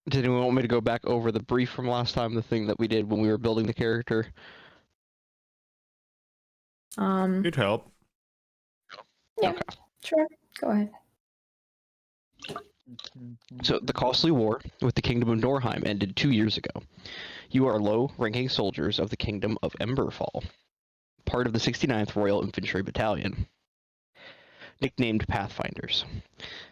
Did anyone want me to go back over the brief from last time, the thing that we did when we were building the character? Could help. Yeah, Okay. sure. Go ahead. So, the costly war with the Kingdom of Norheim ended 2 years ago. You are low-ranking soldiers of the Kingdom of Emberfall, part of the 69th Royal Infantry Battalion, nicknamed Pathfinders.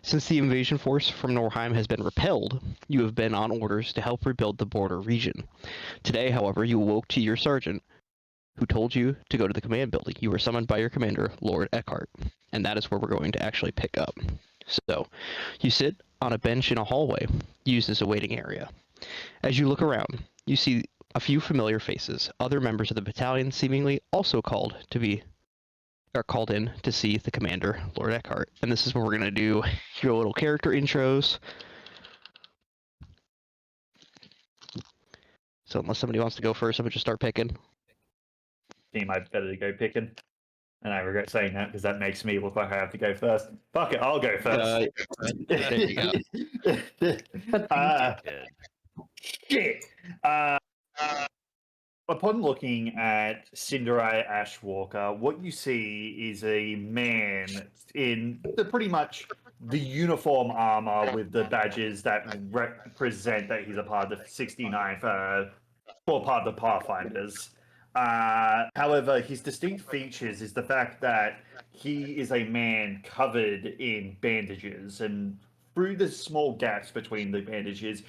Since the invasion force from Norheim has been repelled, you have been on orders to help rebuild the border region. Today, however, you awoke to your sergeant, who told you to go to the command building. You were summoned by your commander, Lord Eckhart, and that is where we're going to actually pick up. So, you sit on a bench in a hallway, used as a waiting area. As you look around, you see a few familiar faces, other members of the battalion seemingly also called in to see the commander, Lord Eckhart. And this is where we're going to do your little character intros. So unless somebody wants to go first, I'm going to just start picking. Team, I'd better to go picking. And I regret saying that because that makes me look like I have to go first. Fuck it, I'll go first. There you go. Shit. Upon looking at Cinderai Ashwalker, what you see is a man in pretty much the uniform armor with the badges that represent that he's a part of the 69th, or part of the Pathfinders. However, his distinct features is the fact that he is a man covered in bandages, and through the small gaps between the bandages,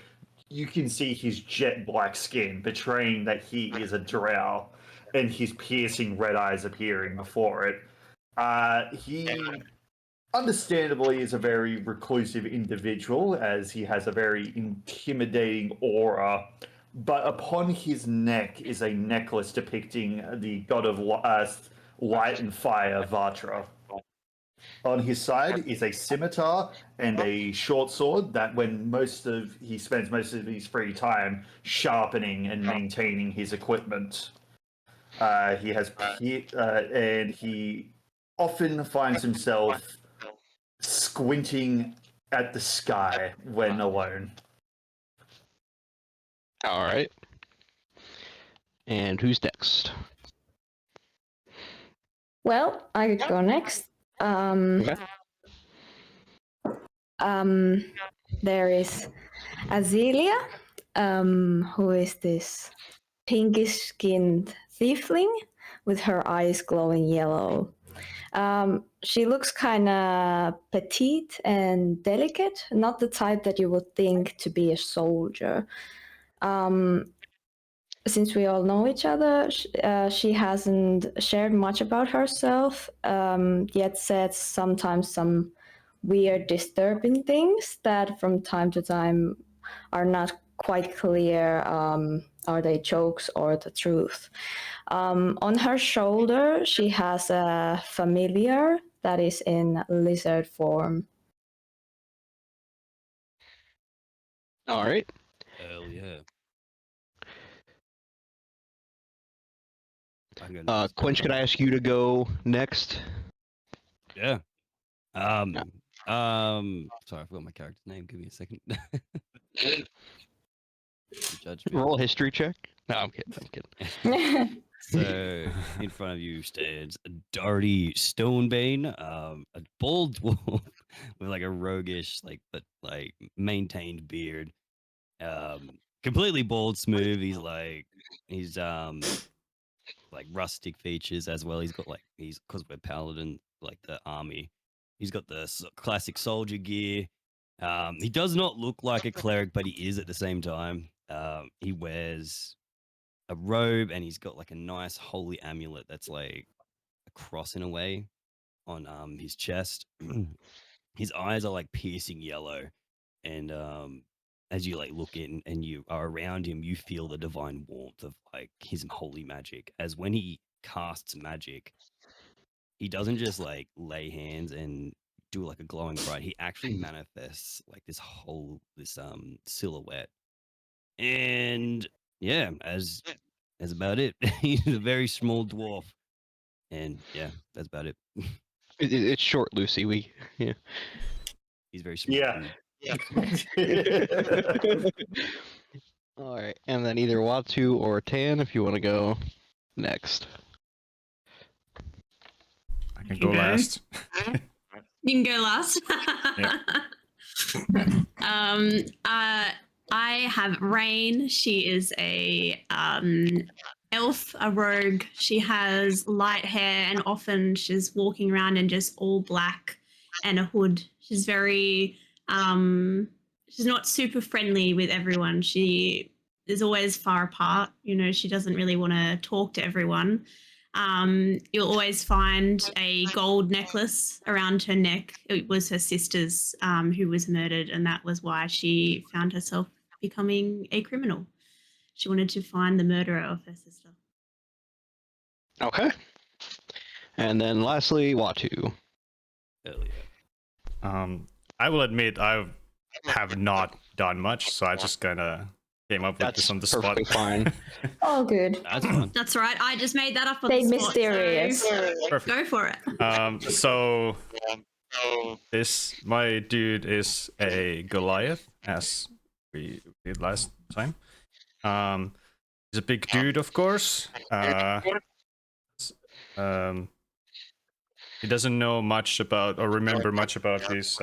you can see his jet black skin, betraying that he is a drow, and his piercing red eyes appearing before it. He understandably is a very reclusive individual, as he has a very intimidating aura. But upon his neck is a necklace depicting the god of light and fire, Vatra. On his side is a scimitar and a short sword that he spends most of his free time sharpening and maintaining his equipment. He has and he often finds himself squinting at the sky when alone. All right. And who's next? Well, I could go next. Okay. There is Azealia, who is this pinkish-skinned tiefling with her eyes glowing yellow. She looks kind of petite and delicate, not the type that you would think to be a soldier. Since we all know each other, she hasn't shared much about herself, yet said sometimes some weird, disturbing things that from time to time are not quite clear. Are they jokes or the truth? On her shoulder, she has a familiar that is in lizard form. All right. Hell yeah. Quench, could I ask you to go next? Yeah. Sorry, I forgot my character's name. Give me a second. Judge me. Roll a history check. No, I'm kidding. So in front of you stands Darty Stonebane, a bald dwarf with like a roguish, but maintained beard. Completely bald, smooth. He's like rustic features as well. He's got because we're paladin, like the army. He's got the classic soldier gear. He does not look like a cleric, but he is at the same time. He wears a robe and he's got like a nice holy amulet that's like a cross in a way on his chest. His eyes are like piercing yellow, and as you like look in and you are around him, you feel the divine warmth of like his holy magic. As when he casts magic, he doesn't just like lay hands and do like a glowing bright. He actually manifests like this silhouette. And yeah, as about it. He's a very small dwarf, and yeah, that's about it. It's short, Lucy. Yeah. He's very small. Yeah. Dude. All right, and then either Watu or Tan if you want to go next. I can go last. You can go last. Yeah. I have Rain. She is a elf, a rogue. She has light hair, and often she's walking around in just all black and a hood. She's very she's not super friendly with everyone. She is always far apart. You know, she doesn't really want to talk to everyone. You'll always find a gold necklace around her neck. It was her sister's who was murdered, and that was why she found herself becoming a criminal. She wanted to find the murderer of her sister. Okay. And then lastly, Watu. Hell yeah. I will admit I have not done much, so I just kind of came up with That's this on the spot. perfectly fine. All good. That's fun. That's right. I just made that up on Stay the spot. mysterious. So Perfect. go for it. So my dude is a Goliath, as we did last time. He's a big dude, of course. He doesn't know much about or remember much about his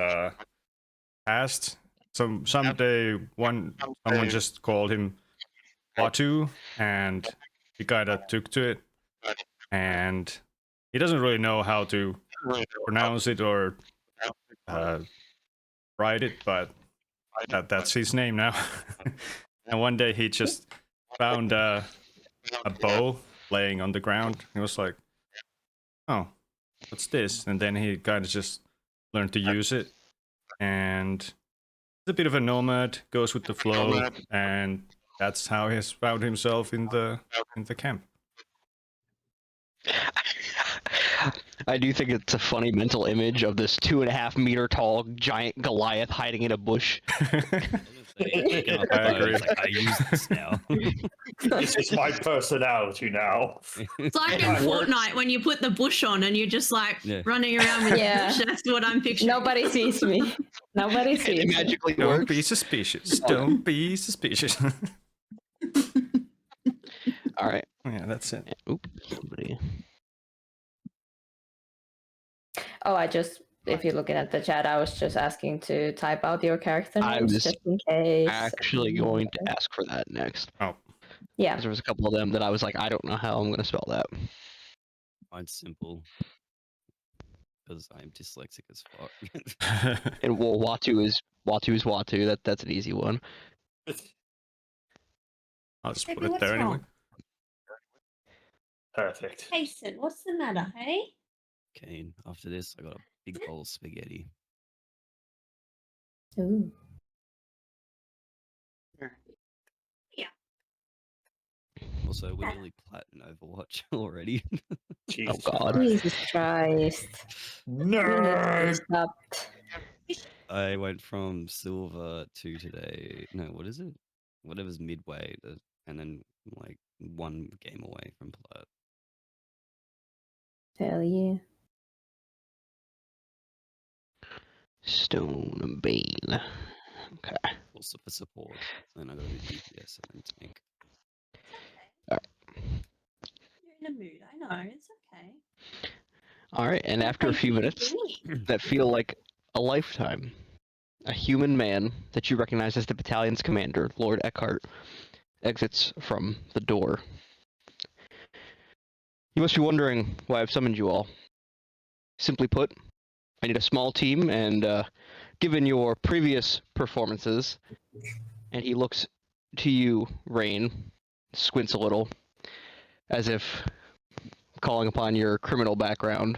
past. Someday someone just called him Watu, and he kind of took to it, and he doesn't really know how to pronounce it or write it, but that's his name now. And one day he just found a bow laying on the ground. He was like, "Oh, what's this?" And then he kind of just learned to use it, and he's a bit of a nomad, goes with the flow, and that's how he has found himself in the camp. I do think it's a funny mental image of this 2.5 meter tall giant Goliath hiding in a bush. I agree. I use this now. This is my personality now. It's like in Fortnite when you put the bush on and you're just like Yeah. running around with Yeah. the bush. That's what I'm picturing. Nobody sees me. Nobody sees It me. magically Don't works. be suspicious. Don't be suspicious. All right. Yeah, that's it. Oops, somebody. Oh, if you're looking at the chat, I was just asking to type out your character I names was just in case. Actually going to ask for that next. Oh, Yeah. 'Cause there was a couple of them that I was like, I don't know how I'm going to spell that. Mine's simple. Because I'm dyslexic as fuck. And well, Watu is Watu. That's an easy one. I'll just put Baby, it what's there anyway. wrong? Perfect. Jason, what's the matter, hey? Kane, after this, I got a big bowl of spaghetti. Ooh. Also, we're nearly platinum Overwatch already. Jesus God. Christ. Jesus Christ. Nerd. Stopped. I went from silver to today. No, what is it? Whatever's midway, and then like one game away from plat. Hell yeah. Stone and Bane. Okay. Also for support. Then I got to do DPS and then tank. You're in a mood. I know. It's okay. All right. And after a few minutes that feel like a lifetime, a human man that you recognize as the battalion's commander, Lord Eckhart, exits from the door. You must be wondering why I've summoned you all. Simply put, I need a small team, and given your previous performances, and he looks to you, Rain, squints a little, as if calling upon your criminal background.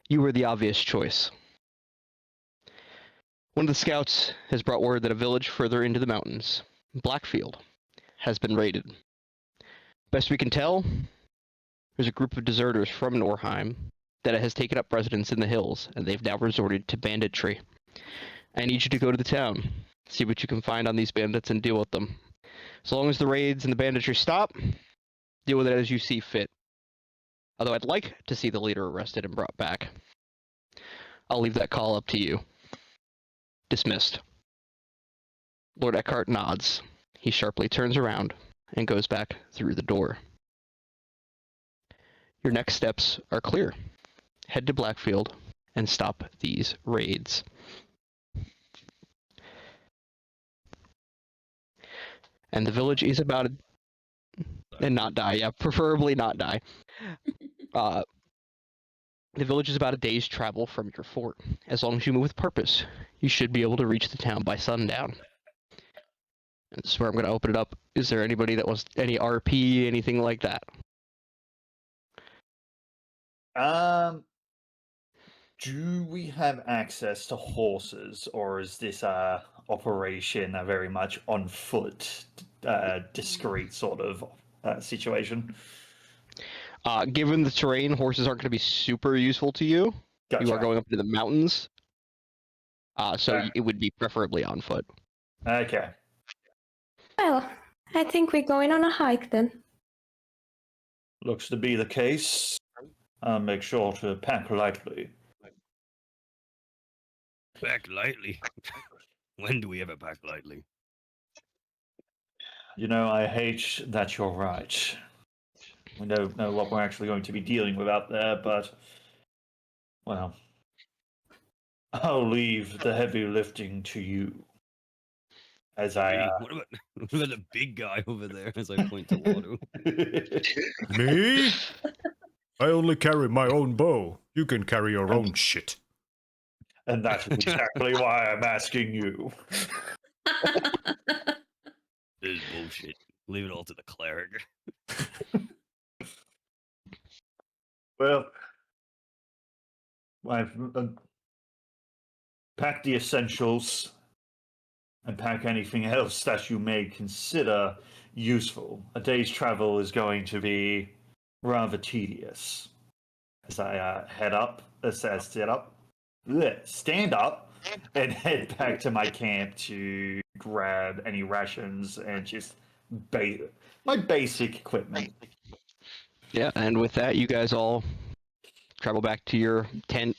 You were the obvious choice. One of the scouts has brought word that a village further into the mountains, Blackfield, has been raided. Best we can tell, there's a group of deserters from Norheim that has taken up residence in the hills, and they've now resorted to banditry. I need you to go to the town, see what you can find on these bandits, and deal with them. As long as the raids and the banditry stop, deal with it as you see fit. Although I'd like to see the leader arrested and brought back. I'll leave that call up to you. Dismissed. Lord Eckhart nods. He sharply turns around and goes back through the door. Your next steps are clear. Head to Blackfield and stop these raids. And the village is about and not die. Yeah, preferably not die. The village is about a day's travel from your fort. As long as you move with purpose, you should be able to reach the town by sundown. And this is where I'm going to open it up. Is there anybody that wants any RP, anything like that? Do we have access to horses, or is this operation a very much on foot, discreet sort of situation? Given the terrain, horses aren't going to be super useful to you. Gotcha. You are going up into the mountains, so Okay. it would be preferably on foot. Okay. Well, I think we're going on a hike then. Looks to be the case. I'll make sure to pack lightly. Pack lightly. When do we ever pack lightly? You know, I hate that you're right. We don't know what we're actually going to be dealing with out there, but, well, I'll leave the heavy lifting to you. As Hey, I. what about the big guy over there? As I point to Lotto. Me? I only carry my own bow. You can carry your own shit. And that's exactly why I'm asking you. This is bullshit. Leave it all to the cleric. Well, I've packed the essentials and pack anything else that you may consider useful. A day's travel is going to be rather tedious. As I stand up and head back to my camp to grab any rations and just my basic equipment. Yeah, and with that, you guys all travel back to your tent,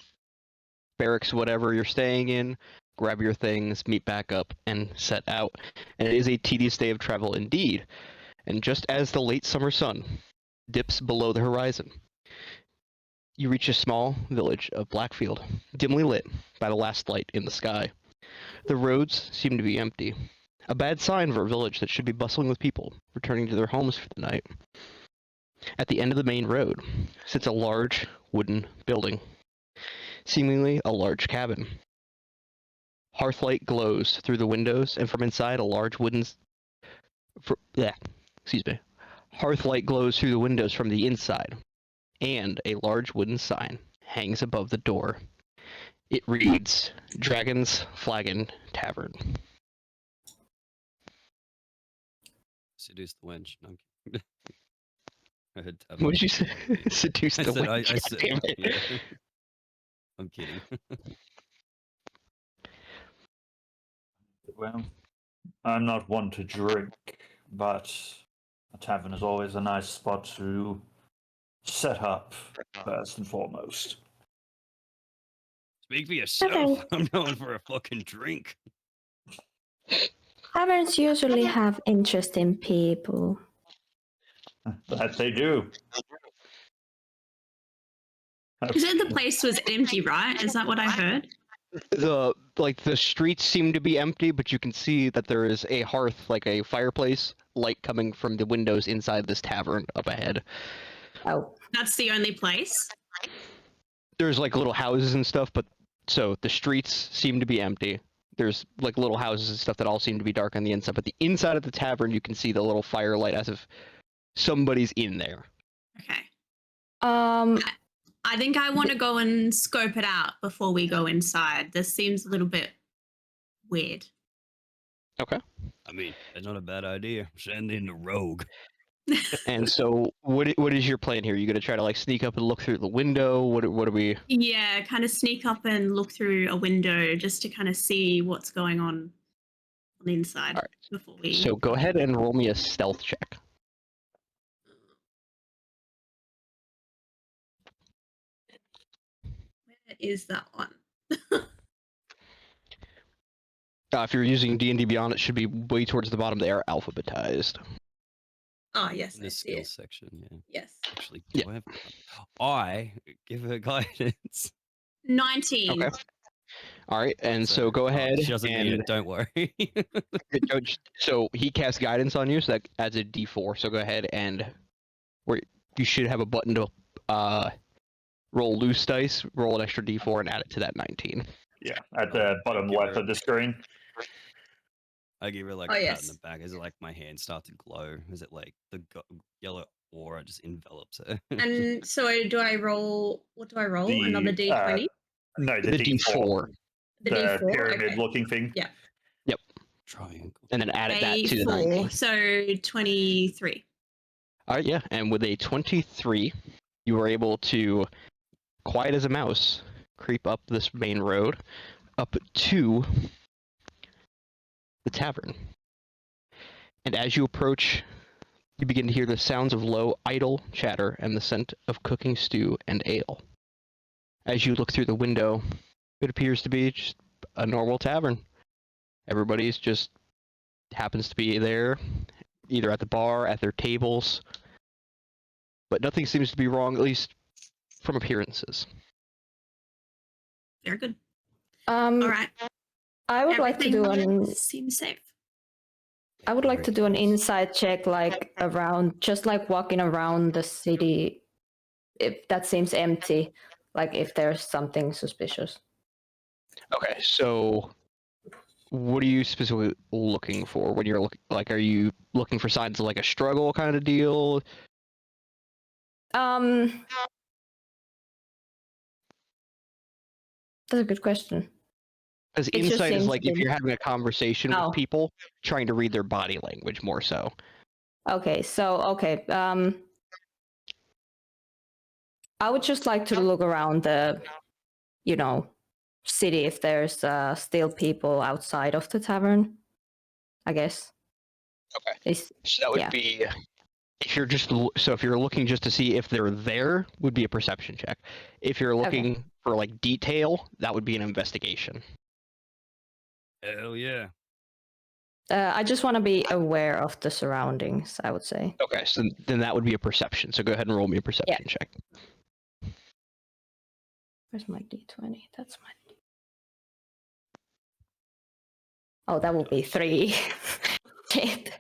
barracks, whatever you're staying in, grab your things, meet back up, and set out. And it is a tedious day of travel indeed. And just as the late summer sun dips below the horizon, you reach a small village of Blackfield, dimly lit by the last light in the sky. The roads seem to be empty, a bad sign for a village that should be bustling with people returning to their homes for the night. At the end of the main road sits a large wooden building, seemingly a large cabin. Hearthlight glows through the windows, and from inside a large wooden... Hearthlight glows through the windows from the inside, and a large wooden sign hangs above the door. It reads, Dragon's Flagon Tavern. Seduce the wench. No, I'm kidding. I heard What did you say? Seduce I the said, witch. I said, Damn it. yeah. I'm kidding. Well, I'm not one to drink, but a tavern is always a nice spot to set up first and foremost. Speak for yourself. Okay. I'm going for a fucking drink. Taverns usually have interesting people. That they do. You said the place was empty, right? Is that what I heard? The streets seem to be empty, but you can see that there is a hearth, like a fireplace, light coming from the windows inside this tavern up ahead. Oh, That's the only place. There's like little houses and stuff, but so the streets seem to be empty. There's like little houses and stuff that all seem to be dark on the inside, but the inside of the tavern you can see the little firelight as if somebody's in there. Okay. um, I think I want to go and scope it out before we go inside. This seems a little bit weird. Okay. I mean, that's not a bad idea. Send in the rogue. And so what is your plan here? You gonna try to like sneak up and look through the window? What are we? Yeah, kind of sneak up and look through a window just to kind of see what's going on the inside Alright. before we. So go ahead and roll me a stealth check. Where is that one? If you're using D&D Beyond, it should be way towards the bottom. They are alphabetized. Oh yes, In I the see it. skills section, yeah. Yes. Actually, Yeah. do I give her guidance? 19. Okay. All right, and so go ahead She doesn't need and it. Don't worry. so he casts guidance on you, so that adds a D4. So go ahead and where you should have a button to roll loose dice, roll an extra D4, and add it to that 19. Yeah, at the bottom give left her- of the screen. I give her like Oh, a pat yes. in the back. Is it like my hands start to glow? Is it like the yellow aura just envelops her? And so do I roll? What do I roll? The, Another D20? No, the, The D4. D4, The The D4. pyramid Okay. looking thing. Yeah. Triangle. and then add that to the 19. A4. So 23. All right, yeah, and with a 23, you were able to, quiet as a mouse, creep up this main road, up to the tavern. And as you approach, you begin to hear the sounds of low, idle chatter and the scent of cooking stew and ale. As you look through the window, it appears to be just a normal tavern. Everybody's just happens to be there, either at the bar, at their tables, but nothing seems to be wrong, at least from appearances. Very good. All All right. I would like to do Everything an seems safe. I would like to do an insight check, like around, just like walking around the city, if that seems empty, like if there's something suspicious. Okay, so what are you specifically looking for when you're are you looking for signs of like a struggle kind of deal? That's a good question. Because It just insight is seems like if to- you're having a conversation Oh. with people, trying to read their body language more so. Okay, I would just like to look around the, city if there's still people outside of the tavern, I guess. Okay. Is So that would Yeah. be if you're if you're looking just to see if they're there, would be a perception check. If you're looking for like detail, that would be an investigation. Hell yeah. I just want to be aware of the surroundings, I would say. Okay, so then that would be a perception. So go ahead and roll me a perception check. Where's my d20? That's my. Oh, that will be 3. Shit.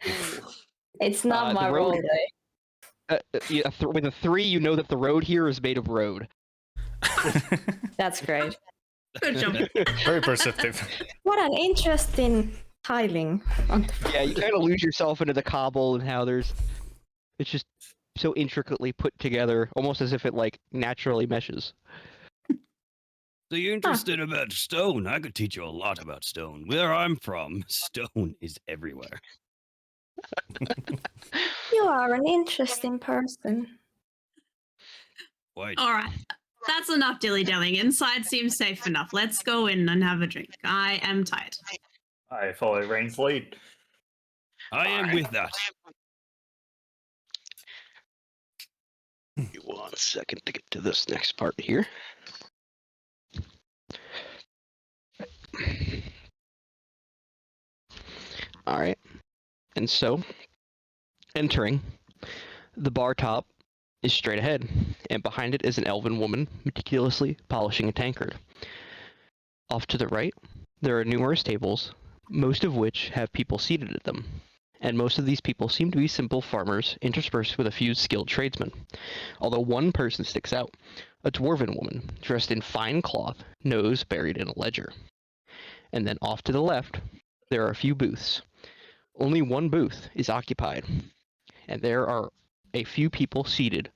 It's not The my road- roll day. With a 3, you know that the road here is made of road. That's great. Good job. Very perceptive. What an interesting tiling. On the Yeah, you kind of lose yourself into the cobble and how it's just so intricately put together, almost as if it like naturally meshes. So you're interested about stone? I could teach you a lot about stone. Where I'm from, stone is everywhere. You are an interesting person. Quite. All right. That's enough dilly-dallying. Inside seems safe enough. Let's go in and have a drink. I am tired. I follow Rain's lead. I am with that. Give me 1 second to get to this next part here. All right. And so, entering, the bar top is straight ahead, and behind it is an elven woman meticulously polishing a tankard. Off to the right, there are numerous tables, most of which have people seated at them, and most of these people seem to be simple farmers interspersed with a few skilled tradesmen. Although one person sticks out, a dwarven woman dressed in fine cloth, nose buried in a ledger. And then off to the left, there are a few booths. Only one booth is occupied, and there are a few people seated,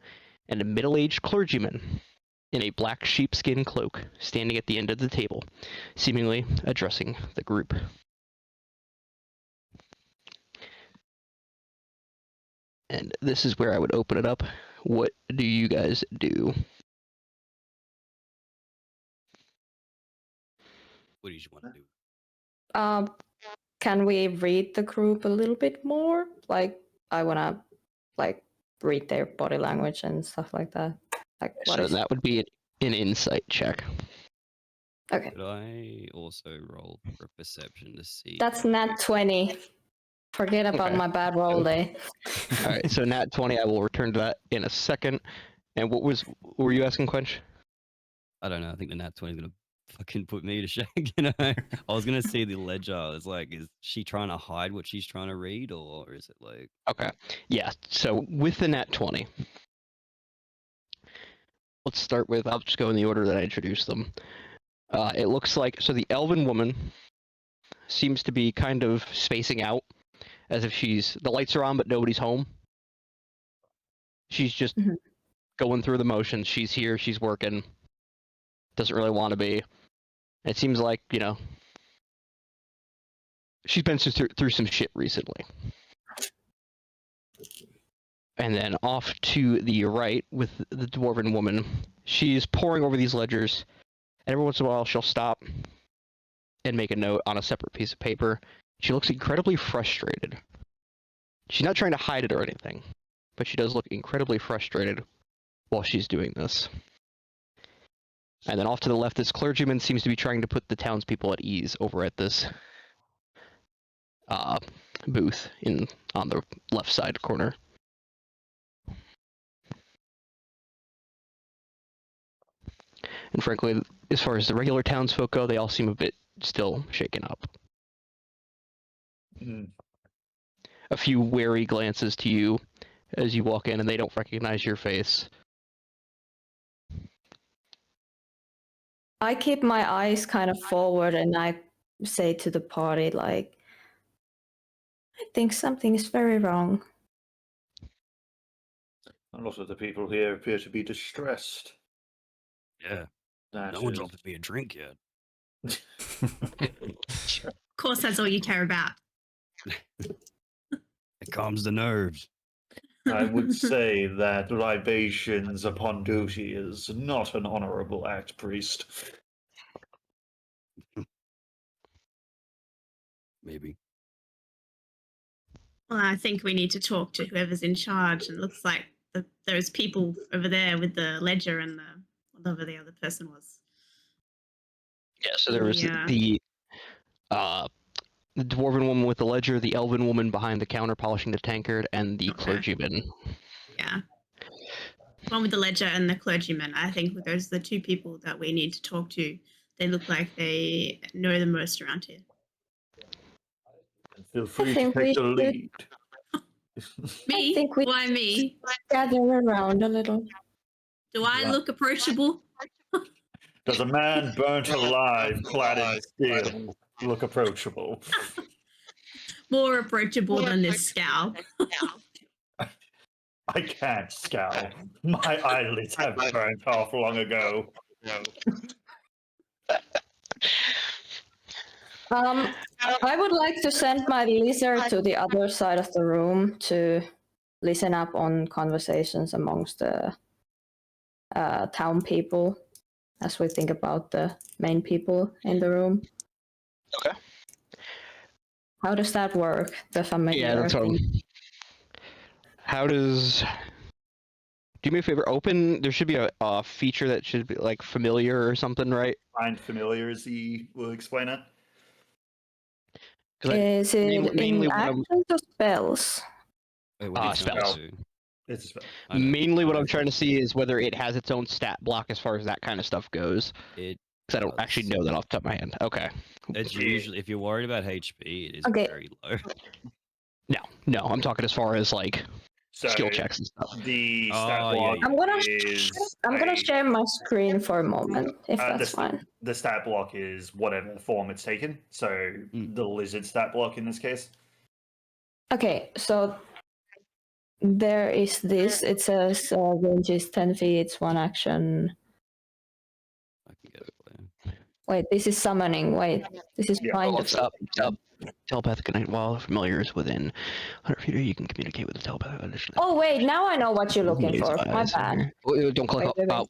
and a middle-aged clergyman in a black sheepskin cloak standing at the end of the table, seemingly addressing the group. And this is where I would open it up. What do you guys do? What do you want to do? Can we read the group a little bit more? Like, I wanna read their body language and stuff like that. Like, what So is that would be an insight check. Okay, Could I also roll for perception to see? that's nat 20. Forget about Okay. my bad roll day. All right, so nat 20. I will return to that in a second. And what were you asking, Quench? I don't know. I think the nat 20 is gonna fucking put me to shame. You know, I was gonna see the ledger. It's like, is she trying to hide what she's trying to read, or is it like? Okay. Yeah. So with the nat 20, let's start with. I'll just go in the order that I introduced them. It looks like so the elven woman seems to be kind of spacing out, as if the lights are on but nobody's home. She's just Mhm. going through the motions. She's here. She's working. Doesn't really want to be. It seems like she's been through some shit recently. And then off to the right with the dwarven woman, she's poring over these ledgers. And every once in a while, she'll stop and make a note on a separate piece of paper. She looks incredibly frustrated. She's not trying to hide it or anything, but she does look incredibly frustrated while she's doing this. And then off to the left, this clergyman seems to be trying to put the townspeople at ease over at this booth on the left side corner. And frankly, as far as the regular townsfolk go, they all seem a bit still shaken up. Mm. A few wary glances to you as you walk in, and they don't recognize your face. I keep my eyes kind of forward and I say to the party, like, I think something is very wrong. A lot of the people here appear to be distressed. Yeah, That no one's is- offered me a drink yet. Of course, that's all you care about. It calms the nerves. I would say that libations upon duty is not an honorable act, priest. Maybe. Well, I think we need to talk to whoever's in charge. And it looks like those people over there with the ledger and whatever the other person was. Yeah, so there was Yeah. the dwarven woman with the ledger, the elven woman behind the counter polishing the tankard, and the Okay. clergyman. Yeah. One with the ledger and the clergyman. I think those are the two people that we need to talk to. They look like they know the most around here. Feel free to think we take the should- lead. Me? think we- Why me? Gather around a little. Do I Yeah. look approachable? Does a man burnt alive, clad in steel, look approachable? More approachable than this scowl. I can't scowl. My eyelids have burnt off long ago. I would like to send my lizard to the other side of the room to listen up on conversations amongst the town people as we think about the main people in the room. Okay. How does that work? The familiar Yeah, that's what I'm... thing? How does... Do me a favor, open... There should be a feature that should be, like, familiar or something, right? Find familiar as he will explain it. 'Cause I- Is it mainly in what I'm- actions or spells? Wait, what did you spells. do? It's a spell. I know. Mainly what I'm trying to see is whether it has its own stat block as far as that kind of stuff goes. It Because I don't actually know that off the top of my head. Okay. It's usually, if you're worried about HP, it is Okay. very low. No, I'm talking as far as, like, So skill checks and stuff. the Oh, stat yeah, block yeah. I'm gonna is share my screen for a moment, if Uh, that's the- fine. the stat block is whatever form it's taken. So Mm. the lizard stat block in this case. Okay, so there is this. It says range is 10 feet, it's one action. I can get it for you. Wait, this is summoning. Wait, this is Yeah, kind of. What's up? Telepathic connect while familiar is within 100 feet, or you can communicate with the telepathic initially. Oh wait, now I know what you're looking for. My bad. Don't click Wait, out.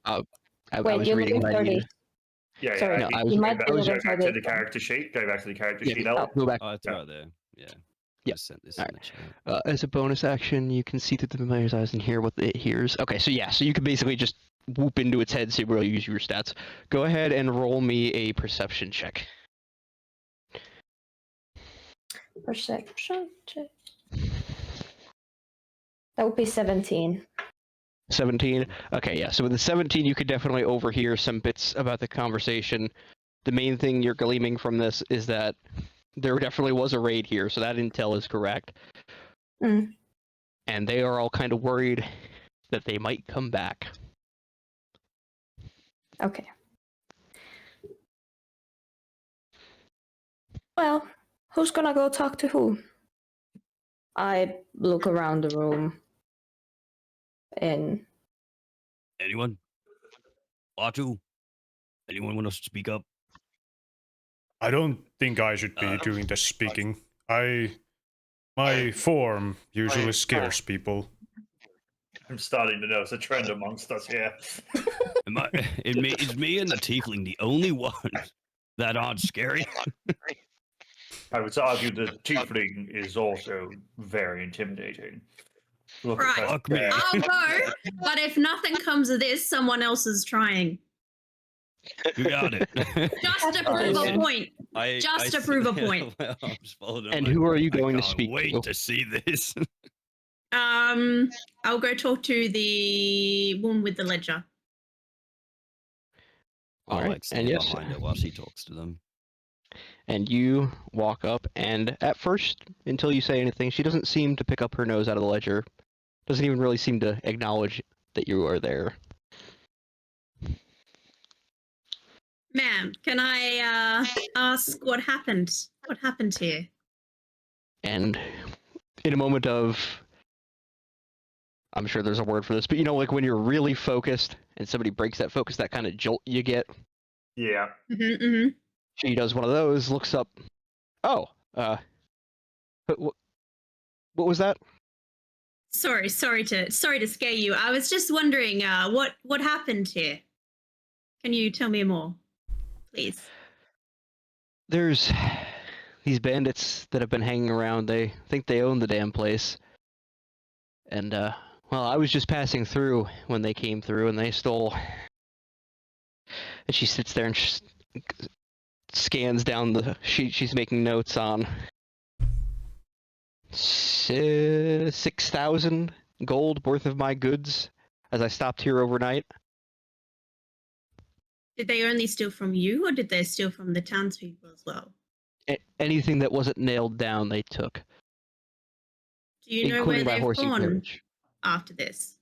I Wait, was you're reading looking what I for needed. this. Yeah, Sorry, No, yeah. I was you reading might back- be Go looking back for to this the one. character sheet. Go back to the character Yeah, sheet. Ella. go back. Oh, it's Yeah. right there. Yeah. Yeah. Just sent this All in the chat. As a bonus action, you can see through the familiar's eyes and hear what it hears. Okay, so yeah, so you can basically just whoop into its head, so you really use your stats. Go ahead and roll me a perception check. Perception check. That would be 17. 17. Okay, yeah. So with the 17, you could definitely overhear some bits about the conversation. The main thing you're gleaming from this is that there definitely was a raid here, so that intel is correct. Mm. And they are all kind of worried that they might come back. Okay. Well, who's gonna go talk to who? I look around the room. And Anyone? Latu? Anyone want to speak up? I don't think I should be doing the speaking. My form usually scares people. I'm starting to notice a trend amongst us here. Is me and the tiefling the only ones that aren't scary? I would argue the tiefling is also very intimidating. Look at Right. that Fuck me. bear. I'll go, but if nothing comes of this, someone else is trying. You got it. Just to prove a point. Just to prove a point. And who are you going I to can't speak wait to? to see this. I'll go talk to the woman with the ledger. I'll Alright, like stand behind her while she talks to them. And you walk up, and at first, until you say anything, she doesn't seem to pick up her nose out of the ledger. Doesn't even really seem to acknowledge that you are there. Ma'am, can I ask what happened? What happened here? And in a moment of, I'm sure there's a word for this, but you know, like when you're really focused and somebody breaks that focus, that kind of jolt you get. Yeah. Mm-hmm. She does one of those, looks up. Oh, what was that? Sorry to scare you. I was just wondering, what happened here? Can you tell me more, please? There's these bandits that have been hanging around. They think they own the damn place. And, well, I was just passing through when they came through, and they stole. And she sits there and scans down the sheet she's making notes on. 6,000 gold worth of my goods as I stopped here overnight. Did they only steal from you, or did they steal from the townspeople as well? Anything that wasn't nailed down, they took. Do you know where including my they've horse and gone carriage. after this?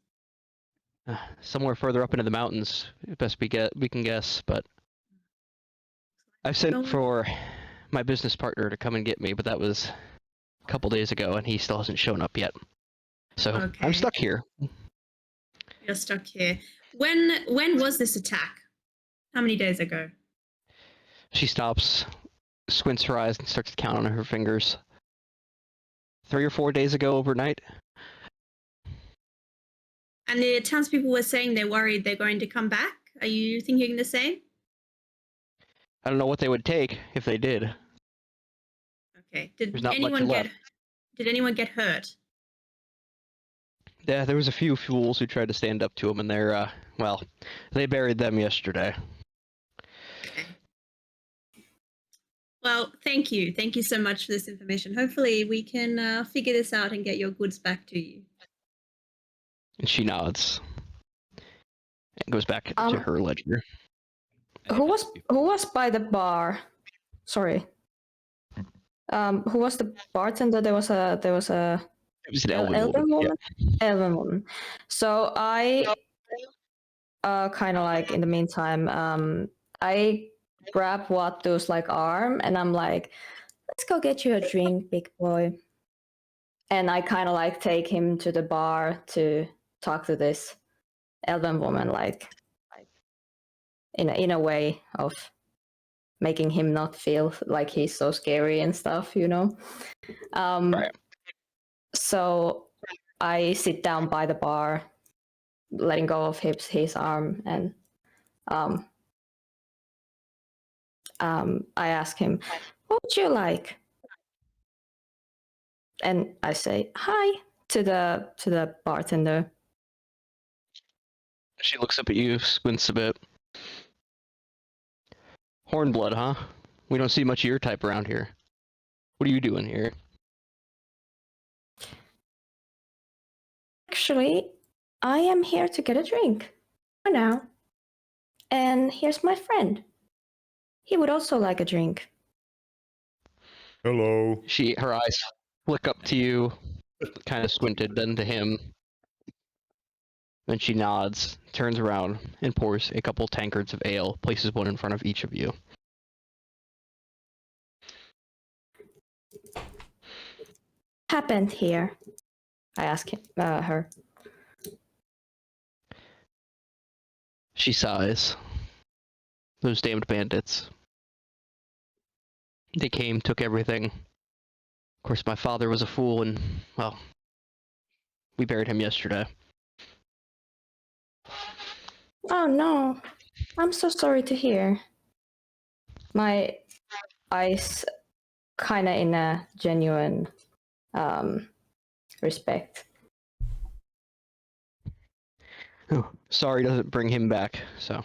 Somewhere further up into the mountains, best we can guess, but I've sent for my business partner to come and get me, but that was a couple days ago, and he still hasn't shown up yet. So Okay. I'm stuck here. You're stuck here. When was this attack? How many days ago? She stops, squints her eyes, and starts to count on her fingers. 3 or 4 days ago overnight. And the townspeople were saying they're worried they're going to come back. Are you thinking the same? I don't know what they would take if they did. Okay. Did There's not much left. anyone get hurt? Yeah, there was a few fools who tried to stand up to him, and they're, well, they buried them yesterday. Okay. Well, thank you. Thank you so much for this information. Hopefully we can figure this out and get your goods back to you. And she nods. And goes back to her ledger. who was by the bar? Sorry. Who was the bartender? There was a It was an elven woman. woman. Elven woman. So I kind of like in the meantime, I grab Watu's like arm and I'm like, let's go get you a drink, big boy. And I kind of like take him to the bar to talk to this elven woman, like in a way of making him not feel like he's so scary and stuff, you know. Right. So I sit down by the bar, letting go of his arm, and I ask him, "What would you like?" And I say hi to the bartender. She looks up at you, squints a bit. Hornblood, huh? We don't see much of your type around here. What are you doing here? Actually, I am here to get a drink. For now. And here's my friend. He would also like a drink. Hello. Her eyes flick up to you, kind of squinted, then to him. Then she nods, turns around, and pours a couple tankards of ale, places one in front of each of you. Happened here? I ask her. She sighs. Those damned bandits. They came, took everything. Of course, my father was a fool, and, well, we buried him yesterday. Oh no, I'm so sorry to hear. My eyes kind of in a genuine respect. Oh, sorry doesn't bring him back, so.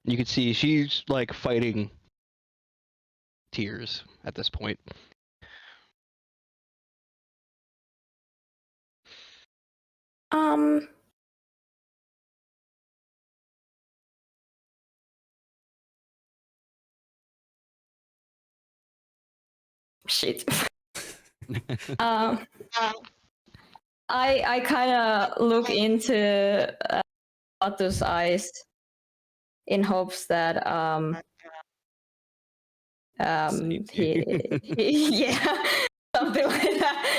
You can see she's, like, fighting tears at this point. Shit. I kind of look into Batu's eyes in hopes that he yeah, something like that.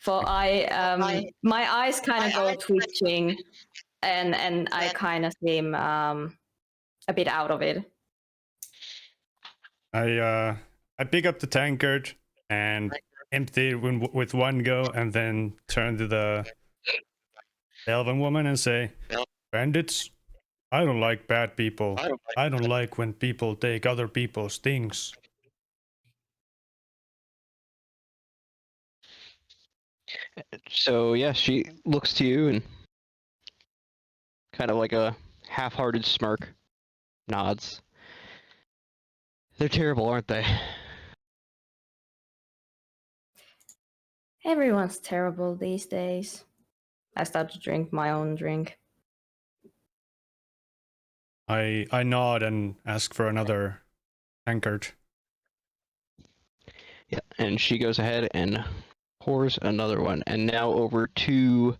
For my eyes kind of go twitching, and I kind of seem a bit out of it. I pick up the tankard and empty it with one go, and then turn to the elven woman and say, "Bandits, I don't like bad people. I don't like when people take other people's things." So, yeah, she looks to you and kind of like a half-hearted smirk, nods. They're terrible, aren't they? Everyone's terrible these days. I start to drink my own drink. I nod and ask for another tankard. Yeah, and she goes ahead and pours another one. And now over to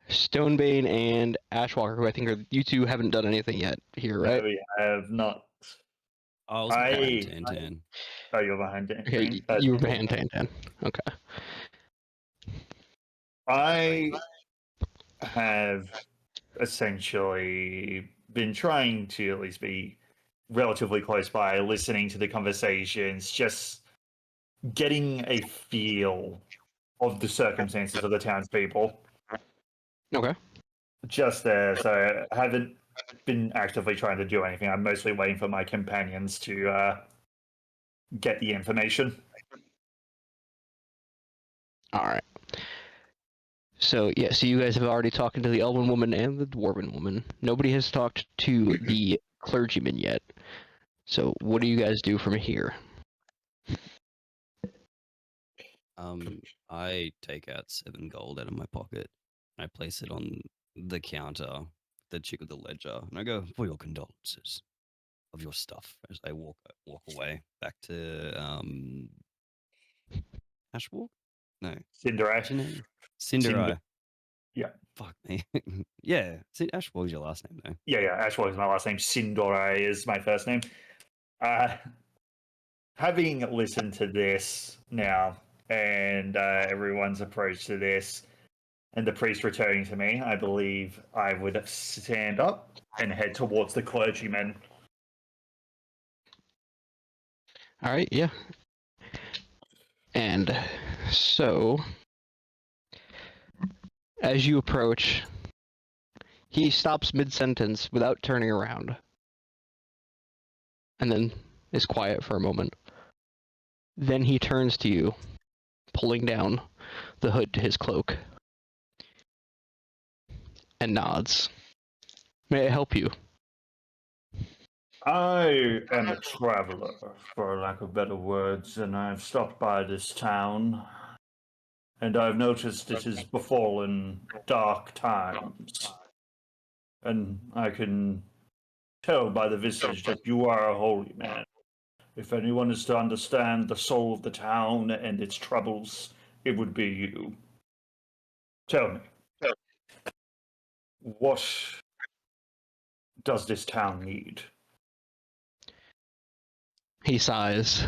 Stonebane and Ashwalker, who I think you two haven't done anything yet here, right? No, we have not. I was behind Tan. Oh, you're behind it. Okay, you were behind Tan. Okay. I have essentially been trying to at least be relatively close by, listening to the conversations, just getting a feel of the circumstances of the townspeople. Okay. Just there, so I haven't been actively trying to do anything. I'm mostly waiting for my companions to get the information. All right. So, yeah, so you guys have already talked to the Elven woman and the Dwarven woman. Nobody has talked to the clergyman yet. So, what do you guys do from here? I take out 7 gold out of my pocket. I place it on the counter, the chick with the ledger, and I go, "For your condolences of your stuff," as I walk away back to Ashwalk? No. Cinderai. Cinderai. Yeah. Fuck me. Yeah. Ashwalk is your last name, though. Yeah. Ashwalk is my last name. Cinderai is my first name. Having listened to this now and everyone's approach to this, and the priest returning to me, I believe I would stand up and head towards the clergyman. All right, yeah. And so, as you approach, he stops mid-sentence without turning around, and then is quiet for a moment. Then he turns to you, pulling down the hood to his cloak. and nods. May I help you? I am a traveler, for lack of better words, and I've stopped by this town, and I've noticed it has befallen dark times. And I can tell by the visage that you are a holy man. If anyone is to understand the soul of the town and its troubles, it would be you. Tell me, what does this town need? He sighs.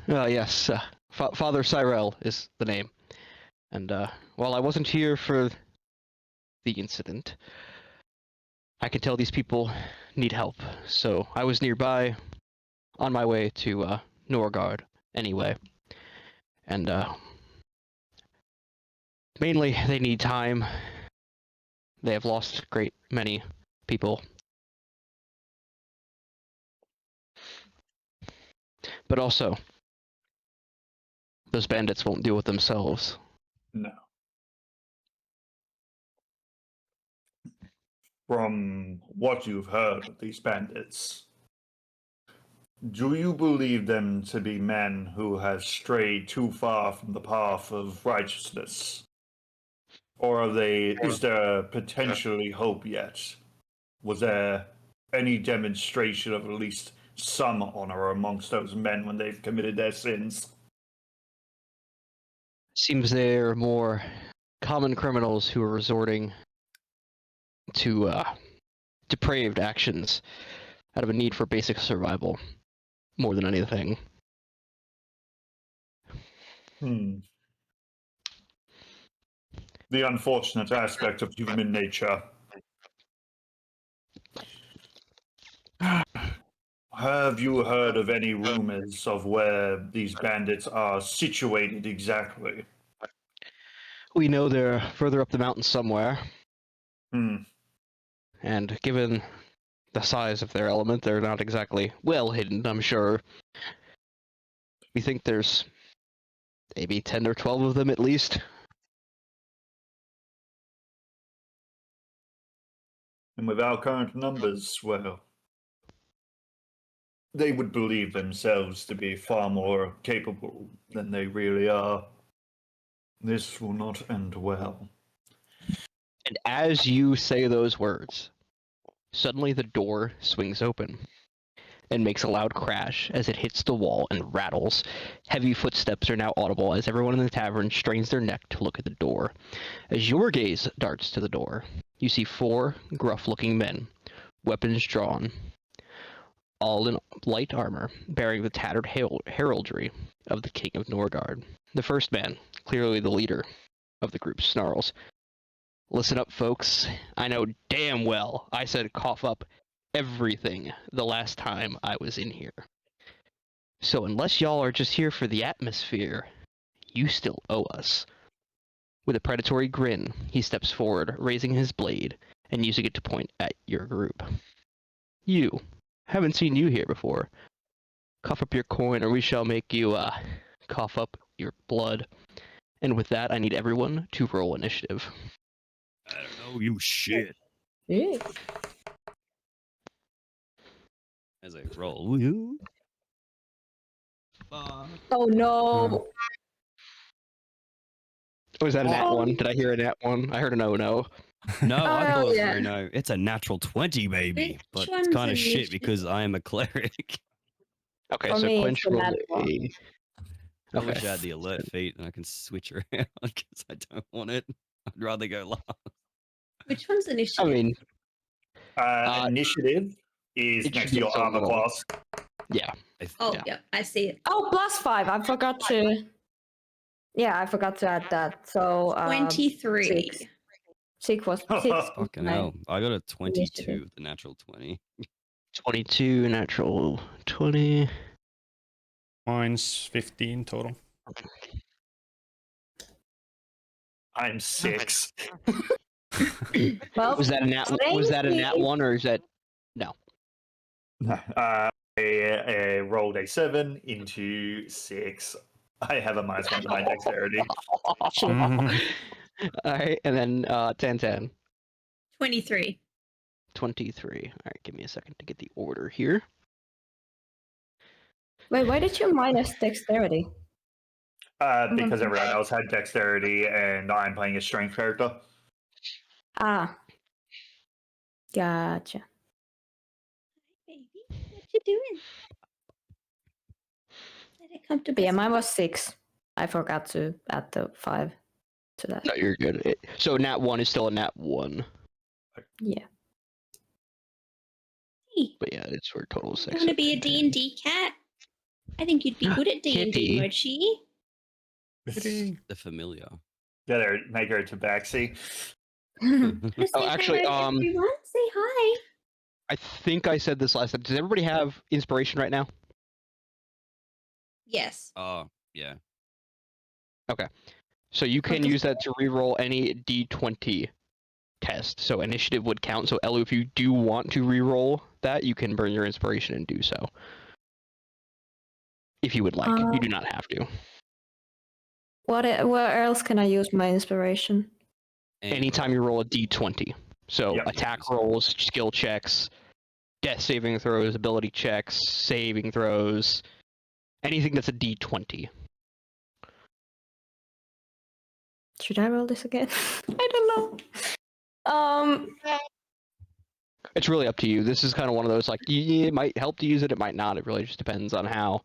Yes, Father Cyrell is the name. And while I wasn't here for the incident, I can tell these people need help. So I was nearby, on my way to Norgard anyway. And mainly they need time. They have lost a great many people. But also, those bandits won't deal with themselves. No. From what you've heard of these bandits, do you believe them to be men who have strayed too far from the path of righteousness? Or is there potentially hope yet? Was there any demonstration of at least some honor amongst those men when they've committed their sins? Seems they're more common criminals who are resorting to depraved actions out of a need for basic survival, more than anything. The unfortunate aspect of human nature. Have you heard of any rumors of where these bandits are situated exactly? We know they're further up the mountain somewhere, Hmm. and given the size of their element, they're not exactly well hidden, I'm sure. We think there's maybe 10 or 12 of them at least. And with our current numbers, well, they would believe themselves to be far more capable than they really are. This will not end well. And as you say those words, suddenly the door swings open and makes a loud crash as it hits the wall and rattles. Heavy footsteps are now audible as everyone in the tavern strains their neck to look at the door. As your gaze darts to the door, you see 4 gruff-looking men, weapons drawn, all in light armor, bearing the tattered heraldry of the King of Norgard. The first man, clearly the leader of the group, snarls, "Listen up, folks. I know damn well I said cough up everything the last time I was in here. So unless y'all are just here for the atmosphere, you still owe us." With a predatory grin, he steps forward, raising his blade and using it to point at your group. "You. Haven't seen you here before. Cough up your coin or we shall make you, cough up your blood." And with that, I need everyone to roll initiative. I don't know you shit. Yeah. As I roll. Woo-hoo. Oh no! Was that a nat Oh. 1? Did I hear a nat 1? I heard a no. No, I Oh, thought it was yeah. very no. It's a natural 20, baby. Which But it's one's kind of a shit niche? because I am a cleric. Okay, For so me, Quench it's a rolled nat 1. a... I wish I Okay. had the alert feat and I can switch around because I don't want it. I'd rather go last. Which one's I initiative? mean, Initiative is it next should to be your its own armor little- class. yeah. Oh, yeah. yeah, I see it. Oh, +5. I forgot to. Yeah, I forgot to add that. So 23. 6 was 6. Fucking my- hell. I got a 22 Initiative. with the natural 20. 22, natural 20. Mine's 15 total. I'm 6. Well, Was that a nat 1 or is that... I rolled a 7 into 6. I have a -1 to my dexterity. Alright, and then 10. 23. 23. All right, give me a second to get the order here. Wait, why did you minus dexterity? Because everyone else had dexterity, and I'm playing a strength character. Ah. Gotcha. Baby, what you doing? Let it come to But yeah, mine was 6. I forgot to add the 5 to that. No, you're good. So nat 1 is still a nat 1. Yeah. But yeah, it's for a total of 6. You want to be a okay. D&D cat? I think you'd be good at Kitty. D&D, Mochi. The familiar. Get her, make her to backseat. Oh, actually, everyone, say hi. I think I said this last time. Does everybody have inspiration right now? Yes. Oh, yeah. So you can the use that to reroll any d20 test. So initiative would count. So Elu, if you do want to reroll that, you can burn your inspiration and do so. If you would like. You do not have to. Where else can I use my inspiration? And Anytime you roll a d20. So Yep. attack rolls, skill checks, death saving throws, ability checks, saving throws, anything that's a d20. Should I roll this again? I don't know. It's really up to you. This is kind of one of those, like, it might help to use it, it might not. It really just depends on how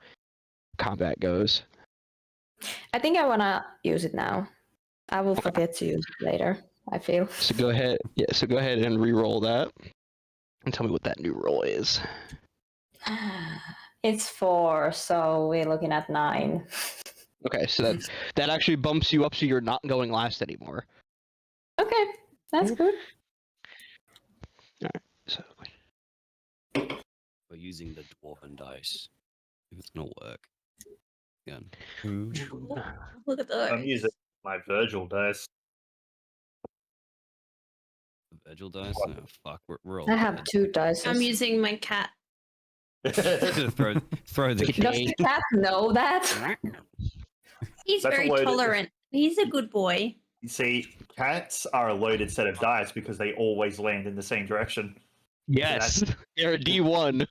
combat goes. I think I wanna use it now. I will forget to use it later, I feel. So go ahead, and re-roll that, and tell me what that new roll is. It's 4, so we're looking at 9. Okay, so that actually bumps you up, so you're not going last anymore. Okay, that's good. So we're using the dwarven dice. If it's gonna work. Again. Look at those. I'm using my Virgil dice. The Virgil dice? Oh, fuck. We're all I have dead. 2 dice. I'm using my cat. throw the Does Does key. the cat know that? He's That's very a load of- tolerant. He's a good boy. You see, cats are a loaded set of dice because they always land in the same direction. yes, you're a D1.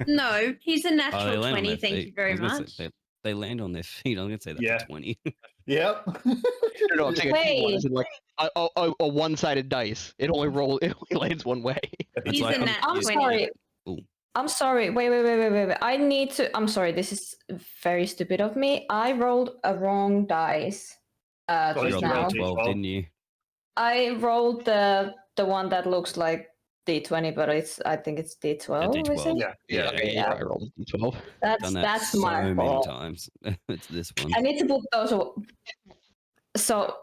No, he's a Oh, they natural land on 20. their Thank feet. you I very was gonna much. say, they land on their feet. I'm gonna say that's Yeah. a 20. Yep. No, I'm saying a D1 Wait. is like a one-sided dice. It only lands one way. It's He's like, a nat I'm 20. sorry. Ooh. I'm sorry. Wait. I need to. I'm sorry. This is very stupid of me. I rolled a wrong dice. Oh, You Just rolled now. a 12, didn't you? I rolled the one that looks like D20, but I think it's D12. Is D12. it? Yeah. Yeah, Yeah. okay, you probably rolled a D12. Done that That's so my many fault. times. It's this one. I need to put those. So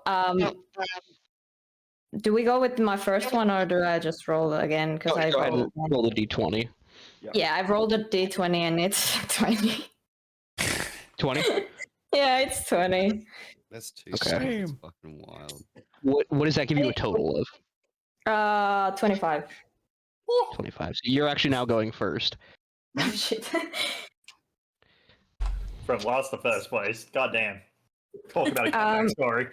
do we go with my first one or do I just roll again? Because Oh, I go ahead and rolled. roll the D20. Yeah, I rolled a D20 and it's 20. 20? Yeah, it's 20. That's too Okay. It's fucking wild. What does that give you a total of? 25. 25. So you're actually now going first. Oh shit. From last to first place. Goddamn. Talk about a comeback story.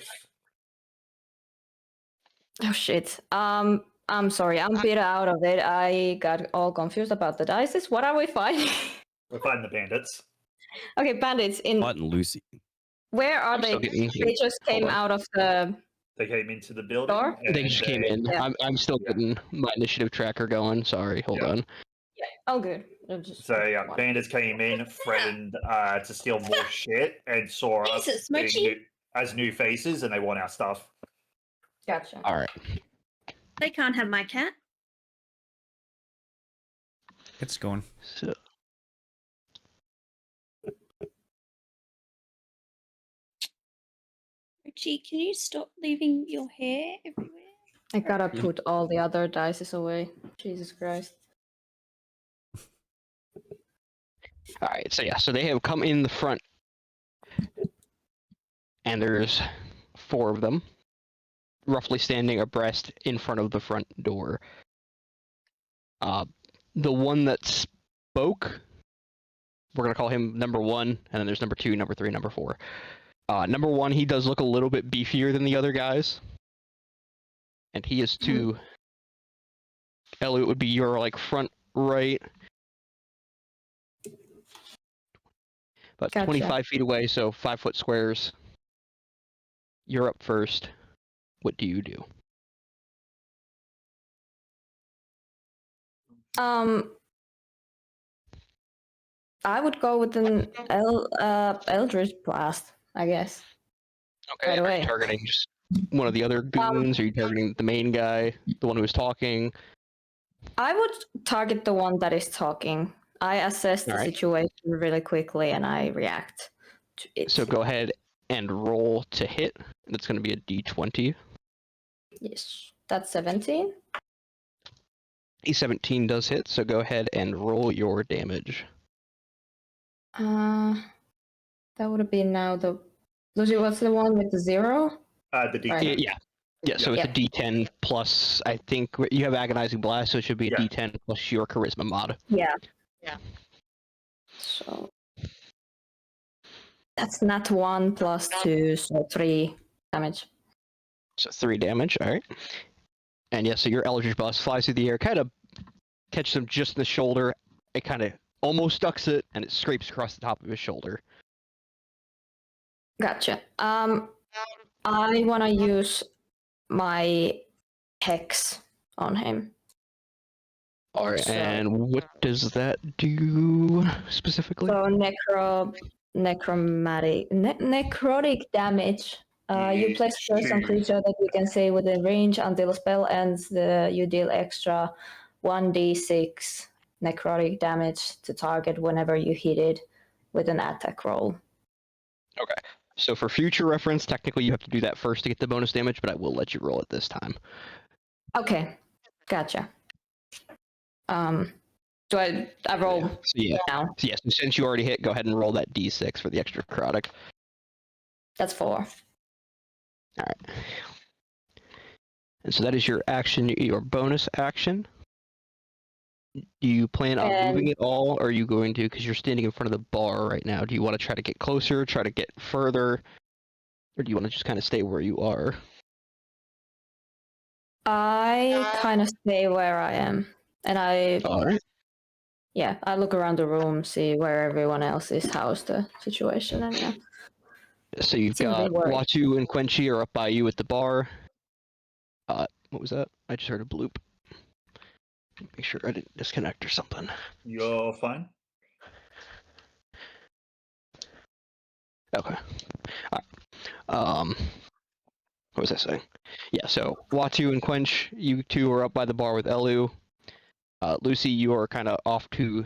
Oh shit. I'm sorry. I'm a bit out of it. I got all confused about the dice. What are we fighting? We're fighting the bandits. Okay, bandits. Fighting Lucy. Where are I'm they? still getting- They just came Hold on. out of the. They came into the building. Door? They and just came in. Yeah. I'm still getting my initiative tracker going. Sorry, hold Yeah. on. Oh, good. I'm just- So yeah, bandits came in, threatened to steal more shit, and saw us Jesus, being Mochi. as new faces, and they want our stuff. Gotcha. All right. They can't have my cat. It's going. So Richie, can you stop leaving your hair everywhere? I gotta put all the other dice away. Jesus Christ. all right. So yeah. So they have come in the front, and there's 4 of them, roughly standing abreast in front of the front door. The one that spoke, we're gonna call him number 1, and then there's number 2, number 3, number 4. Number 1, he does look a little bit beefier than the other guys, and he is to Ellie. It would be your like front right, about Gotcha. 25 feet away, so 5-foot squares. You're up first. What do you do? I would go with an Eldritch Blast, I guess. Okay, Right are away. you targeting just one of the other goons? Are you targeting the main guy, the one who was talking? I would target the one that is talking. I assess the Alright. situation really quickly and I react to it. So go ahead and roll to hit. That's going to be a d20. Yes, that's 17. E17 does hit, so go ahead and roll your damage. That would have been now the. Lucy, what's the one with the 0? The D10. Right. Yeah, so it's Yeah. a d10 plus, I think, you have Agonizing Blast, so it should be a Yeah. d10 plus your Charisma mod. Yeah. So that's not 1 plus 2, so 3 damage. So 3 damage, alright. And yeah, so your Eldritch Blast flies through the air, kind of catches him just in the shoulder. It kind of almost ducks it, and it scrapes across the top of his shoulder. Gotcha. I want to use my hex on him. Alright, So- and what does that do specifically? So necrotic damage. You place curse on creature that you can say within range until the spell ends. You deal extra 1d6 necrotic damage to target whenever you hit it with an attack roll. So for future reference, technically you have to do that first to get the bonus damage, but I will let you roll it this time. Okay, gotcha. Do I roll So yeah, now? so yes, since you already hit, go ahead and roll that d6 for the extra necrotic. That's 4. Alright. And so that is your action, your bonus action. Do you plan on moving And- at all, or are you going to, because you're standing in front of the bar right now, do you want to try to get closer, try to get further, or do you want to just kind of stay where you are? I kind of stay where I am, and I Alright. look around the room, see where everyone else is, how's the situation, and yeah. So you've Seems got worried. Watu and Quenchy are up by you at the bar. What was that? I just heard a bloop. Make sure I didn't disconnect or something. You're fine. Okay. Alright. What was I saying? Yeah, so Watu and Quench, you two are up by the bar with Elu. Lucy, you are kind of off to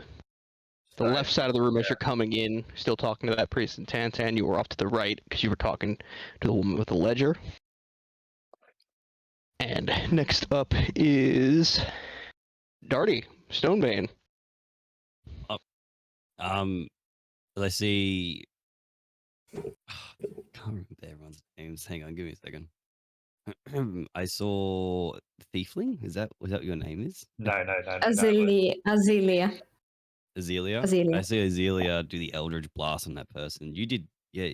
the Sorry. left side of the room as you're coming in, still talking to that priest and Tantan. You were off to the right because you were talking to the woman with the ledger. And next up is Darty, Stonebane. Let's see. Can't remember everyone's names. Hang on, give me a second. I saw Thiefling. Was that what your name is? No. Azealia. Azealia. Azealia. I see Azealia do the Eldritch Blast on that person. You did, yeah.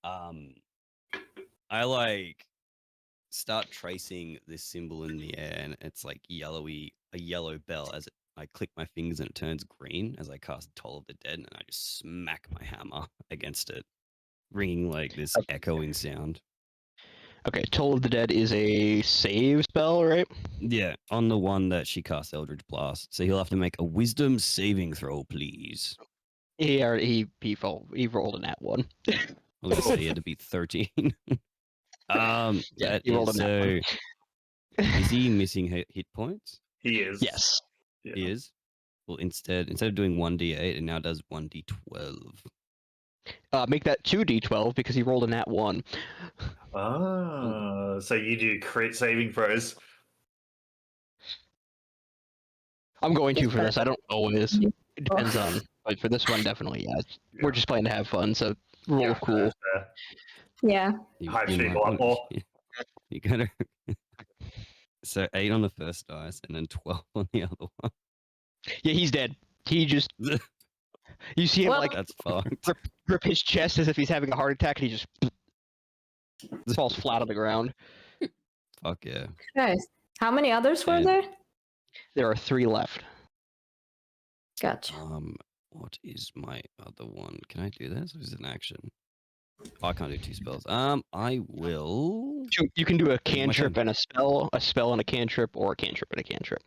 I like start tracing this symbol in the air, and it's like a yellow bell. As I click my fingers, and it turns green as I cast Toll of the Dead, and I just smack my hammer against it, ringing like this echoing sound. Okay, Toll of the Dead is a save spell, right? Yeah, on the one that she casts Eldritch Blast. So he'll have to make a Wisdom saving throw, please. He rolled a nat 1. Obviously, he had to be 13. Yeah, that he rolled is, a nat so 1. is he missing hit points? He is. Yes. Yeah. He is. Well, instead of doing 1d8, it now does 1d12. Make that 2d12 because he rolled a nat 1. So you do crit saving throws. I'm going to for this. I don't always. Yeah. It depends on. But for this one, definitely, yeah. We're just playing to have fun, so roll Yeah, cool. that's fair. Yeah. Hype you people might up want- more. You gotta. So 8 on the first dice, and then 12 on the other one. Yeah, he's dead. He just. You see him Well- like That's fucked. grip his chest as if he's having a heart attack, and he just falls flat on the ground. Fuck yeah. Okay. How many others were And- there? There are 3 left. Gotcha. What is my other one? Can I do this? Or is it an action? Oh, I can't do 2 spells. I will. You can do a my cantrip turn. and a spell and a cantrip, or a cantrip and a cantrip.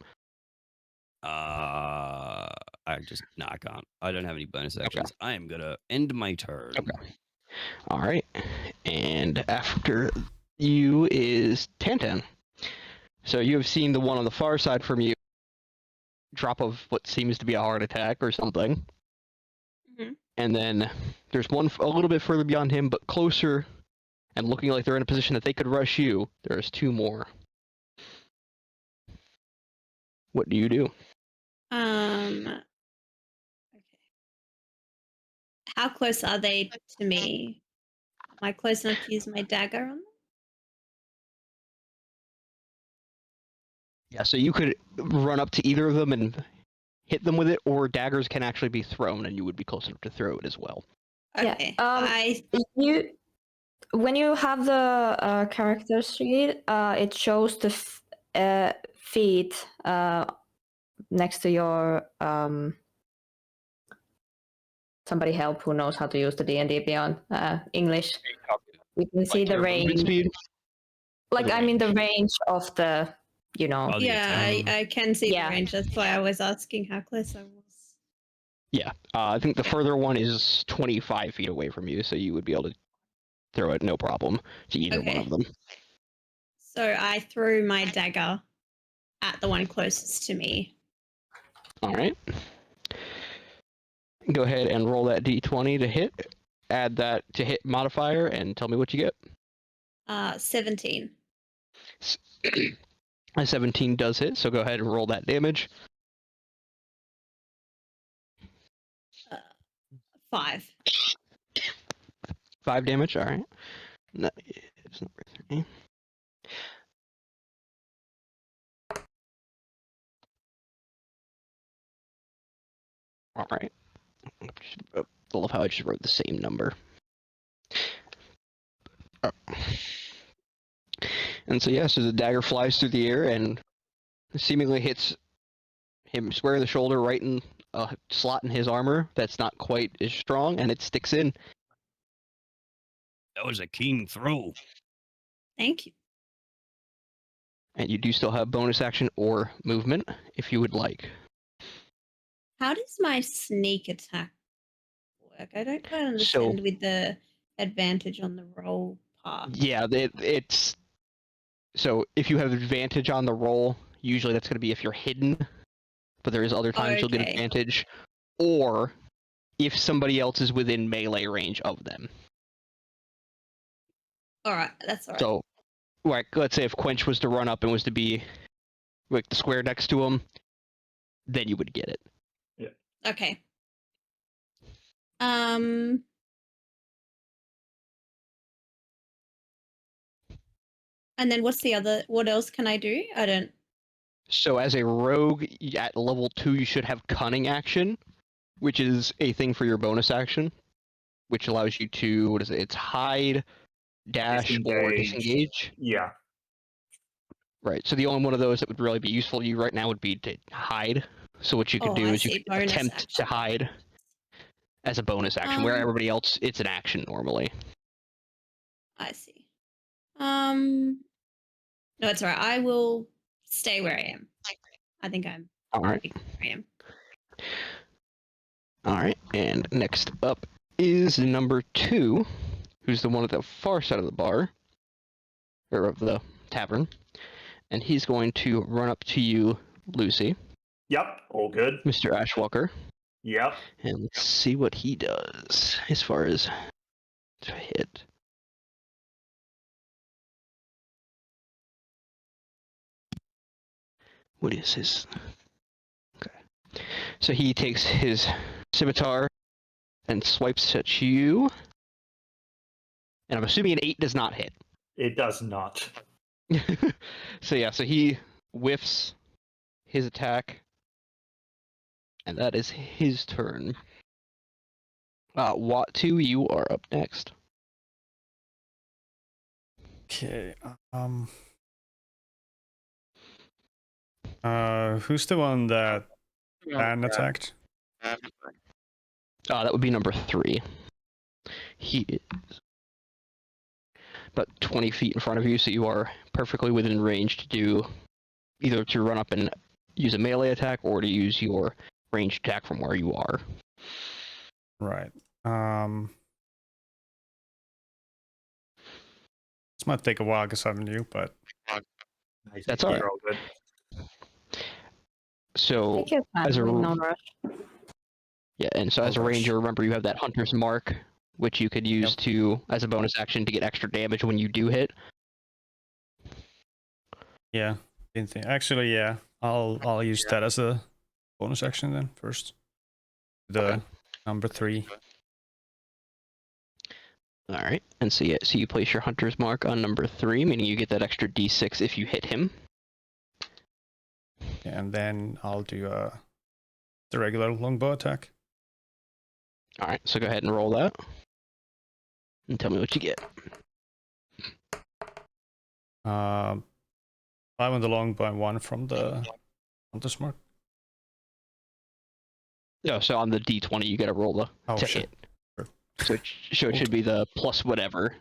I can't. I don't have any bonus actions. I am gonna end my turn. Okay. All right. And after you is Tantan. So you have seen the one on the far side from you drop of what seems to be a heart attack or something. Mhm. And then there's one a little bit further beyond him, but closer and looking like they're in a position that they could rush you. There's 2 more. What do you do? Okay. How close are they to me? Am I close enough to use my dagger on them? Yeah, so you could run up to either of them and hit them with it, or daggers can actually be thrown, and you would be close enough to throw it as well. Yeah, Okay. When you have the character sheet, it shows the feet next to your somebody help who knows how to use the D&D Beyond English. We can see the Your movement range. speed? Like the I mean the range of the, Oh, the yeah, attack. I can see Yeah. the range. That's why I was asking how close I was. Yeah, I think the further one is 25 feet away from you, so you would be able to throw it no problem to either one Okay. of them. So I threw my dagger at the one closest to me. All right. Go ahead and roll that d20 to hit. Add that to hit modifier and tell me what you get. 17. A 17 does hit, so go ahead and roll that damage. 5. 5 damage, all right. That is number 3. All right. I love how I just wrote the same number. Oh. And so, yeah, so the dagger flies through the air and seemingly hits him square in the shoulder, right in a slot in his armor that's not quite as strong, and it sticks in. That was a keen throw. Thank you. And you do still have bonus action or movement if you would like. How does my sneak attack work? I don't quite understand with the advantage on the roll part. Yeah, it's so if you have advantage on the roll, usually that's going to be if you're hidden, but there is other times you'll get Okay. advantage, or if somebody else is within melee range of them. All right, that's all right. So, like, let's say if Quench was to run up and was to be like the square next to him, then you would get it. Okay. And then what else can I do? I don't. So as a rogue at level 2, you should have cunning action, which is a thing for your bonus action, which allows you to, what is it? It's hide, dash, or Disengage. disengage. Yeah. Right. So the only one of those that would really be useful to you right now would be to hide. So what you could do I is you see, could bonus attempt action. to hide as a bonus action, where everybody else it's an action normally. I see. No, it's all right. I will stay where I am. I think I'm. All right. Where I am. All right. And next up is number 2, who's the one at the far side of the bar, or of the tavern, and he's going to run up to you, Lucy, Yep. All good. Mr. Ashwalker, Yep. and let's see what he does as far as to hit. What is his? Okay. So he takes his scimitar and swipes at you. And I'm assuming an 8 does not hit. It does not. So yeah, so he whiffs his attack. And that is his turn. Watu, you are up next. Okay. Who's the one that Dan attacked? That would be number 3. He is about 20 feet in front of you, so you are perfectly within range to do either to run up and use a melee attack or to use your ranged attack from where you are. Right. This might take a while because I'm new, but That's all right. You're good. So, Take your time, as a no rush. yeah, and so as a Oh, gosh. ranger, remember you have that hunter's mark, which you could use to as a bonus action to get extra damage when you do hit. yeah. Didn't think. Actually, yeah. I'll use that as a bonus action then first. The Okay. number 3. All right, and so you place your hunter's mark on number 3, meaning you get that extra d6 if you hit him. And then I'll do the regular longbow attack. All right, so go ahead and roll that, and tell me what you get. 5 on the longbow and 1 from the hunter's mark. Yeah, so on the d20 you got to roll Oh to shit. hit. So it should be the plus whatever.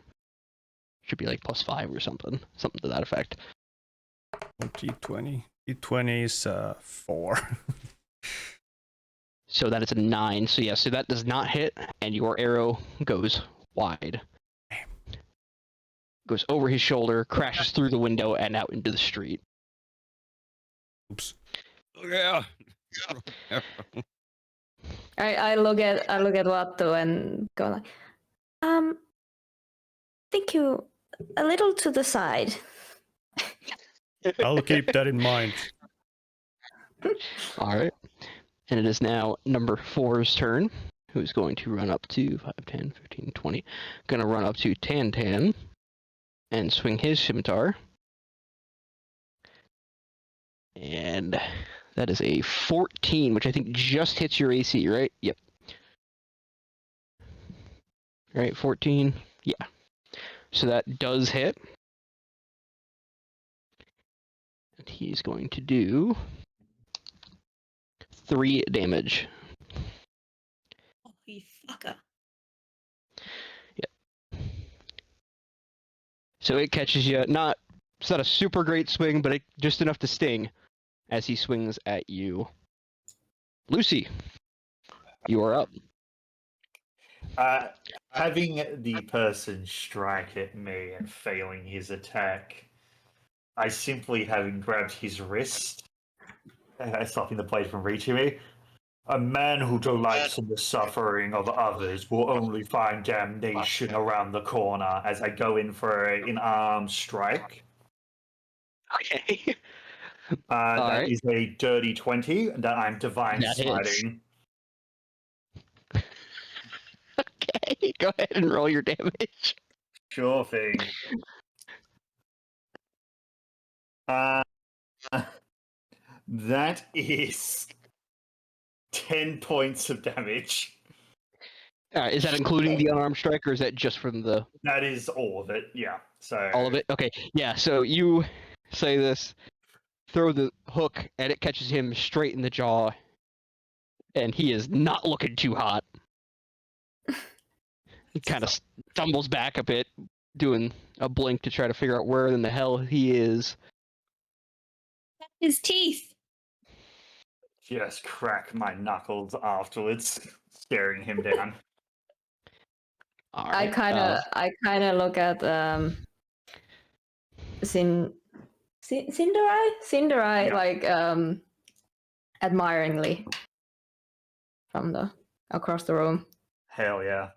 Should be like +5 or something to that effect. D20. D20 is 4. So that is a 9. So yeah, so that does not hit, and your arrow goes wide. Goes over his shoulder, crashes through the window, and out into the street. Oops. Oh, yeah. I look at Watto and go like, think you a little to the side. I'll keep that in mind. All right. And it is now number 4's turn, who's going to run up to 5, 10, 15, 20. Going to run up to Tan and swing his scimitar. And that is a 14, which I think just hits your AC, right? Yep. All right, 14. Yeah. So that does hit. And he's going to do 3 damage. Oh, you fucker. So it catches you. It's not a super great swing, but just enough to sting as he swings at you. Lucy, you are up. Having the person strike at me and failing his attack, I simply having grabbed his wrist, stopping the blade from reaching me. A man who delights in the suffering of others will only find damnation around the corner as I go in for an arm strike. Okay. That right. is a dirty 20 that I'm divine That hits. smiting. Okay. Go ahead and roll your damage. Sure thing. That is 10 points of damage. Is that including the unarmed strike, or is that just from the That is all of it, yeah. So all of it? Okay. Yeah. So you say this, throw the hook, and it catches him straight in the jaw, and he is not looking too hot. He kind of stumbles back a bit, doing a blink to try to figure out where in the hell he is. His teeth. just crack my knuckles afterwards, staring him down. All I right, kind of look at Cinderai Yeah. like admiringly from the across the room. Hell yeah.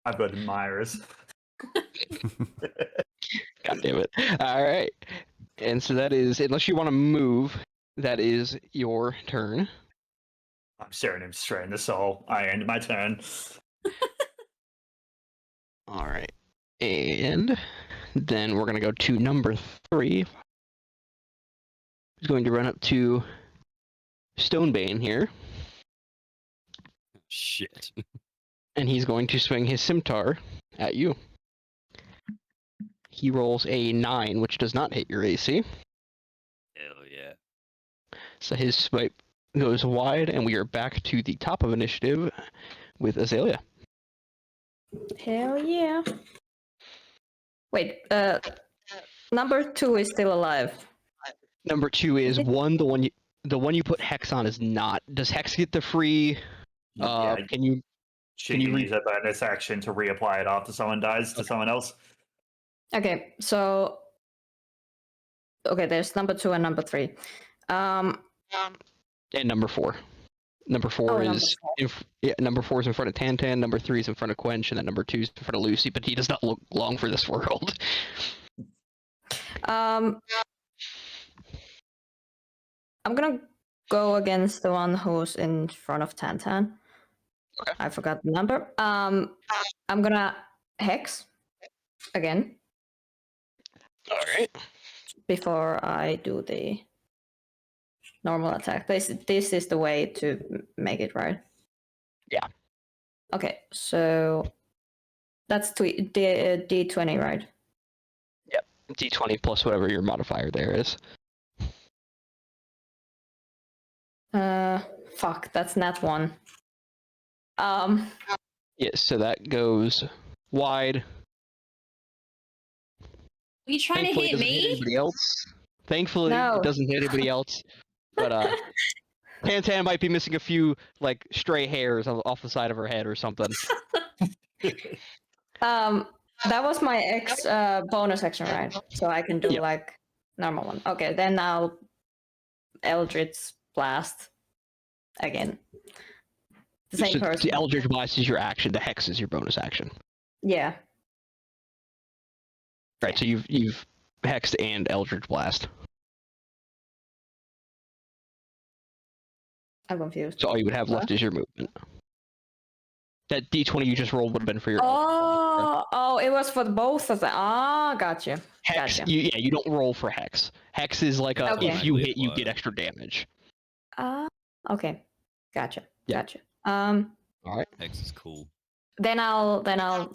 I've got admirers. God damn it. All right. And so that is, unless you want to move, that is your turn. I'm staring him straight in the soul. I end my turn. All right. And then we're going to go to number 3. He's going to run up to Stonebane here, Shit. and he's going to swing his scimitar at you. He rolls a 9, which does not hit your AC. Hell yeah. So his swipe goes wide, and we are back to the top of initiative with Azalea. Hell yeah. Wait, number 2 is still alive. Number 2 is the one you put Hex on is not. Does Hex get the free? Yeah, Can you? she can you can use a bonus action to reapply it after someone dies to someone else. Okay, so there's number 2 and number 3. And number 4. Number 4 Oh, is number 4 is in front of Tantan. Number 3 is in front of Quench, and then number 2 is in front of Lucy. But he does not look long for this world. I'm gonna go against the one who's in front of Tantan. Okay. I forgot the number. I'm gonna Hex again All right. before I do the normal attack. This is the way to make it, right? Yeah. Okay, so that's D20, right? D20 plus whatever your modifier there is. Fuck, that's not 1. Yes, so that goes wide. Are you trying to Thankfully, it hit doesn't hit me? anybody else. Thankfully, No. it doesn't hit anybody else. But Tantan might be missing a few like stray hairs off the side of her head or something. That was my bonus action, right? So I can do Yeah. like normal one. Okay, then I'll Eldritch Blast again. The same So person. the Eldritch Blast is your action. The Hex is your bonus action. Yeah. Right. So you've Hexed and Eldritch Blast. I'm confused. So all you would have left is your movement. That D20 you just rolled would have been for your Oh, it was for both of them. Ah, gotcha. Hex. Gotcha. You don't roll for Hex. Hex is like a Okay. if you hit, you get extra damage. Okay. Gotcha. Yeah. Gotcha. All right. Hex is cool. Then I'll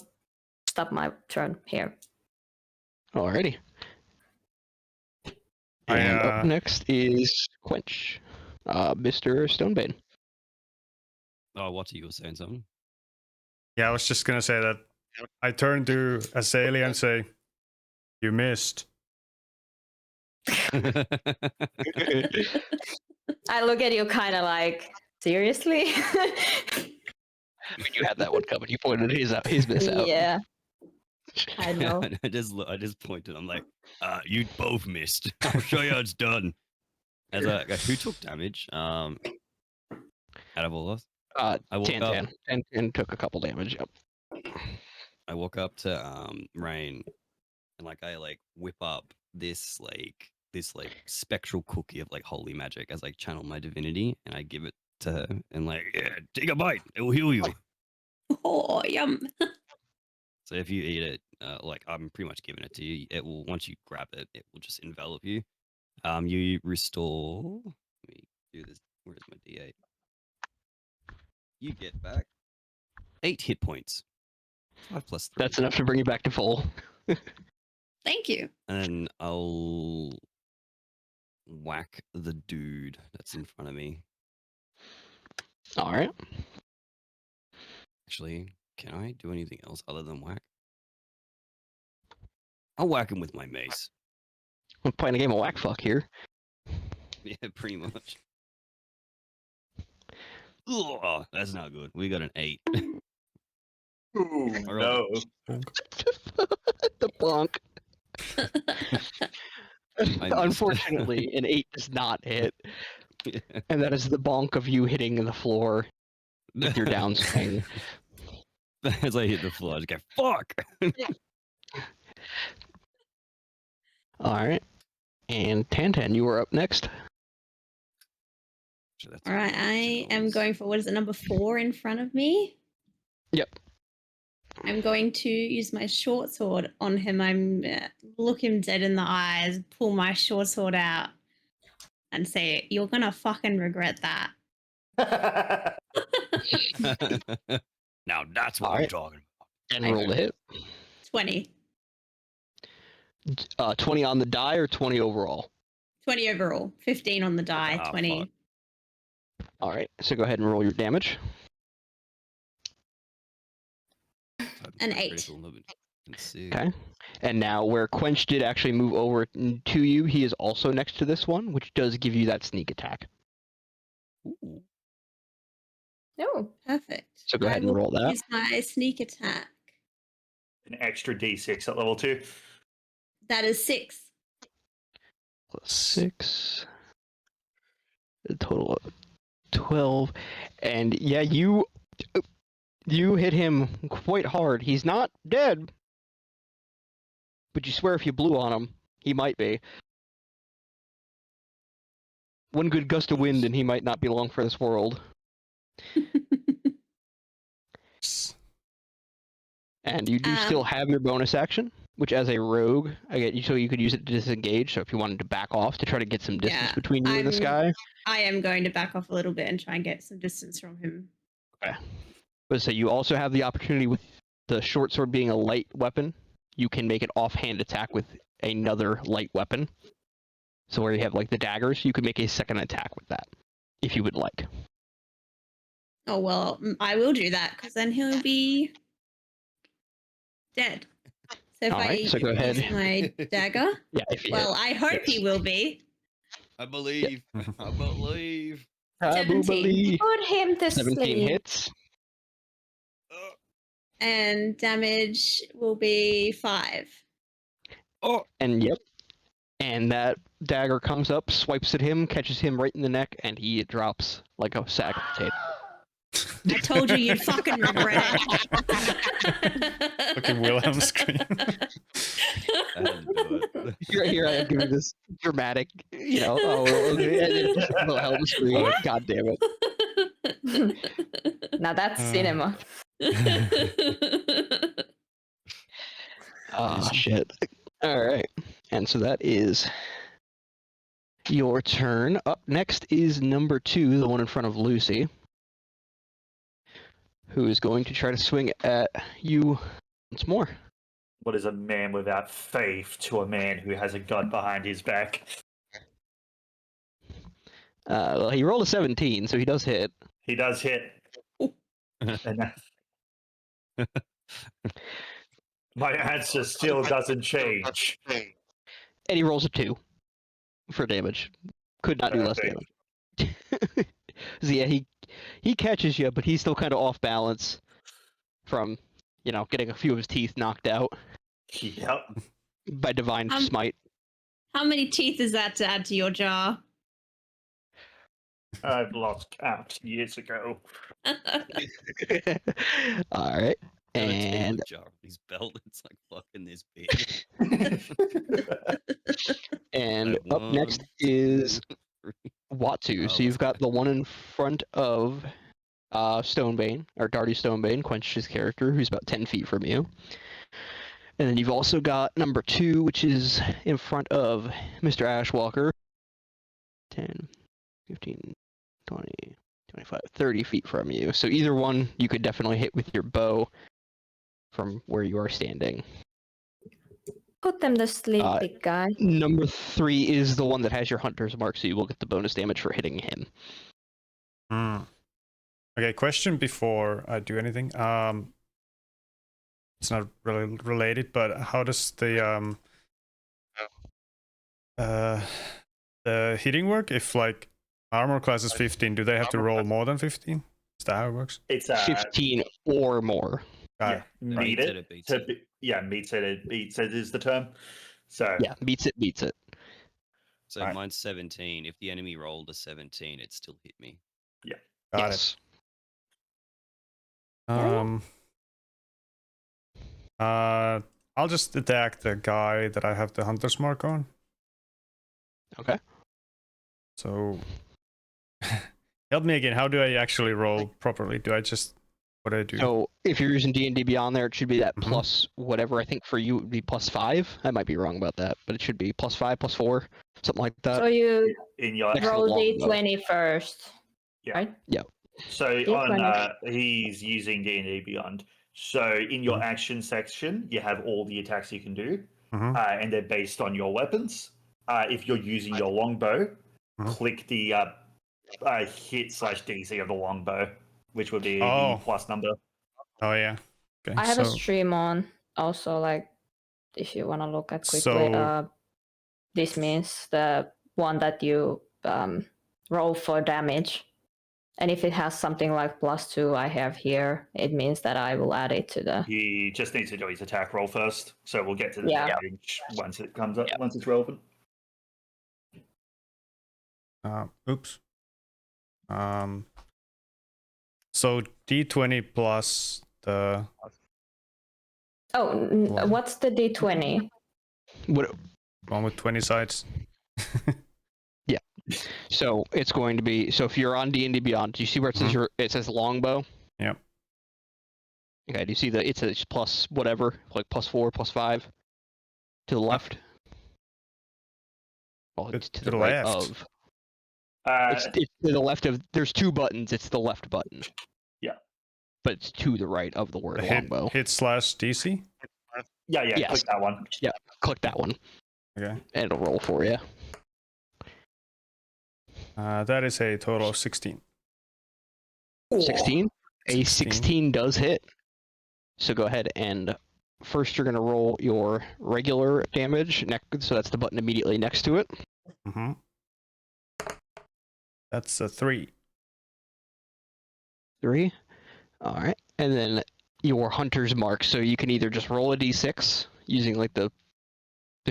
stop my turn here. Alrighty. I, And up next is Quench, Mr. Stonebane. Oh, what you were saying something? Yeah, I was just gonna say that I turn to Azalea and say, "You missed." I look at you kind of like, seriously? I mean, you had that one coming. You pointed his miss out. Yeah, I know. I just pointed. I'm like, you both missed. I'll show you how it's done. As who took damage? Out of all of us, I woke up. Tantan. Tantan took a couple damage. Yep. I walk up to Rain, and I whip up this spectral cookie of holy magic as I channel my divinity, and I give it to her, and yeah, take a bite. It will heal you. Oh, yum. So if you eat it, I'm pretty much giving it to you. It will once you grab it, it will just envelop you. You restore. Let me do this. Where's my D8? You get back 8 hit points. 5 plus 3. That's enough to bring you back to full. Thank you. And then I'll whack the dude that's in front of me. All right. Actually, can I do anything else other than whack? I'll whack him with my mace. I'm playing a game of whack fuck here. Yeah, pretty much. Ugh, that's not good. We got an 8. Ooh, Or no. The bonk. missed. Unfortunately, an 8 does not hit, and that is the bonk of you hitting the floor with your downswing. As I hit the floor, I just go, fuck! All right. And Tantan, you are up next. All right, I am going for what is it, number 4 in front of me? Yep. I'm going to use my short sword on him. I'm look him dead in the eyes, pull my short sword out, and say, "You're gonna fucking regret that." Now that's what I'm Alright. talking And roll to hit. 20. 20 on the die or 20 overall? 20 overall. 15 on the die. Ah, 20. fuck. All right, so go ahead and roll your damage. An Not 8. critical, no, but let's see. Okay. And now, where Quench did actually move over to you, he is also next to this one, which does give you that sneak attack. Ooh. No. Perfect. So go I ahead and will roll that. Use my sneak attack. An extra d6 at level 2. That is 6. Plus 6. A total of 12. And yeah, you hit him quite hard. He's not dead. But you swear if you blew on him, he might be. One good gust of wind and he might not be long for this world. And you do still have your bonus action, which as a rogue, so you could use it to disengage. So if you wanted to back off to try to get some distance Yeah, between you and this guy. I am going to back off a little bit and try and get some distance from him. Okay. But so you also have the opportunity with the short sword being a light weapon, you can make an offhand attack with another light weapon. So where you have like the daggers, you could make a second attack with that, if you would like. Oh, well, I will do that because then he'll be dead. So if Alright, so go use ahead. my dagger, Yeah, if you well, I hope he will be. I believe. I believe. hit. 17. Put him to 17 sleep. hits. And damage will be 5. Oh, and yep. And that dagger comes up, swipes at him, catches him right in the neck, and he drops like a sack of potatoes. I told you you'd fucking regret it. Fucking Wilhelm scream. I had to do it. Here I am giving this dramatic, okay, and then just the Wilhelm scream. God damn it. Now that's cinema. Oh, shit. Alright. And so that is your turn. Up next is number 2, the one in front of Lucy, who is going to try to swing at you once more. What is a man without faith to a man who has a gun behind his back? Well, he rolled a 17, so he does hit. He does hit. And my answer still doesn't change. And he rolls a 2 for damage. Could not do less Perfect. damage. So yeah, he catches you, but he's still kind of off balance from, getting a few of his teeth knocked out Yep. by divine smite. How many teeth is that to add to your jar? I've lost count years ago. All right. And His belt, it's like fucking this big. and Like, up next 1, is 2, 3. Watu. Oh, So you've let's got go. the one in front of Stonebane, or Darty Stonebane, Quench's character, who's about 10 feet from you. And then you've also got number 2, which is in front of Mr. Ashwalker. 10, 15, 20, 25, 30 feet from you. So either one you could definitely hit with your bow from where you are standing. Put them to sleep, big guy. Number 3 is the one that has your hunter's mark, so you will get the bonus damage for hitting him. Okay, question before I do anything. It's not really related, but how does the hitting work? If like armor class is 15, do they have to roll more than 15? Is that how it works? It's 15 or more. yeah, meet Beats it. it, beats to it. be- yeah, meets it beats it is the term. So Yeah, beats it. So Alright. mine's 17. If the enemy rolled a 17, it still hit me. Got Yes. it. I'll just attack the guy that I have the hunter's mark on. Okay. So help me again. How do I actually roll properly? Do I just what do I do? So if you're using D&D Beyond there, it should be that Mhm. plus whatever. I think for you it would be plus 5. I might be wrong about that, but it should be plus 5, plus 4, something like that. So you in your Next to the roll longbow. d20 first, Yeah. right? So D20. on he's using D&D Beyond. So in your action section, you have all the attacks you can do, Mhm. and they're based on your weapons. if you're using your longbow, Mhm. click the hit/DC of the longbow, which would be Oh. the plus number. Oh yeah. Okay. I have a so stream on also, like if you want to look at quickly. So- This means the one that you roll for damage. And if it has something like +2 I have here, it means that I will add it to the... He just needs to do his attack roll first, so we'll get to the Yeah. damage once it comes up, Yeah. once it's relevant. oops. So D20 plus the Oh, One. what's the D20? What? one with 20 sides. So it's going to be. So if you're on D&D Beyond, do you see where it says it says longbow? Yep. Okay. Do you see that it says plus whatever, like +4, +5, to the left? Well, it's to To the the right left. of. Uh, It's to the left of. There's 2 buttons. It's the left button. Yeah. But it's to the right of the word The longbow. hit/DC. yeah, Yes. click that one. Click that one, Okay. and it'll roll for you. That is a total of 16. 16. A 16. 16 does hit. So go ahead and first you're going to roll your regular damage. So that's the button immediately next to it. Mm-hmm. That's a 3. 3. All right. And then your hunter's mark. So you can either just roll a d6 using like there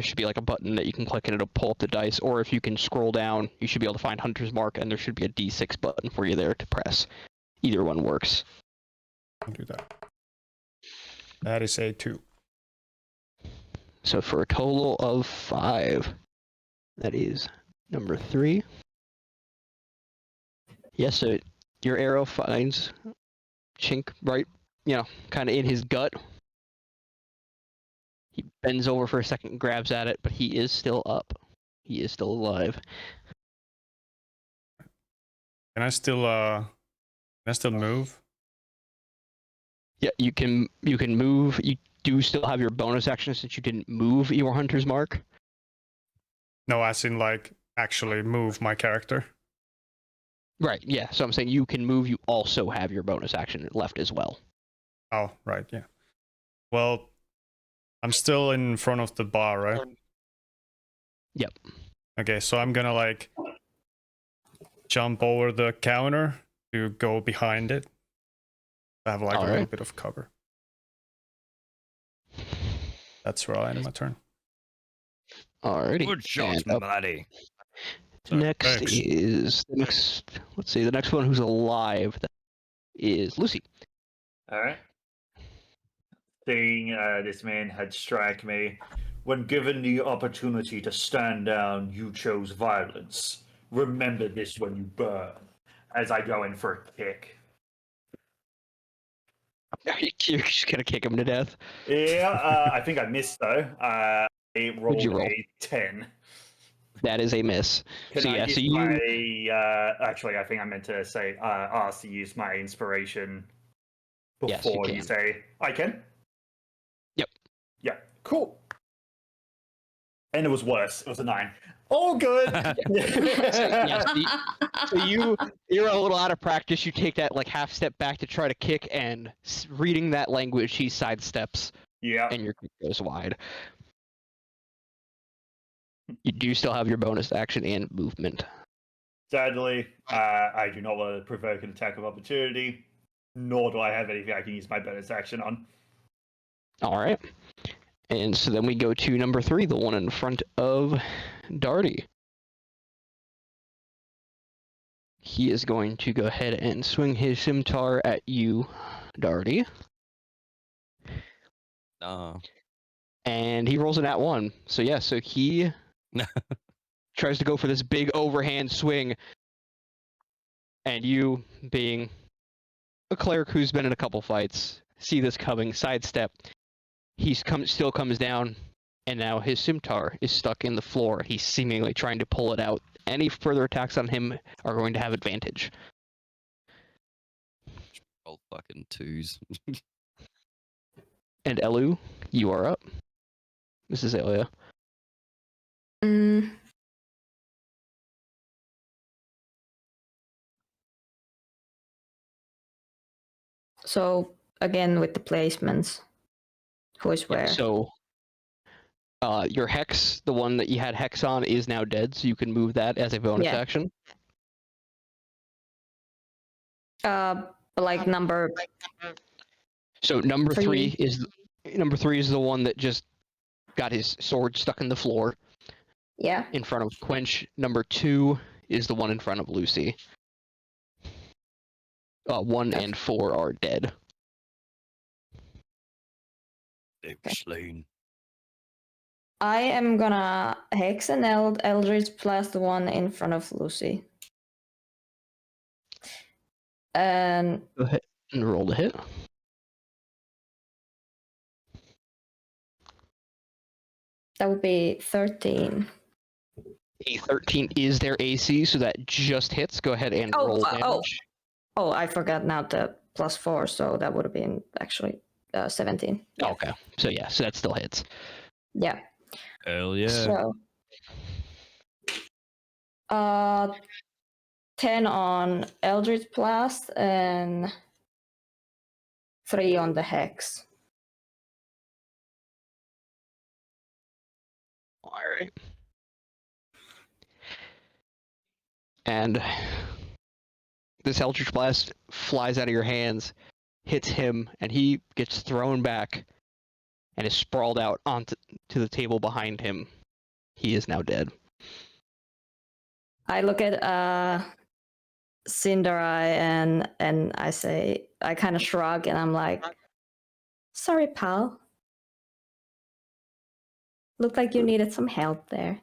should be like a button that you can click and it'll pull up the dice. Or if you can scroll down, you should be able to find hunter's mark and there should be a d6 button for you there to press. Either one works. I'll do that. That is a 2. So for a total of 5, that is number 3. Yes, so your arrow finds Chink right, kind of in his gut. He bends over for a second, grabs at it, but he is still up. He is still alive. Can I still move? Yeah, you can move. You do still have your bonus action since you didn't move your hunter's mark. No, as in like actually move my character. Right, yeah. So I'm saying you can move. You also have your bonus action left as well. Oh, right, yeah. Well, I'm still in front of the bar, right? Yep. Okay, so I'm gonna like jump over the counter to go behind it. I have like a little Alright. bit of cover. That's where I'll end my turn. Alrighty. Good shots, And up buddy. next Thanks. is the next. Let's see. The next one who's alive is Lucy. All right. Seeing this man had struck me. When given the opportunity to stand down, you chose violence. Remember this when you burn. As I go in for a kick. You're just gonna kick him to death. Yeah, I think I missed though. I rolled you roll? a 10. That is a miss. Can So I yeah, use so you my, actually, I think I meant to say, ask to use my inspiration Yes, you before you can. say, I can? Yep. Yeah, cool. And it was worse. It was a 9. All good. So you're a little out of practice. You take that like half step back to try to kick, and reading that language, he sidesteps, Yeah. and your kick goes wide. You do still have your bonus action and movement. Sadly, I do not want to provoke an attack of opportunity, nor do I have anything I can use my bonus action on. All right. And so then we go to number 3, the one in front of Darty. He is going to go ahead and swing his scimitar at you, Darty. And he rolls an at 1. So yeah, so he tries to go for this big overhand swing. And you, being a cleric who's been in a couple fights, see this coming, sidestep. He still comes down, and now his scimitar is stuck in the floor. He's seemingly trying to pull it out. Any further attacks on him are going to have advantage. Roll fucking 2s. And Elu, you are up. This is Elia. So again with the placements, who is where? So, your hex, the one that you had hex on, is now dead, so you can move that as a bonus Yeah. action. Like number. So number Three. three is the one that just got his sword stuck in the floor Yeah. in front of Quench. Number 2 is the one in front of Lucy. 1 and 4 are dead. They were slain. I am gonna hex and Eldritch Blast the one in front of Lucy. And Go ahead and roll the hit. that would be 13. A 13 is their AC, so that just hits. Go ahead and Oh, roll damage. Oh, I forgot now the +4, so that would have been actually 17. Yeah. Okay. So yeah, so that still hits. Yeah. Hell yeah. So 10 on Eldritch Blast and 3 on the Hex. Alright. And this Eldritch Blast flies out of your hands, hits him, and he gets thrown back and is sprawled out onto the table behind him. He is now dead. I look at Cinderai and I say, I kind of shrug and I'm like, sorry, pal. Looked like you needed some help there.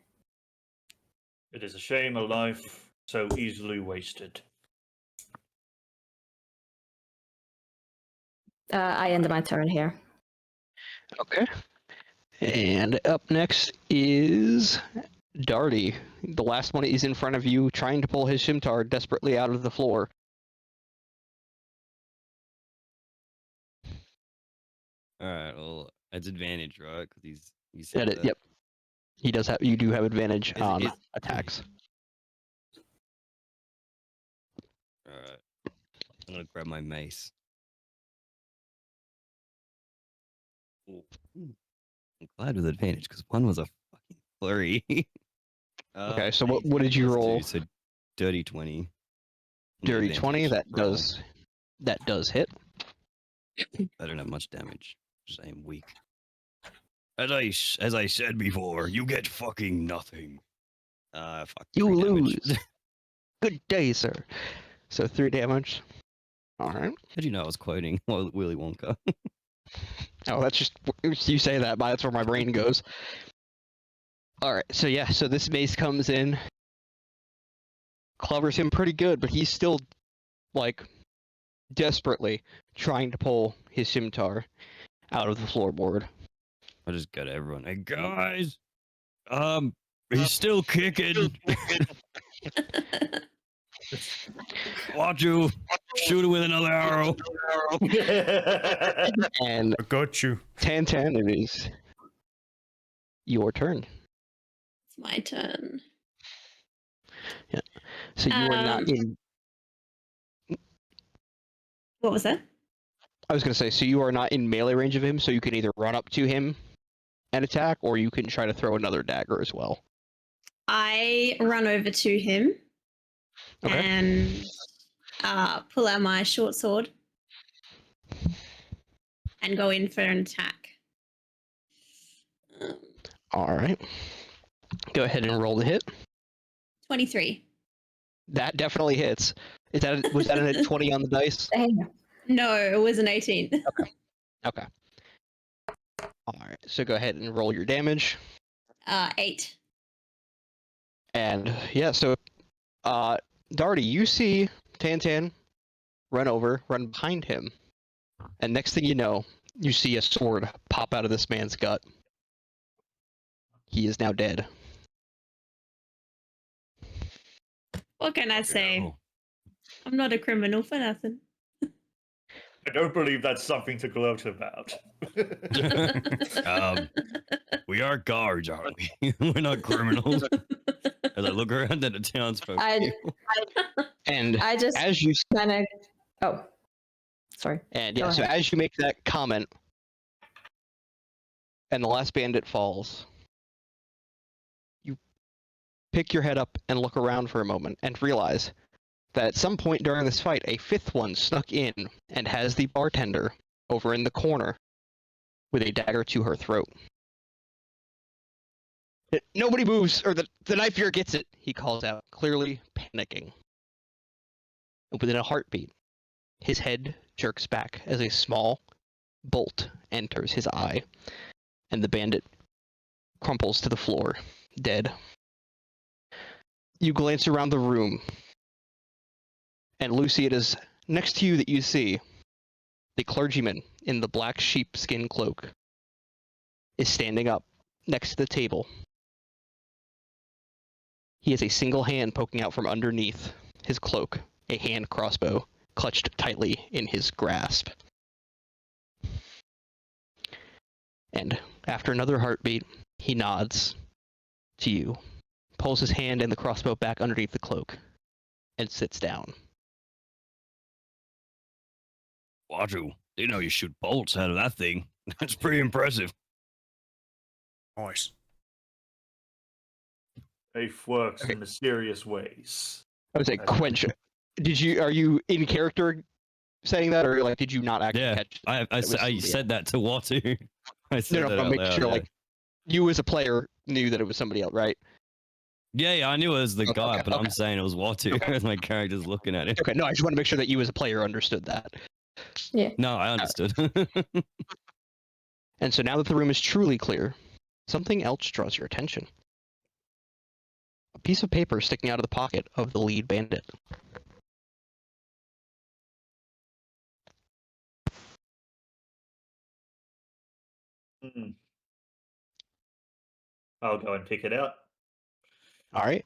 It is a shame a life so easily wasted. I end my turn here. Okay. And up next is Darty. The last one is in front of you, trying to pull his Shimtar desperately out of the floor. All right. Well, it's advantage, right? Because you said that. Yep. He does have. You do have advantage Is- on is- attacks. All right. I'm gonna grab my mace. Ooh. I'm glad with advantage because one was a fucking flurry. Okay, so what did you plus roll? 2, so dirty 20. with Dirty 20. advantage. That Roll. does hit. I don't have much damage. Just I am weak. As I said before, you get fucking nothing. Fuck. You 3 damage. lose. Good day, sir. So 3 damage. All right. How'd you know I was quoting Willy Wonka? Oh, that's just you say that, but that's where my brain goes. All right. So yeah. So this mace comes in, clovers him pretty good, but he's still like desperately trying to pull his Shimtar out of the floorboard. I just go to everyone. Hey guys, he's still kicking. Watch you shoot it with another arrow. And I got you. Tantan, it is your turn. It's my turn. So you are not in. What was that? I was gonna say, so you are not in melee range of him, so you can either run up to him and attack, or you can try to throw another dagger as well. I run over to him Okay. and pull out my short sword and go in for an attack. All right. Go ahead and roll the hit. 23. That definitely hits. Was that a 20 on the dice? Dang. No, it was an 18. Okay. All right. So go ahead and roll your damage. 8. And yeah, so Darty, you see Tantan run behind him. And next thing you know, you see a sword pop out of this man's gut. He is now dead. What can I say? Go. I'm not a criminal for nothing. I don't believe that's something to gloat about. We are guards, aren't we? We're not criminals. As I look around at the townsfolk. I And just as you kind of. Oh, Sorry. And Go yeah, so ahead. as you make that comment, and the last bandit falls, you pick your head up and look around for a moment and realize that at some point during this fight, a fifth one snuck in and has the bartender over in the corner with a dagger to her throat. Nobody moves, or the knife here gets it, he calls out, clearly panicking. And within a heartbeat, his head jerks back as a small bolt enters his eye, and the bandit crumples to the floor, dead. You glance around the room, and Lucy, it is next to you that you see the clergyman in the black sheepskin cloak is standing up next to the table. He has a single hand poking out from underneath his cloak, a hand crossbow clutched tightly in his grasp. And after another heartbeat, he nods to you, pulls his hand and the crossbow back underneath the cloak, and sits down. Waju, didn't know you shoot bolts out of that thing. That's pretty impressive. Nice. Faith works Okay. in mysterious ways. I would say, Quench, are you in character saying that, or like, did you not actually Yeah, catch? I was somebody said that to Watu. I said No, that I'm out making loud, sure, yeah. like, you as a player knew that it was somebody else, right? Yeah, I knew it was the Okay, guy, but I'm okay. saying it was Watu as my character's looking at it. Okay, no, I just want to make sure that you as a player understood that. No, I understood. And so now that the room is truly clear, something else draws your attention. A piece of paper sticking out of the pocket of the lead bandit. Hmm. I'll go and pick it out. All right,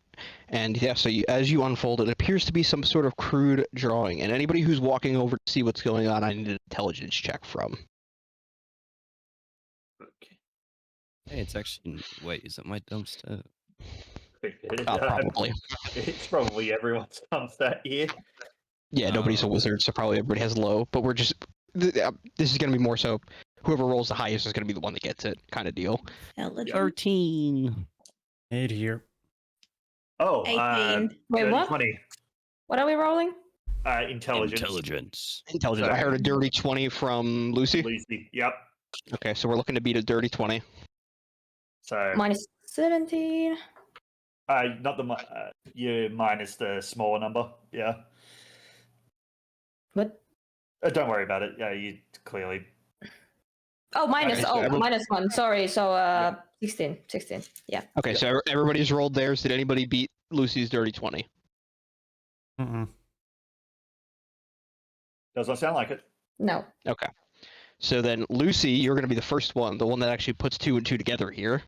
and yeah, so as you unfold, it appears to be some sort of crude drawing. And anybody who's walking over to see what's going on, I need an intelligence check from. Okay. Hey, it's actually. Wait, is that my dumpster? Probably. It's probably everyone's thumbstat here. Yeah, nobody's a wizard, so probably everybody has low. But we're just this is going to be more so whoever rolls the highest is going to be the one that gets it, kind of deal. Intelligence. 13. 8 here. Oh, 18. Wait, what? 20. What are we rolling? Intelligence. Intelligence. Intelligence. I heard a dirty 20 from Lucy. Lucy. Yep. Okay, so we're looking to beat a dirty 20. So Minus 17. not the you minus the smaller number. Yeah. What? Don't worry about it. Yeah, you clearly. Oh, minus. Okay, so Oh, every- minus 1. Sorry. So, Yeah. 16. 16. Yeah. Okay, so everybody's rolled theirs. Did anybody beat Lucy's dirty 20? Mm-mm. Does not sound like it. No. Okay. So then, Lucy, you're going to be the first one, the one that actually puts 2 and 2 together here.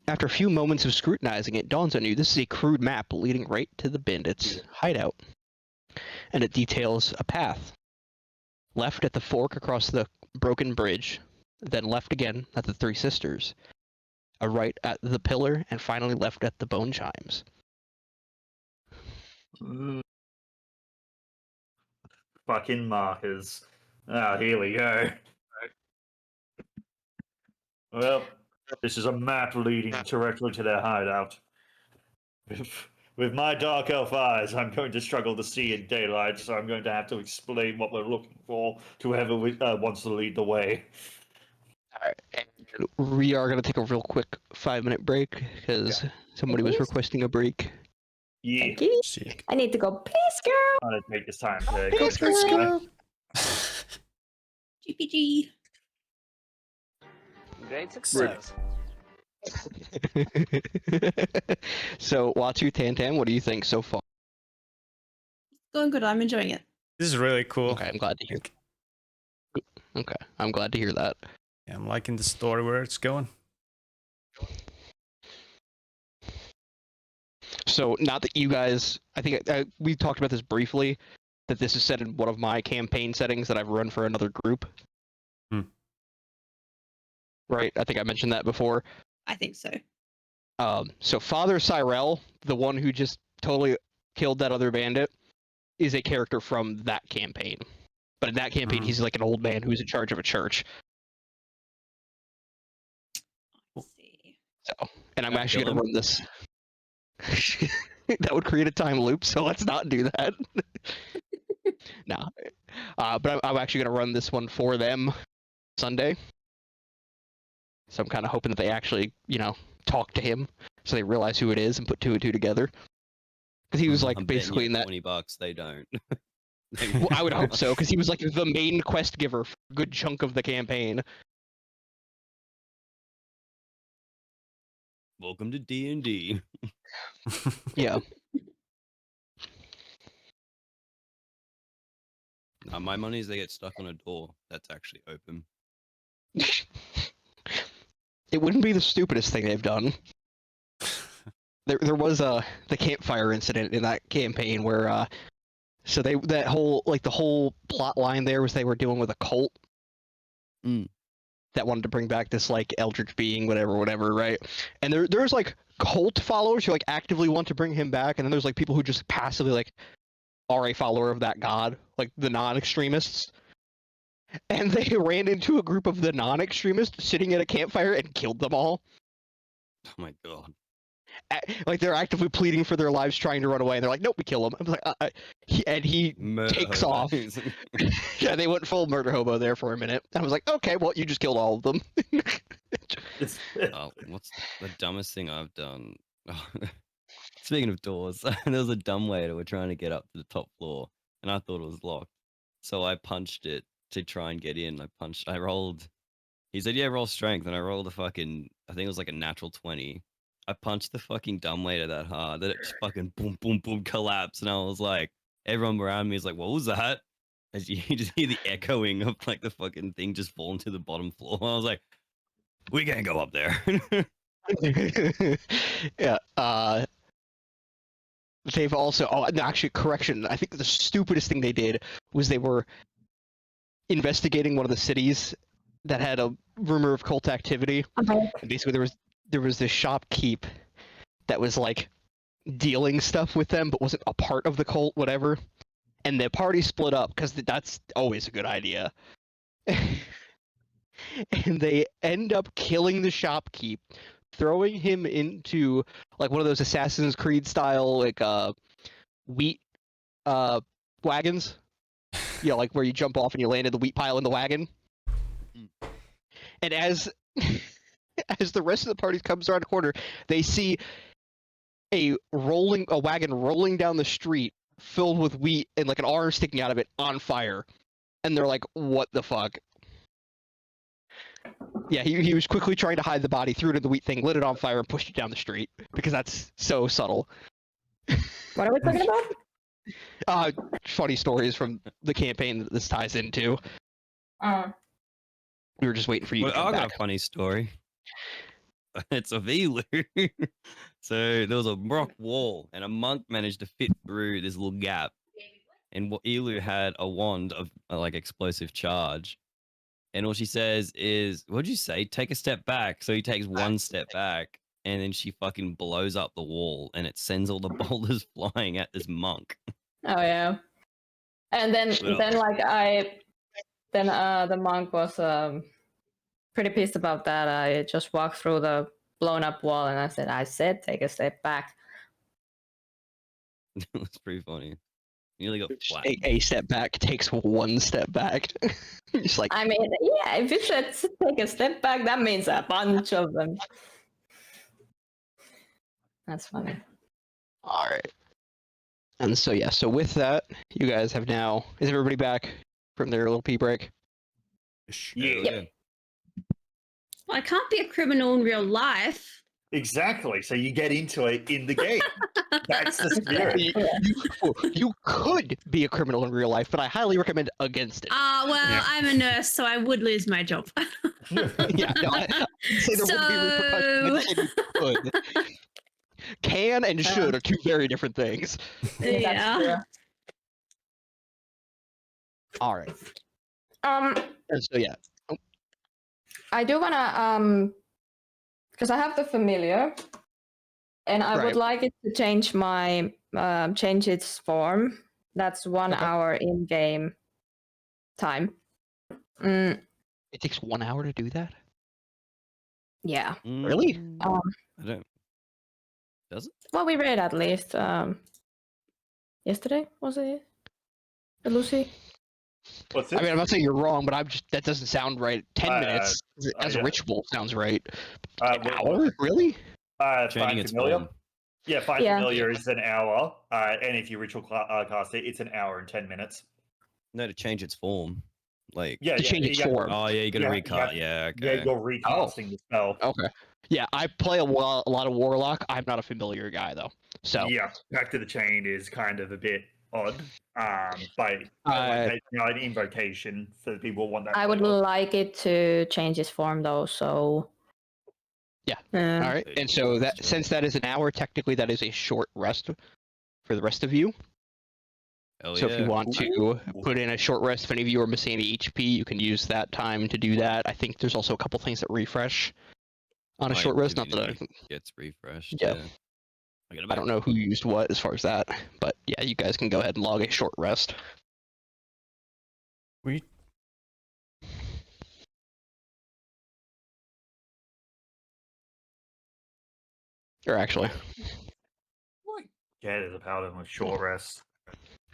After a few moments of scrutinizing, it dawns on you this is a crude map leading right to the bandits' hideout. And it details a path. Left at the fork across the broken bridge, then left again at the Three Sisters, a right at the pillar, and finally left at the bone chimes. Fucking markers. Ah, here we go. Well, this is a map leading directly to their hideout. With my dark elf eyes, I'm going to struggle to see in daylight, so I'm going to have to explain what we're looking for to whoever wants to lead the way. Alright, and we are going to take a real quick 5-minute break, because somebody was Please? requesting a break. Yeah, Thank you. Sick. I need to go. Please, girl. I'm going to take this time to Please, go through girl. GPG. Great success. So, Watu Tantam, what do you think so far? Going good. I'm enjoying it. This is really cool. Okay, I'm glad to hear. Okay, I'm glad to hear that. Yeah, I'm liking the story where it's going. So, not that you guys, I think we talked about this briefly, that this is set in one of my campaign settings that I've run for another group. Right? I think I mentioned that before. I think so. So Father Cyrell, the one who just totally killed that other bandit, is a character from that campaign. But in that campaign, he's like an old man who's in charge of a church. Let's see. So, and I'm Yeah, actually kill going to run this. That would create a time loop, so let's not do that. No, but I'm actually going to run this one for them Sunday. So I'm kind of hoping that they actually, talk to him so they realize who it is and put two and two together. Because he was like I'm betting basically you in that. $20 they don't. Well, I would hope so, because he was like the main quest giver for a good chunk of the campaign. Welcome to D&D. Yeah. My money is they get stuck on a door that's actually open. It wouldn't be the stupidest thing they've done. There was the campfire incident in that campaign where so the whole plot line there was they were dealing with a cult that wanted to bring back this like eldritch being, whatever, right? And there's like cult followers who like actively want to bring him back, and then there's like people who just passively like are a follower of that god, like the non-extremists. And they ran into a group of the non-extremists sitting at a campfire and killed them all. Oh my god. Like they're actively pleading for their lives, trying to run away, and they're like, "Nope, we kill him." I'm like, he Murder takes off. hobos. Yeah, they went full murder hobo there for a minute. I was like, "Okay, well, you just killed all of them." Oh, what's the dumbest thing I've done? Speaking of doors, there was a dumbwaiter we're trying to get up to the top floor, and I thought it was locked. So I punched it to try and get in. I rolled. He said, "Yeah, roll strength," and I rolled I think it was like a natural 20. I punched the fucking dumbwaiter that hard that it just fucking boom, boom, boom collapsed, and I was like, everyone around me is like, "What was that?" As you just hear the echoing of like the fucking thing just falling to the bottom floor. I was like, "We can't go up there." Yeah. They've also. Oh, no, actually, correction. I think the stupidest thing they did was they were investigating one of the cities that had a rumor of cult activity. Okay. And basically, there was this shopkeep that was like dealing stuff with them, but wasn't a part of the cult, whatever. And the party split up because that's always a good idea. And they end up killing the shopkeep, throwing him into like one of those Assassin's Creed style like wheat wagons. Yeah, like where you jump off and you land in the wheat pile in the wagon. And as the rest of the party comes around the corner, they see a wagon rolling down the street filled with wheat and like an arm sticking out of it on fire. And they're like, "What the fuck?" Yeah, he was quickly trying to hide the body, threw it in the wheat thing, lit it on fire, and pushed it down the street because that's so subtle. What are we talking about? Funny stories from the campaign that this ties into. We were just waiting for you Well, to come I got back. a funny story. It's of Elu. So there was a rock wall, and a monk managed to fit through this little gap. And Elu had a wand of like explosive charge. And all she says is, "What'd you say? Take a step back." So he takes one step back, and then she fucking blows up the wall, and it sends all the boulders flying at this monk. Oh yeah. And then the monk was pretty pissed about that. I just walked through the blown up wall and I said take a step back. It's pretty funny. Nearly got flat. A step back takes one step back. It's like, I mean, yeah, if you said take a step back, that means a bunch of them. That's funny. all right. And so yeah, so with that, you guys have now. Is everybody back from their little pee break? Yeah. Well, I can't be a criminal in real life. Exactly. So you get into it in the game. That's the spirit. You could be a criminal in real life, but I highly recommend against it. Well, Yeah. I'm a nurse, so I would lose my job. Yeah, no, I'd say there wouldn't be repercussions. I'd say you could. Can and should are two very different things. Yeah. All right. Um, And so yeah, I do wanna because I have the familiar, and I Right. would like it to change my change its form. That's 1 Okay. hour in game. time. It takes 1 hour to do that? Yeah. Really? Um, I don't. Does it? Well, we read at least yesterday, was it? Lucy? What's I this? mean, I'm not saying you're wrong, but that doesn't sound right. 10 minutes as a yeah. ritual sounds right. An What- hour? Really? Changing Find its familiar. form. Yeah, Find Yeah. Familiar is an hour, and if you ritual cast it, it's an hour and 10 minutes. No, to change its form. Like. To change its you have- form. Oh yeah, you gotta Yeah, recast. yeah. Yeah. Okay. Yeah, you're recasting the spell. Okay. Yeah, I play a lot of Warlock. I'm not a familiar guy, though. So, Yeah, Back to the Chain is kind of a bit odd. But Uh, an invocation for the people who want that. I would flavor. like it to change its form though, so. Yeah. Uh, all right. And so that since that is an hour, technically that is a short rest for the rest of you. Hell So yeah. if you want to put in a short rest, if any of you are missing any HP, you can use that time to do that. I think there's also a couple things that refresh on a My short rest. Not that divinity gets refreshed. Yeah. Yeah. I don't know who used what as far as that, but yeah, you guys can go ahead and log a short rest. We Or actually, Yeah, there's a paladin with short rest.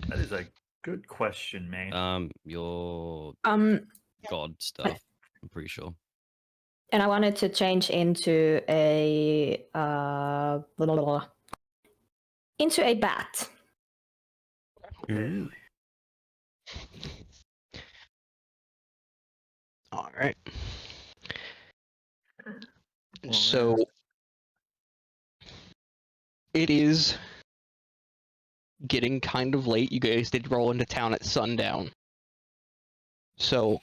That is a good question, man. Your um, god stuff. I'm pretty sure. and I wanted to change into a into a bat. Ooh. all right. So it is getting kind of late. You guys did roll into town at sundown. So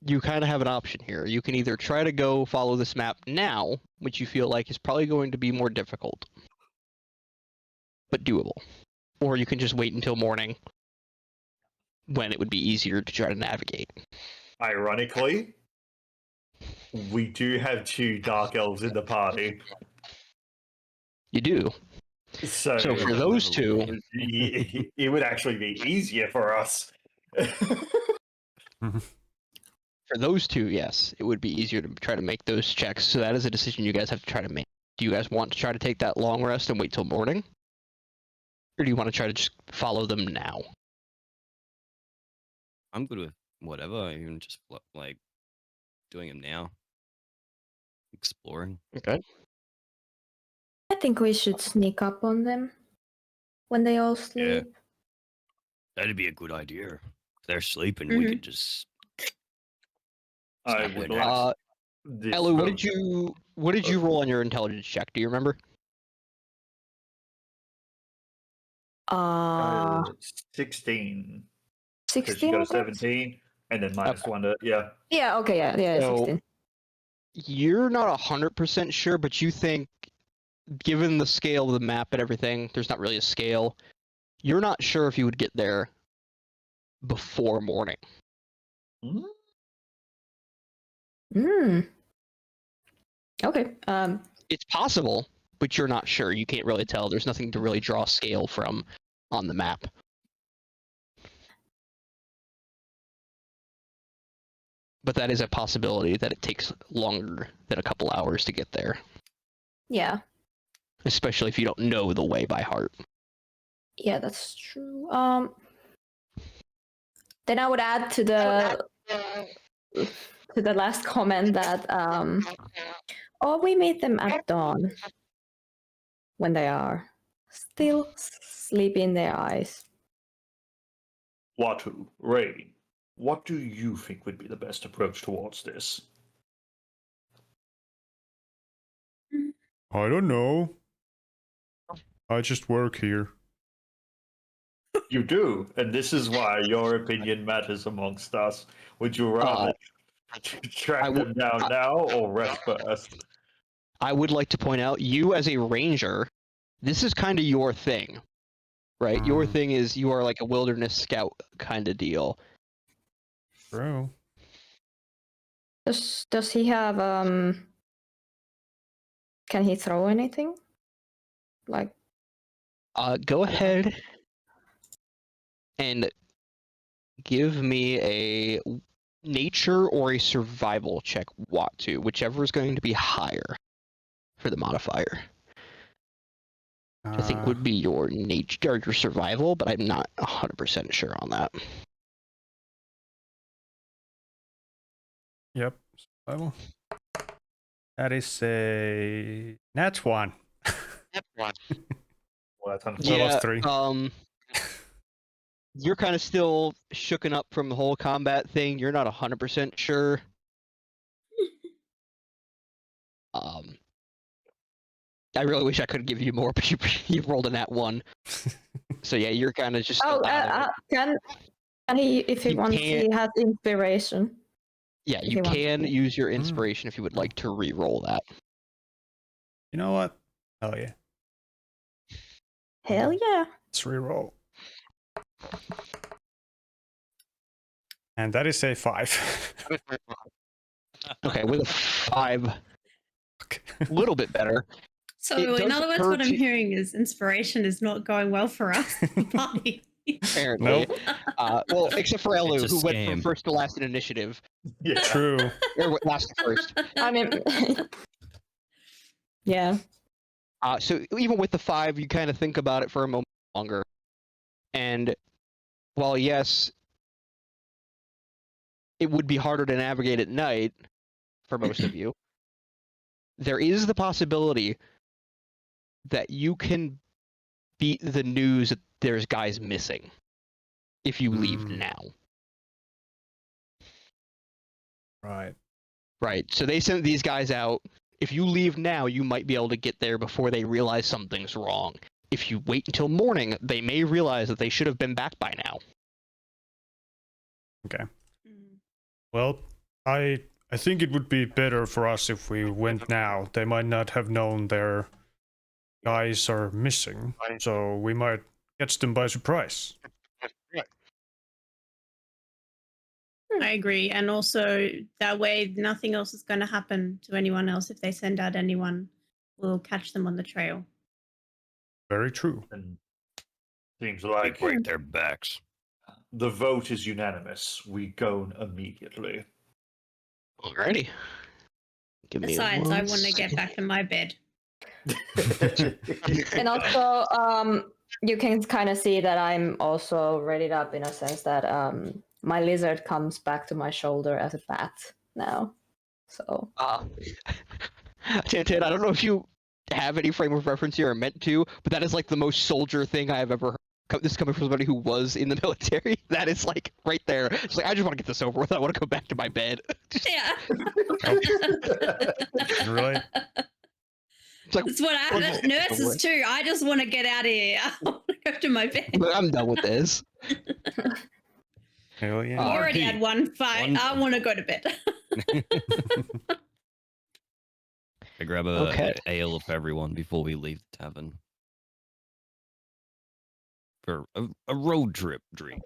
you kind of have an option here. You can either try to go follow this map now, which you feel like is probably going to be more difficult, but doable. Or you can just wait until morning when it would be easier to try to navigate. Ironically, we do have 2 dark elves in the party. You do. So, So for those two, it would actually be easier for us. for those two, yes, it would be easier to try to make those checks. So that is a decision you guys have to try to make. Do you guys want to try to take that long rest and wait till morning? Or do you want to try to just follow them now? I'm good with whatever. Even just like doing them now. Exploring. Okay. I think we should sneak up on them when they all sleep. That'd be a good idea. If they're sleeping, we Mhm. could just. I Snap would it. like this Elu, what from- did you roll on your intelligence check? Do you remember? 16. Because 16. she got a I guess? 17, and then minus Okay. 1 to, yeah. Yeah. Okay. Yeah. So- 16. You're not 100% sure, but you think, given the scale of the map and everything, there's not really a scale. You're not sure if you would get there before morning. Hmm? Okay. It's possible, but you're not sure. You can't really tell. There's nothing to really draw a scale from on the map. But that is a possibility that it takes longer than a couple hours to get there, Yeah. especially if you don't know the way by heart. Yeah, that's true. Then I would add to the last comment that or we meet them at dawn when they are still sleepy in their eyes. Watu, Rain, what do you think would be the best approach towards this? I don't know. I just work here. You do, and this is why your opinion matters amongst us. Would you rather track I them down now or rest first? I would like to point out, you as a ranger, this is kind of your thing, right? Your Mm. thing is you are like a wilderness scout kind of deal. Bro. Does he have can he throw anything? Like Go ahead and give me a nature or a survival check, Watu, whichever is going to be higher for the modifier. Which I think would be your nature or your survival, but I'm not 100% sure on that. Yep. Survival. That is a nat 1. Well, that's unfortunate. So I lost 3. You're kind of still shooken up from the whole combat thing. You're not 100% sure. I really wish I could give you more, but you rolled a nat 1. So yeah, you're kind of just. Oh, can he, if he You wants, he can't- has inspiration. Yeah, if you he wants can to. use your inspiration if you would like to re-roll that. You know what? Oh yeah. Hell yeah. Let's reroll. And that is a 5. Okay, with a 5, a little bit better. So, It in does other words, occur what I'm to- hearing is inspiration is not going well for us. Party. Apparently. Nope. Well, except for Elu, It's a who went from scam. first to last in initiative, Yeah. True. or last to first. I mean, yeah. So even with the 5, you kind of think about it for a moment longer. And while yes, it would be harder to navigate at night for most of you, there is the possibility that you can beat the news that there's guys missing if you leave now. Right. Right. So they sent these guys out. If you leave now, you might be able to get there before they realize something's wrong. If you wait until morning, they may realize that they should have been back by now. Okay. Well, I think it would be better for us if we went now. They might not have known their guys are missing, so we might catch them by surprise. I agree. And also, that way, nothing else is going to happen to anyone else. If they send out anyone, we'll catch them on the trail. Very true. And seems They like break their backs. the vote is unanimous. We go immediately. Alrighty. Give me Besides, I one want to get second. back in my bed. And also, you can kind of see that I'm also readied up in a sense that my lizard comes back to my shoulder as a bat now. So Tintin, I don't know if you have any frame of reference here or meant to, but that is like the most soldier thing I have ever heard. This is coming from somebody who was in the military. That is like right there. It's like, I just want to get this over with. I want to go back to my bed. Yeah. Really? It's like, That's what I nurses too. I just want to get out of here. I want to go to my bed. but I'm done with this. Hell You yeah. already RP. had one fight. One- I want to go to bed. I grab a Okay. ale for everyone before we leave the tavern. For a road trip drink.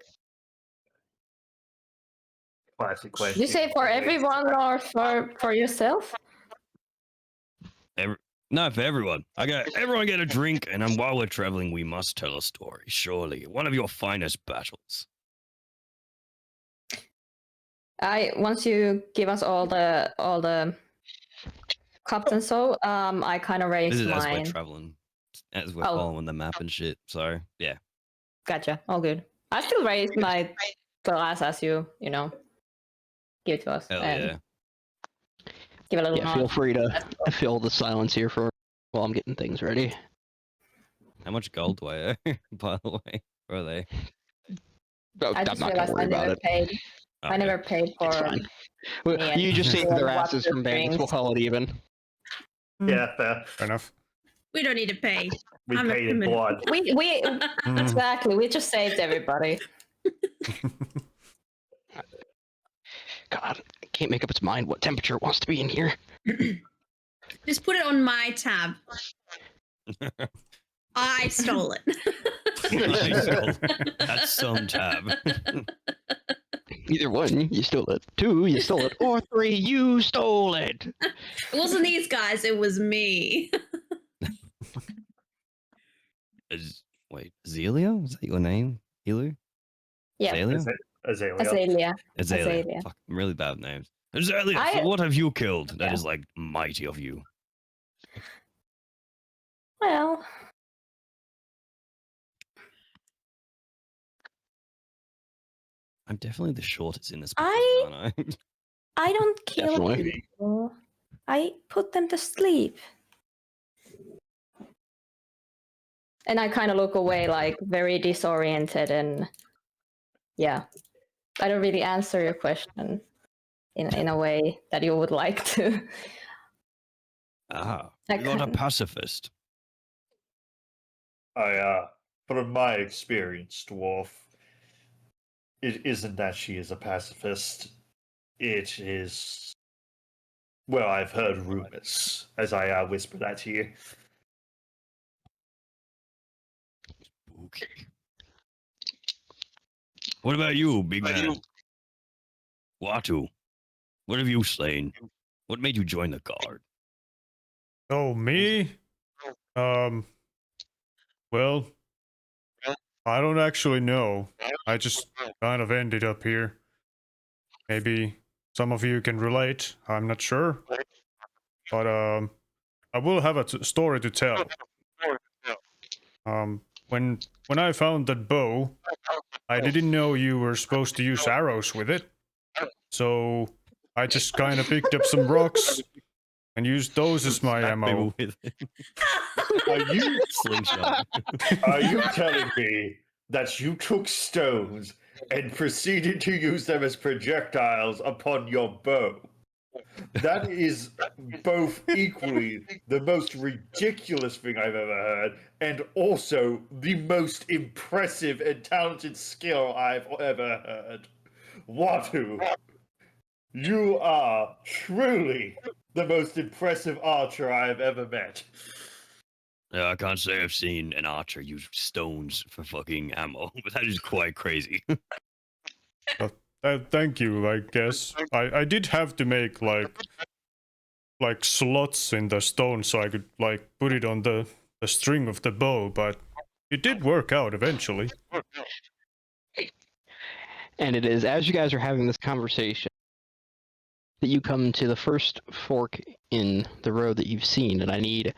Classic question. you say for everyone or for yourself? No, for everyone. Everyone get a drink, and while we're traveling, we must tell a story. Surely, one of your finest battles. Once you give us all the cups and so, I kind of This raise is as we're mine. traveling, as we're Oh. following the map and shit. So yeah, Gotcha. All good. I still raise my glass as you give it to us hell and yeah. give a little Yeah, feel nod. free to fill the silence here for while I'm getting things ready. How much gold do I owe? By the way, where are they? Oh, I I'm just not gonna realized I worry about never it. paid. I Okay. never paid for. It's fine. Well, Yeah. you just save Yeah, their watch asses the from banks. We'll strings. call it even. Yeah, fair. Fair enough. We don't need to pay. We I'm a paid in criminal. blood. We Mm. exactly. We just saved everybody. God, it can't make up its mind what temperature it wants to be in here. Just put it on my tab. I stole it. That's some tab. Either one, you stole it. 2, you stole it. Or 3, you stole it. It wasn't these guys, it was me. Wait, Zelio? Is that your name? Elu? Yeah. Zelio? Azalea. Azalea. Azalea. Azalea. Fuck, really bad names. Azalea, I- what have you killed? That Yeah. is like mighty of you. Well, I'm definitely the shortest in this. I- profession, aren't I? I don't kill Definitely. people. I put them to sleep. And I kind of look away, like very disoriented, and yeah, I don't really answer your question in a way that you would like to. Ah, I you're not a can- pacifist. From my experience, dwarf, it isn't that she is a pacifist. It is. Well, I've heard rumors as I whisper that to you. Okay. What about you, big man? Watu, what have you slain? What made you join the guard? Oh, me? Well, I don't actually know. I just kind of ended up here. Maybe some of you can relate. I'm not sure. But I will have a story to tell. When I found that bow, I didn't know you were supposed to use arrows with it. So I just kind of picked up some rocks and used those as my Smack ammo. people with Are you slingshot. Are you telling me that you took stones and proceeded to use them as projectiles upon your bow? That is both equally the most ridiculous thing I've ever heard, and also the most impressive and talented skill I've ever heard. Watu, you are truly the most impressive archer I've ever met. Yeah, I can't say I've seen an archer use stones for fucking ammo, but that is quite crazy. Thank you, I guess. I did have to make like slots in the stone so I could like put it on the string of the bow, but it did work out eventually. And it is as you guys are having this conversation that you come to the first fork in the road that you've seen, and I need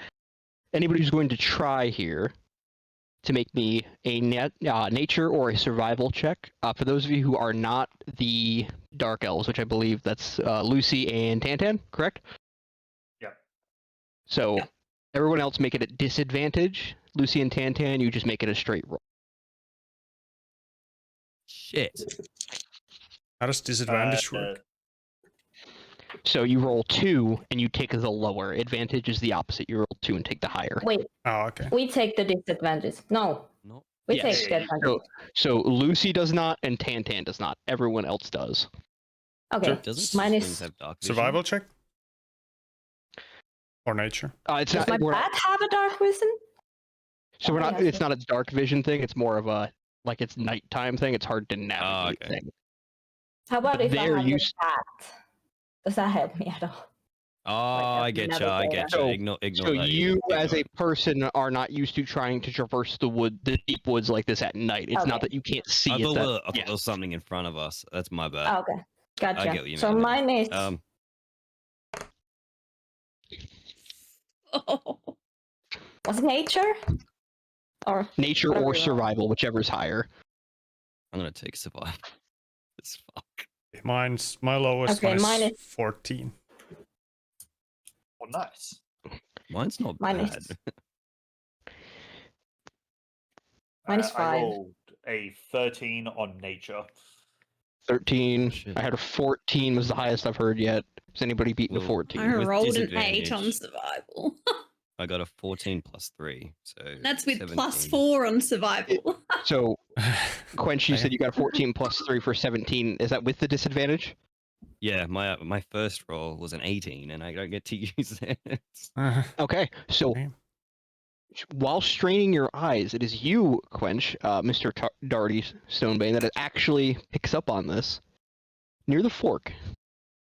anybody who's going to try here to make me a nature or a survival check. For those of you who are not the Dark Elves, which I believe that's Lucy and Tantan, correct? Yep. So everyone else make it at disadvantage. Lucy and Tantan, you just make it a straight roll. Shit. How does disadvantage work? So you roll 2 and you take the lower. Advantage is the opposite. You roll 2 and take the higher. Wait, Oh, okay. we take the disadvantage. No, No. we Yes. take the advantage. So Lucy does not and Tantan does not. Everyone else does. Okay, Doesn't mine things is. have dark vision? Survival check? Or nature? It's Does not. my We're not bat have a dark vision? so we're Oh, not. yeah, It's not a dark vision thing. It's more of a like it's nighttime thing. It's hard to navigate okay. thing. How about But if I there have you a bat? Does that help me at all? Oh, Like, I get you. I navigator. get you. So- Ignore So that. you, as a ignore it. person, are not used to trying to traverse the deep woods like this at night. It's not Okay. that you can't see. I It's thought, that, I thought there was something in front of us. That's my bad. Oh, okay, gotcha. get what you So mean now. mine is. Was it nature? Or nature whatever or you want. survival, whichever's higher. I'm gonna take survival. It's fuck. My lowest Okay, one mine is is- 14. Oh, nice. Mine's not Mine bad. is- Mine is I 5. rolled a 13 on nature. 13. Shit. I had a 14 was the highest I've heard yet. Has anybody beaten a Well, 14? I With rolled an 8 disadvantage. on survival. I got a 14 plus 3, so That's with 17. +4 on survival. So, Quench, you I said you got a 14 plus 3 for 17. Is that with the disadvantage? Yeah, my first roll was an 18, and I don't get to use it. Okay, so Okay. while straining your eyes, it is you, Quench, Mr. Darty Stonebane, that it actually picks up on this. Near the fork,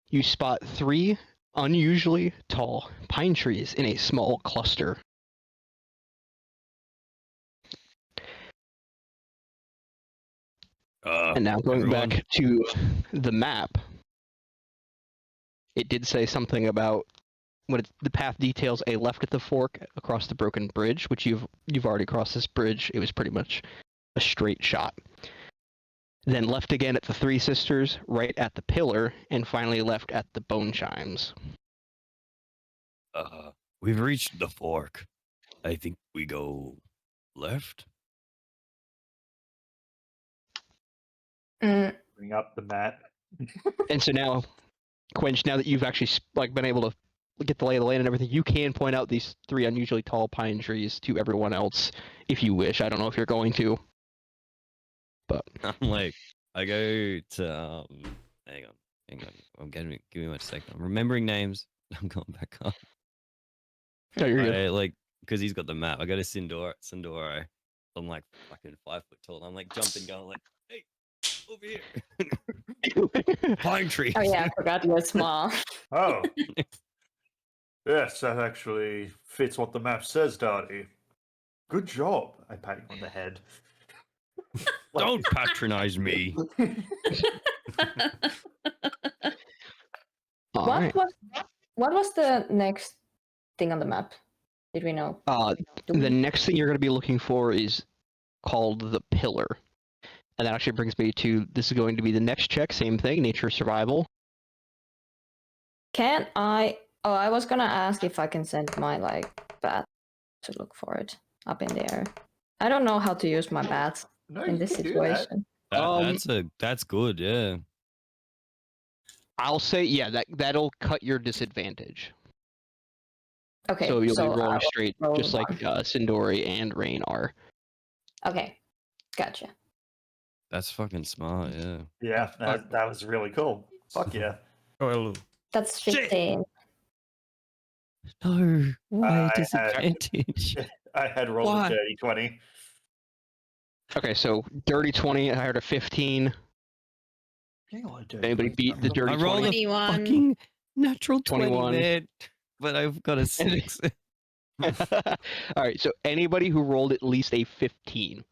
you spot 3 unusually tall pine trees in a small cluster. And now going everyone. back to the map, it did say something about the path details a left at the fork across the broken bridge, which you've already crossed this bridge. It was pretty much a straight shot. Then left again at the Three Sisters, right at the pillar, and finally left at the bone chimes. We've reached the fork. I think we go left. Mm, Bring up the map. And so now, Quench, now that you've actually been able to get the lay of the land and everything, you can point out these 3 unusually tall pine trees to everyone else if you wish. I don't know if you're going to, but I'm like, I go to hang on. Give me 1 second. I'm remembering names. I'm going back up. no, you're good. I, like, because he's got the map. I go to Sindoro. I'm like fucking 5 foot tall. I'm like jumping, going like, hey, over here. Pine tree. oh yeah, I forgot you're small. Oh. Yes, that actually fits what the map says, Darty. Good job. I pat you on the head. Don't patronize me. All What right. what was the next thing on the map? Did we know? Do The we- next thing you're going to be looking for is called the pillar. And that actually brings me to, this is going to be the next check, same thing, nature survival. Can I? Oh, I was gonna ask if I can send my bat to look for it up in the air. I don't know how to use my bat No, in you this can do that. situation. That's good. Yeah. I'll say, yeah, that'll cut your disadvantage. Okay, So you'll be I rolling will straight, roll just like one. Sindori and Rain are. Okay, gotcha. That's fucking smart. Yeah. Yeah, that was really cool. Fuck yeah. Well, That's Shit. 15. No. Why I had- disadvantage? I had rolled Why? a dirty 20. Okay, so dirty 20, I heard a 15. Anybody beat the dirty I rolled 20? a 21. fucking natural 21. 20, man. But I've got a 6. All right, so anybody who rolled at least a 15,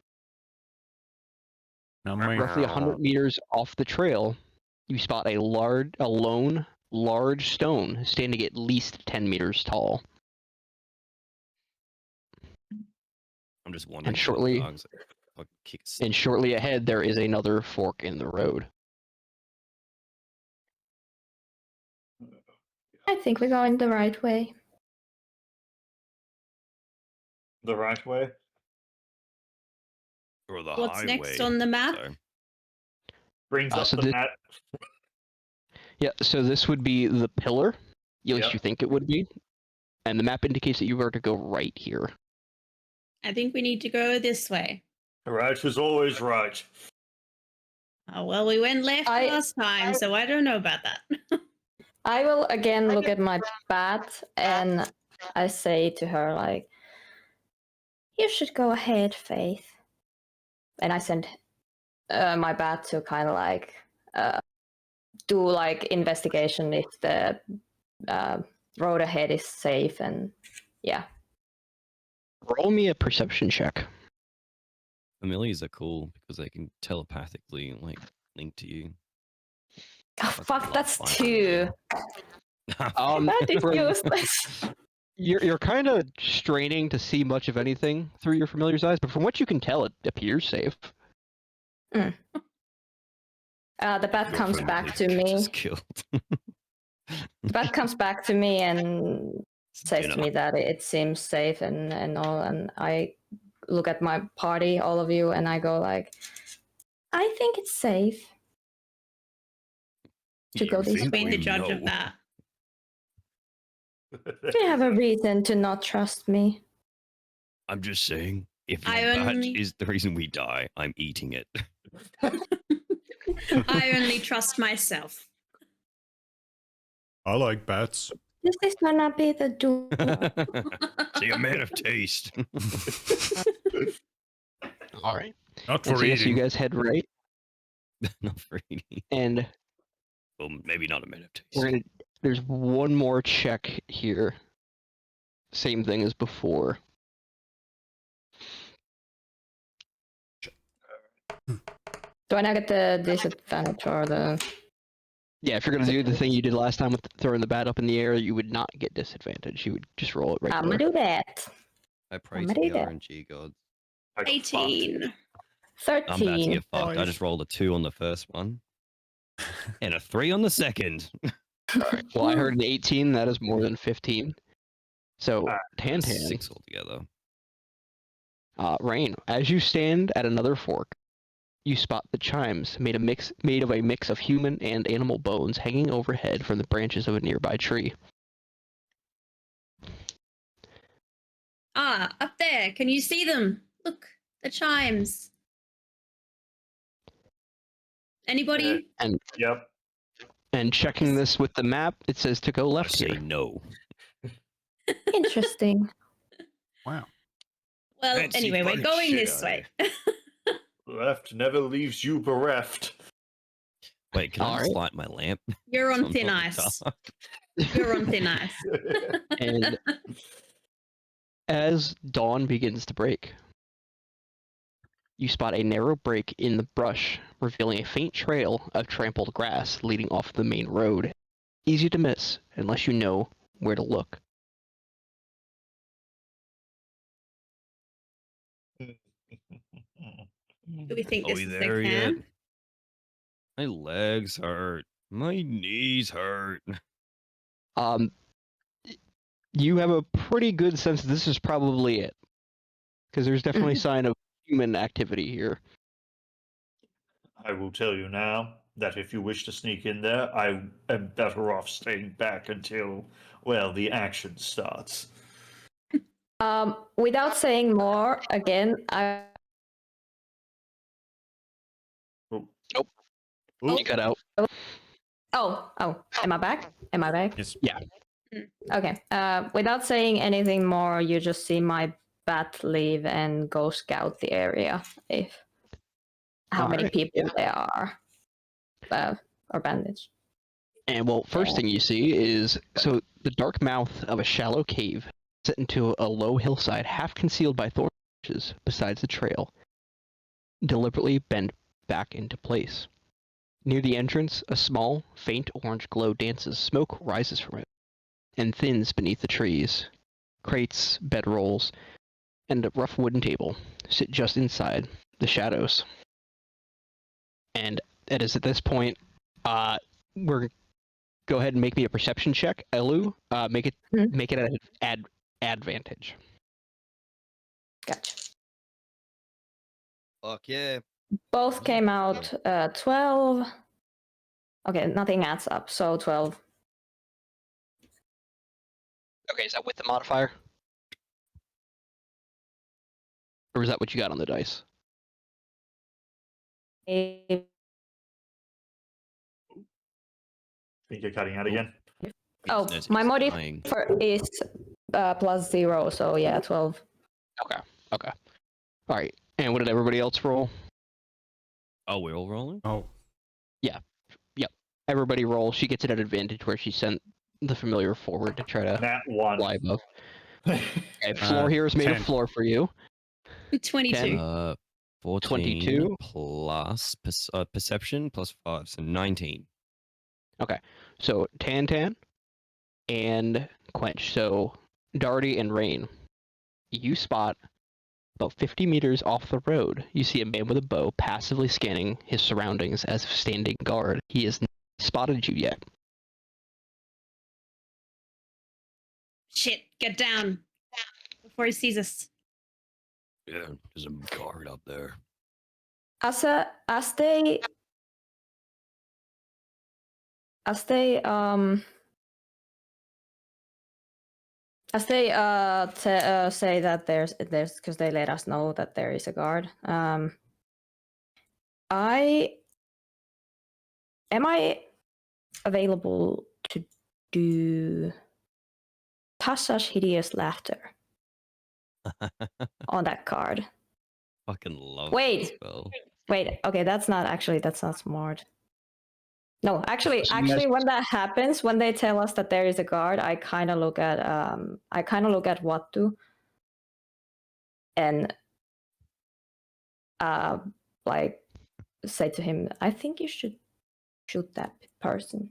roughly 100 meters off the trail, you spot a lone, large stone standing at least 10 meters tall. I'm just wondering. shortly- Kick And shortly ahead, there is another fork in the road. I think we're going the right way. The right way? or the What's highway. next on the map? so- Brings up so the the- map. Yeah, so this would be the pillar, at least Yep. you think it would be. And the map indicates that you are to go right here. I think we need to go this way. Right is always right. Oh, well, we went left I- last time, so I don't know about that. I will again look at my bat and I say to her, like, you should go ahead, Faith. And I send my bat to kind of like do like investigation if the road ahead is safe, and yeah. Roll me a perception check. Familiars are cool because they can telepathically like link to you. Oh, Fucking fuck, love that's finding 2. That is for- useless. You're kind of straining to see much of anything through your familiar's eyes, but from what you can tell, it appears safe. The bat Your comes friend back to Nick me. just killed. The bat comes back to me and says to Dinner. me that it seems safe and all, and I look at my party, all of you, and I go like, I think it's safe to You go this think way. Being the we judge of know? that. You have a reason to not trust me. I'm just saying, if I your batch only- is the reason we die, I'm eating it. I only trust myself. I like bats. This is gonna be the duel. See, a man of taste. All right. Not And for so yes, you eating. guys head right, Not for eating. and Well, maybe not a man of taste. we're gonna. There's one more check here. Same thing as before. Do I now get the disadvantage or the? Yeah, if you're gonna do the thing you did last time with throwing the bat up in the air, you would not get disadvantage. You would just roll it I'm gonna regular. do that. I pray I'm to the ready there. RNG gods. I got fucked. 18. I'm about to 13. get fucked. I just rolled a 2 on the first one. And a 3 on the second. Well, I heard an 18. That is more than 15. So, Alright, Tan, 6 altogether. Rain, as you stand at another fork, you spot the chimes made of a mix of human and animal bones hanging overhead from the branches of a nearby tree. Ah, up there. Can you see them? Look, the chimes. Anybody? Yep. And checking this with the map, it says to go I left say here. no. Interesting. Wow. Well, Fancy anyway, we're fucking going shit this out way. Left never leaves you bereft. Wait, can I All just right. light my lamp? You're So on I'm thin not in the ice. dark? You're on thin ice. And as dawn begins to break, you spot a narrow break in the brush, revealing a faint trail of trampled grass leading off the main road. Easy to miss unless you know where to look. Do we think Are this we is there the yet? camp? My legs hurt. My knees hurt. You have a pretty good sense that this is probably it, because there's definitely sign of human activity here. I will tell you now that if you wish to sneak in there, I am better off staying back until, well, the action starts. Without saying more, again, I You cut out. oh, am I back? Am I back? Yes. Yeah. Okay. Without saying anything more, you just see my bat leave and go scout the area. If how many Alright, people yeah. there are, or bandaged. And well, first thing you see is the dark mouth of a shallow cave set into a low hillside, half concealed by thorn bushes besides the trail, deliberately bent back into place. Near the entrance, a small, faint orange glow dances. Smoke rises from it and thins beneath the trees. Crates, bedrolls, and a rough wooden table sit just inside the shadows. And it is at this point, we're go ahead and make me a perception check. Elu, make it an advantage. Gotcha. Fuck yeah. Both came out 12. Okay, nothing adds up, so 12. Okay, is that with the modifier? Or is that what you got on the dice? Think you're cutting out again? Oh, Business my is modifier dying. is +0, so yeah, 12. Okay. All right. And what did everybody else roll? Oh, we're all rolling? Oh, Everybody roll. She gets it at advantage where she sent the familiar forward to try to Nat 1. fly above. Okay, floor here is made 10. of floor for you. 22. 14 22. plus perception plus 5, so 19. So Tan and Quench. So Darty and Rain. You spot about 50 meters off the road. You see a man with a bow passively scanning his surroundings as if standing guard. He has not spotted you yet. Shit, get down before he sees us. Yeah, there's a guard up there. As they say that there's because they let us know that there is a guard. Am I available to do Tasha's hideous laughter on that card? Fucking love Wait. that spell. Wait, okay, that's not smart. No, actually, So you guys- when that happens, when they tell us that there is a guard, I kind of look at Wattu, and like say to him, I think you should shoot that person.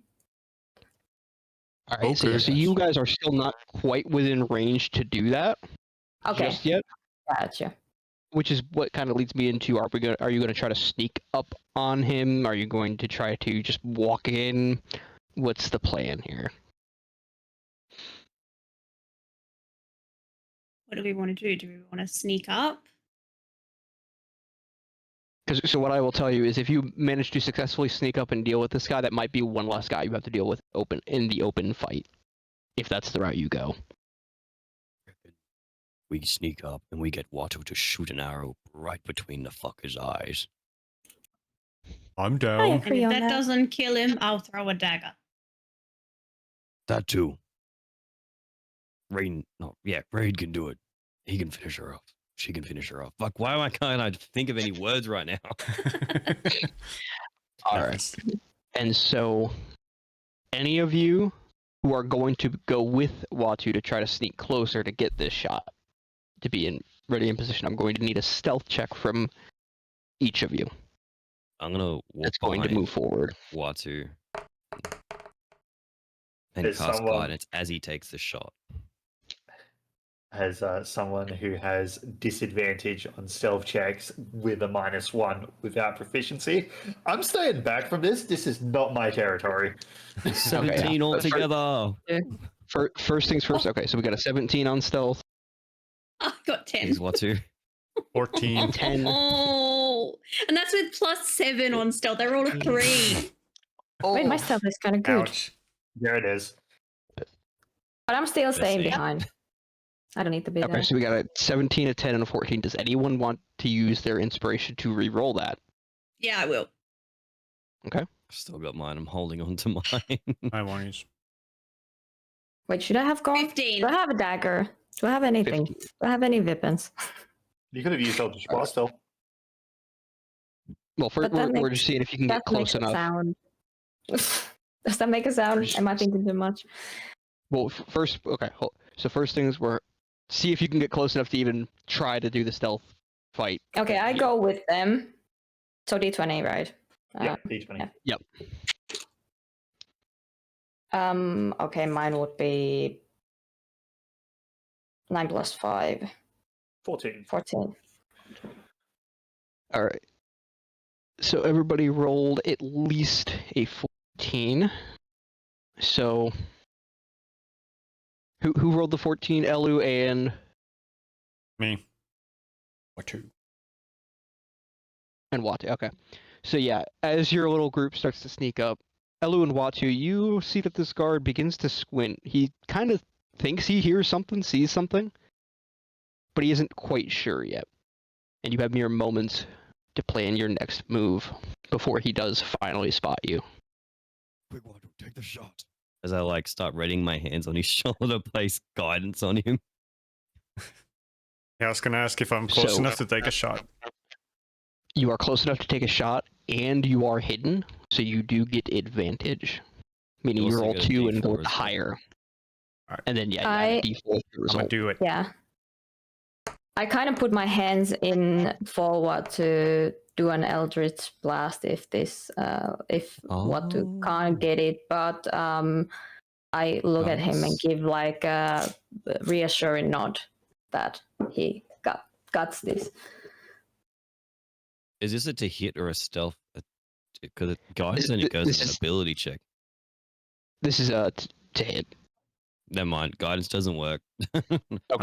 All right, so, Okay. so you guys are still not quite within range to do that Okay, just yet, gotcha. which is what kind of leads me into: are you going to try to sneak up on him? Are you going to try to just walk in? What's the plan here? What do we want to do? Do we want to sneak up? So what I will tell you is, if you manage to successfully sneak up and deal with this guy, that might be one less guy you have to deal with in the open fight, if that's the route you go. We sneak up and we get Watto to shoot an arrow right between the fucker's eyes. I'm down. I And agree if on that that. doesn't kill him, I'll throw a dagger. That too. Rain can do it. He can finish her off. She can finish her off. Fuck, why can't I think of any words right now? All right. And so, any of you who are going to go with Watu to try to sneak closer to get this shot, to be ready in position, I'm going to need a stealth check from each of you. I'm gonna walk That's going to behind move forward. Watu and There's cast someone- guidance as he takes the shot. As someone who has disadvantage on stealth checks with a -1 without proficiency, I'm staying back from this. This is not my territory. 17 altogether. First things first. Okay, so we got a 17 on stealth. I got 10. He's Watu. 14. 10. Oh, and that's with +7 on stealth. I rolled a 3. Wait, my stealth is kind of good, Ouch. There it is. but I'm still staying see. behind. I don't need to be Okay, there. so we got a 17, a 10, and a 14. Does anyone want to use their inspiration to re-roll that? Yeah, I will. Still got mine. I'm holding on to mine. I won't use. Wait, should I have gone? 15. Do I have a dagger? Do I have anything? 15. Do I have any weapons? You could have used Eldritch Blast still. Well, first, But that we're makes- just seeing if you can get That close makes a enough. sound. Does that make a sound? Am I thinking too much? Well, first, okay. So first things were see if you can get close enough to even try to do the stealth fight. Okay, I go with them. So D20, right? Yeah, D20. yeah. Okay, mine would be 9 + 5, 14. 14. All right. So everybody rolled at least a 14. So who rolled the 14? Elu and Me. Or 2. Watu. Okay. So yeah, as your little group starts to sneak up, Elu and Watu, you see that this guard begins to squint. He kind of thinks he hears something, sees something, but he isn't quite sure yet. And you have mere moments to plan your next move before he does finally spot you. Quick, Watu, take the shot. As I like start reading my hands on his shoulder, place guidance on him. Yeah, I was gonna ask if I'm close So- enough to take a shot. You are close enough to take a shot, and you are hidden, so you do get advantage. Meaning You you also roll get a 2 and go D4 with the as well. higher. Alright. And then, yeah, you have a D4 for the I'm gonna result. do it. Yeah. I kind of put my hands in forward to do an Eldritch Blast if Watu can't get it, but I look at him and Nice. give like a reassuring nod that he got this. Is this a to hit or a stealth? Because guidance and it goes This as an is- ability check. This is to hit. Never mind. Guidance doesn't work. I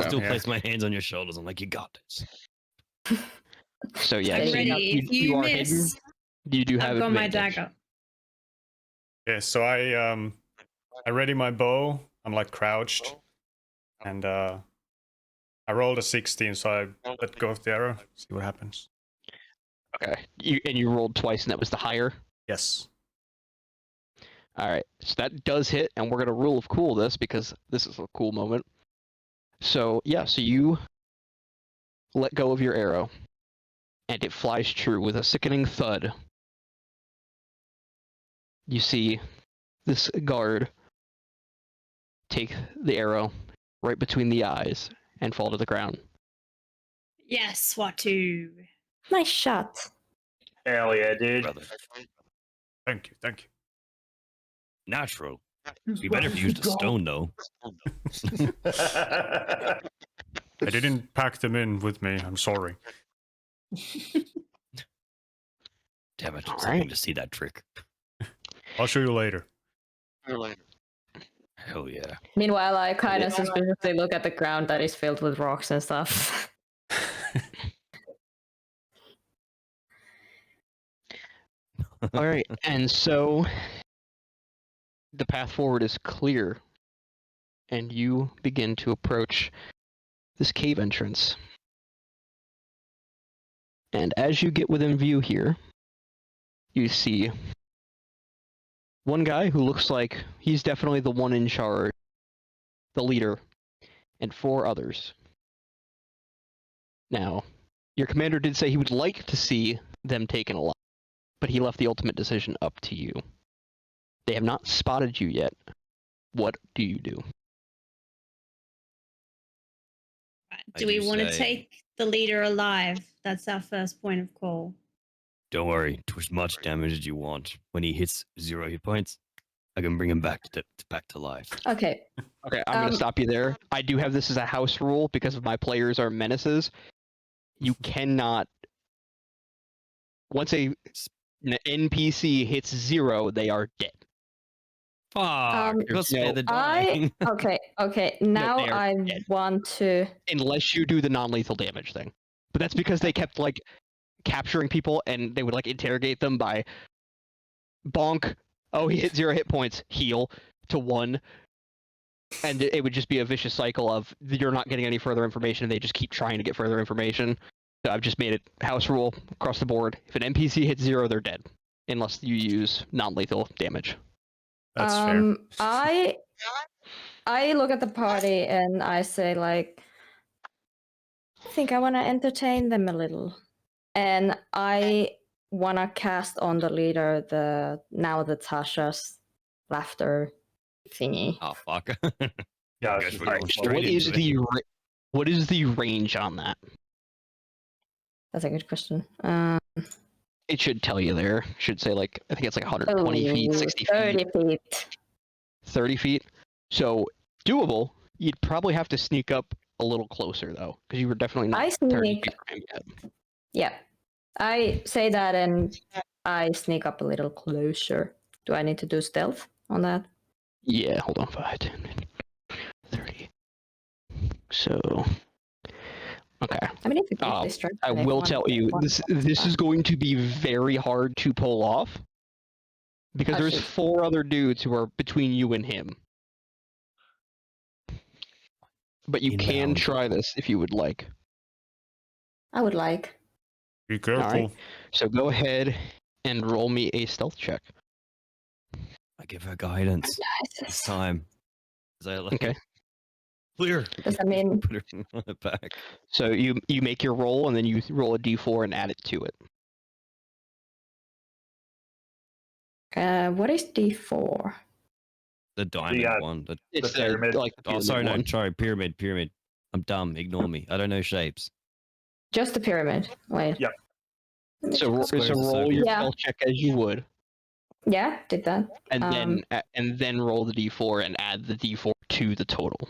still Yeah. place my hands on your shoulders. I'm like, you got this. So yeah, I'm so ready. you, If you are miss, hidden. You do have I've got my advantage. dagger. Yeah, so I ready my bow. I'm like crouched, and I rolled a 16, so I let go of the arrow. See what happens. Okay. You rolled twice, and that was the higher. Yes. All right. So that does hit, and we're gonna rule of cool this because this is a cool moment. So yeah, so you let go of your arrow, and it flies true with a sickening thud. You see this guard take the arrow right between the eyes and fall to the ground. Yes, Watu. Nice shot. Hell yeah, dude. brother. Thank you, thank you. Natural. Be better if you used a stone, though. I didn't pack them in with me. I'm sorry. Damn it! I All was hoping right. to see that trick. I'll show you later. Hell yeah. Meanwhile, I kind of suspiciously look at the ground that is filled with rocks and stuff. All right, and so the path forward is clear, and you begin to approach this cave entrance. And as you get within view here, you see one guy who looks like he's definitely the one in charge, the leader, and 4 others. Now, your commander did say he would like to see them taken alive, but he left the ultimate decision up to you. They have not spotted you yet. What do you do? Do I we do want to say- take the leader alive? That's our first point of call. Don't worry. Do as much damage as you want. When he hits 0 hit points, I can bring him back to life. Okay. Okay, I'm gonna stop you there. I do have this as a house rule because of my players are menaces. You cannot. Once an NPC hits 0, they are dead. Fuck! Go spare no- the I dying. okay. Now they are I dead. want to. Unless you do the non-lethal damage thing. But that's because they kept like capturing people and they would like interrogate them by bonk. Oh, he hit 0 hit points. Heal to 1. And it would just be a vicious cycle of you're not getting any further information and they just keep trying to get further information. So I've just made it house rule across the board. If an NPC hits 0, they're dead. Unless you use non-lethal damage. That's fair. I look at the party and I say like, I think I want to entertain them a little, and I want to cast on the leader the Tasha's laughter thingy. Oh fuck! Yeah, Guess it's we're just going like, straight What is into it. what is the range on that? That's a good question. It should tell you there. It should say like I think it's like 120 feet, 60 30 feet, feet. 30 feet. So doable. You'd probably have to sneak up a little closer though, because you were definitely not I 30 sneak. feet from him yet. Yeah, I say that and I sneak up a little closer. Do I need to do stealth on that? Yeah, hold on. 5, 10, 30. So, okay. I mean, if you Uh, get distracted, I will tell you this is going to be very hard to pull off because Oh, there's shoot. 4 other dudes who are between you and him. But you can Inbound. try this if you would like. I would like. Be careful. So go ahead and roll me a stealth check. I give her guidance this time. As I like Okay. clear. Does that mean Put her on the back. So you make your roll and then you roll a d4 and add it to it. what is D4? The diamond The, one. The, It's the, pyramid. like the oh, sorry, pyramid no, one. sorry, pyramid. I'm dumb. Ignore me. I don't know shapes. Just the pyramid. Wait. Yeah. So Square is a roll circle. your Yeah. stealth check as you would, Yeah, did that. and then roll the d4 and add the d4 to the total.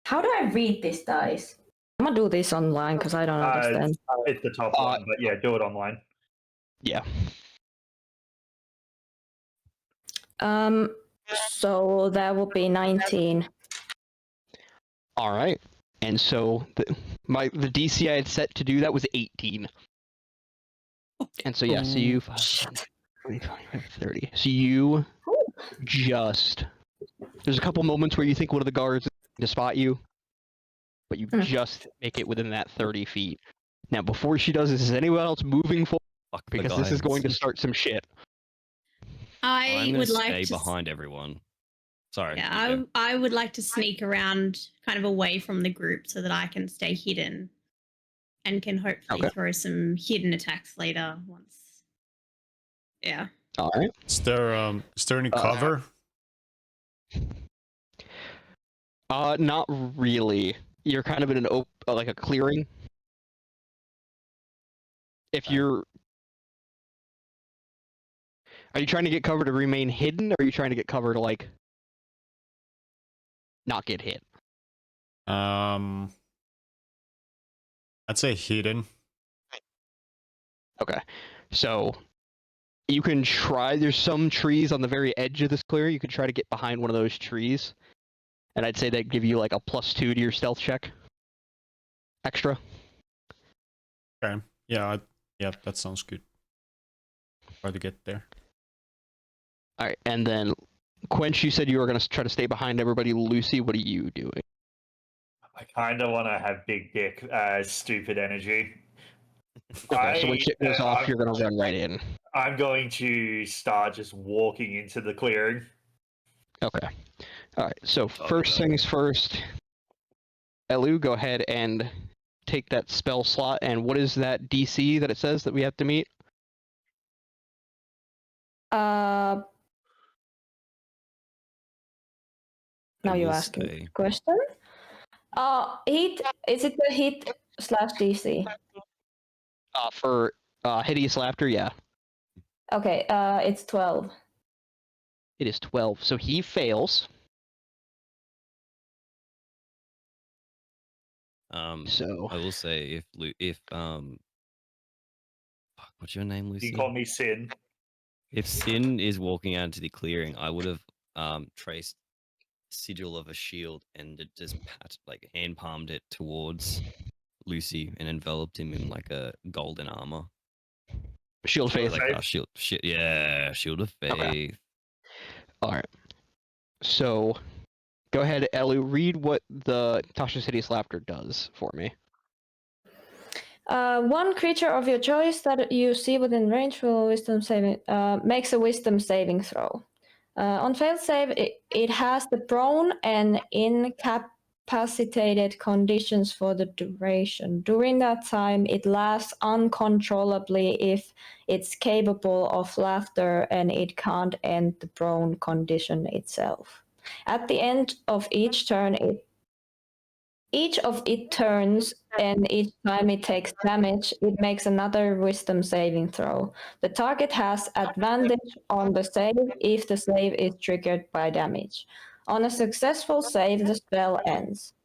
How do I read this dice? I'm gonna do this online because I don't understand. it's the top one, but yeah, do it online. Yeah. So that will be 19. All right. And so the DC I had set to do that was 18. And so yeah, so you 5, 10, 25, 30. So you just there's a couple moments where you think one of the guards is going to spot you, but you just make it within that 30 feet. Now, before she does this, is anyone else moving forward? Fuck the Because this is going to guidance. start some shit. I I'm gonna would stay like to. behind everyone. Sorry. Yeah, you go. I would like to sneak around kind of away from the group so that I can stay hidden and can hopefully Okay. throw some hidden attacks later once. Yeah. All right. Is there any cover? Not really. You're kind of in an like a clearing. if you're, are you trying to get cover to remain hidden, or are you trying to get cover to like not get hit? I'd say hidden. Okay, so you can try. There's some trees on the very edge of this clearing. You could try to get behind one of those trees, and I'd say that give you like a +2 to your stealth check. Extra. Okay. Yeah. Yeah, that sounds good. Try to get there. All right, and then Quench, you said you were gonna try to stay behind everybody. Lucy, what are you doing? I kind of want to have big dick, stupid energy. Okay, so when shit goes off, you're gonna run right in. I'm going to start just walking into the clearing. Okay. All right. So Talk first about things first, Elu, go ahead and take that spell slot. And what is that DC that it says that we have to meet? Now I you will ask me say- a question. Hit. Is it the hit/DC? For hideous laughter, yeah, Okay. It's 12. it is 12. So he fails. So I will say if fuck, what's your name, Lucy? You call me Sin. If Sin is walking out into the clearing, I would have traced sigil of a shield and it just hand palmed it towards Lucy and enveloped him in like a golden armor. shield faith. Faith. Like shield of faith. Okay. All right. So go ahead, Elu. Read what the Tasha's hideous laughter does for me. One creature of your choice that you see within range will makes a wisdom saving throw. On failed save, it has the prone and incapacitated conditions for the duration. During that time, it laughs uncontrollably if it's capable of laughter and it can't end the prone condition itself. At the end of each turn, each of its turns, and each time it takes damage, it makes another wisdom saving throw. The target has advantage on the save if the save is triggered by damage. On a successful save, the spell ends.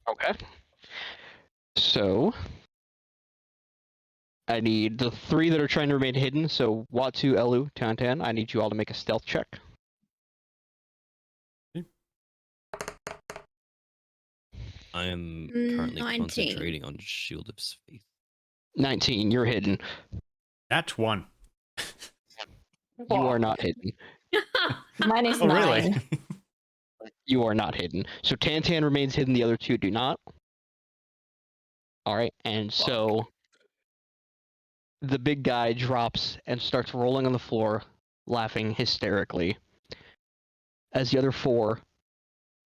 Okay. So I need the 3 that are trying to remain hidden. So Watu, Elu, Tantan, I need you all to make a stealth check. I am currently 19. concentrating on Shield of Faith. 19, you're hidden. That's 1. You are not hidden. Mine is Oh, 9. really? You are not hidden. So Tantan remains hidden, the other 2 do not. Alright, and so the big guy drops and starts rolling on the floor, laughing hysterically, as the other 4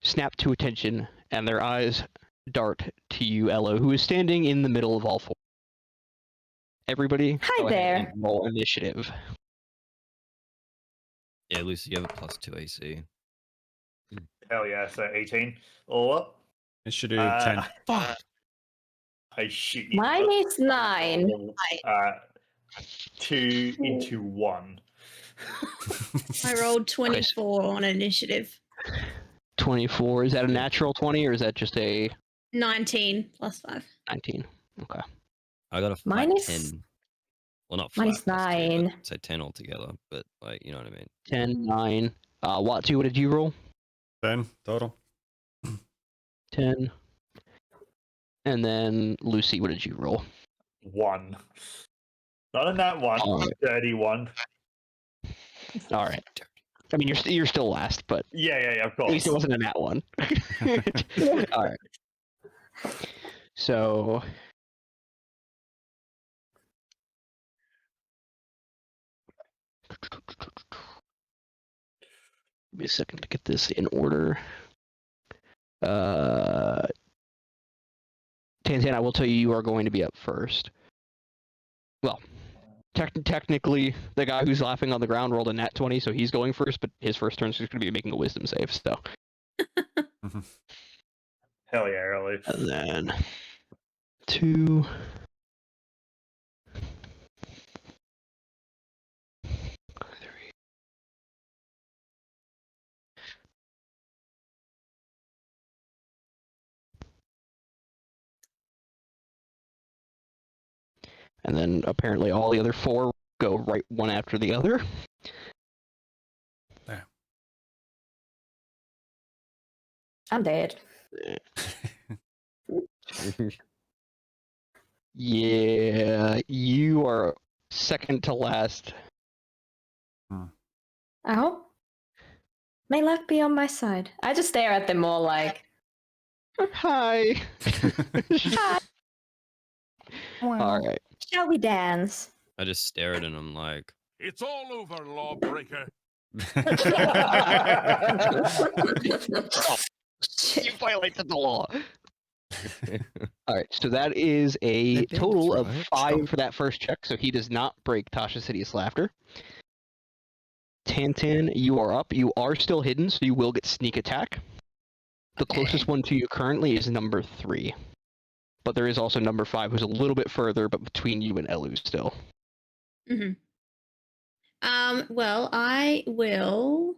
snap to attention, and their eyes dart to you, Elo, who is standing in the middle of all 4. Everybody, Hi go ahead there. and roll initiative. Yeah, Lucy, you have a +2 AC. Hell yeah, so 18. All up. It should do 10. Fuck. I shoot you. Mine is 9. 2 into 1. I rolled 24 on initiative. 24, is that a natural 20, or is that just a 19 plus 5. 19? Okay. I got a flat Mine is- 10. Well, not Mine flat. is plus 2, 9. but say 10 altogether, but like, you know what I mean. 10, 9. Watu, what did you roll? 10 total. 10. And then Lucy, what did you roll? 1. Not in that one. Alright. 31. All right. I mean, you're still last, but Yeah, of at least course. it wasn't in that one. All right. So give me a second to get this in order. Tantan, I will tell you, you are going to be up first. Well, technically, the guy who's laughing on the ground rolled a nat 20, so he's going first, but his first turn is just going to be making a wisdom save, so. Hell yeah, early. And then 2, And then apparently all the other 4 go right one after the other. I'm dead. Yeah, you are second to last. I hope. May luck be on my side. I just stare at them all like, Hi. hi, All right. shall we dance? I just stare at it and I'm like, It's all over, lawbreaker. You violated the law. All right, so that is a That did, total that's of right. 5 for that first check, so he does not break Tasha's hideous laughter. Tantan, you are up. You are still hidden, so you will get sneak attack. The closest one to you currently is number 3. But there is also number 5, who's a little bit further, but between you and Elu still. Mm-hmm. Well, I will.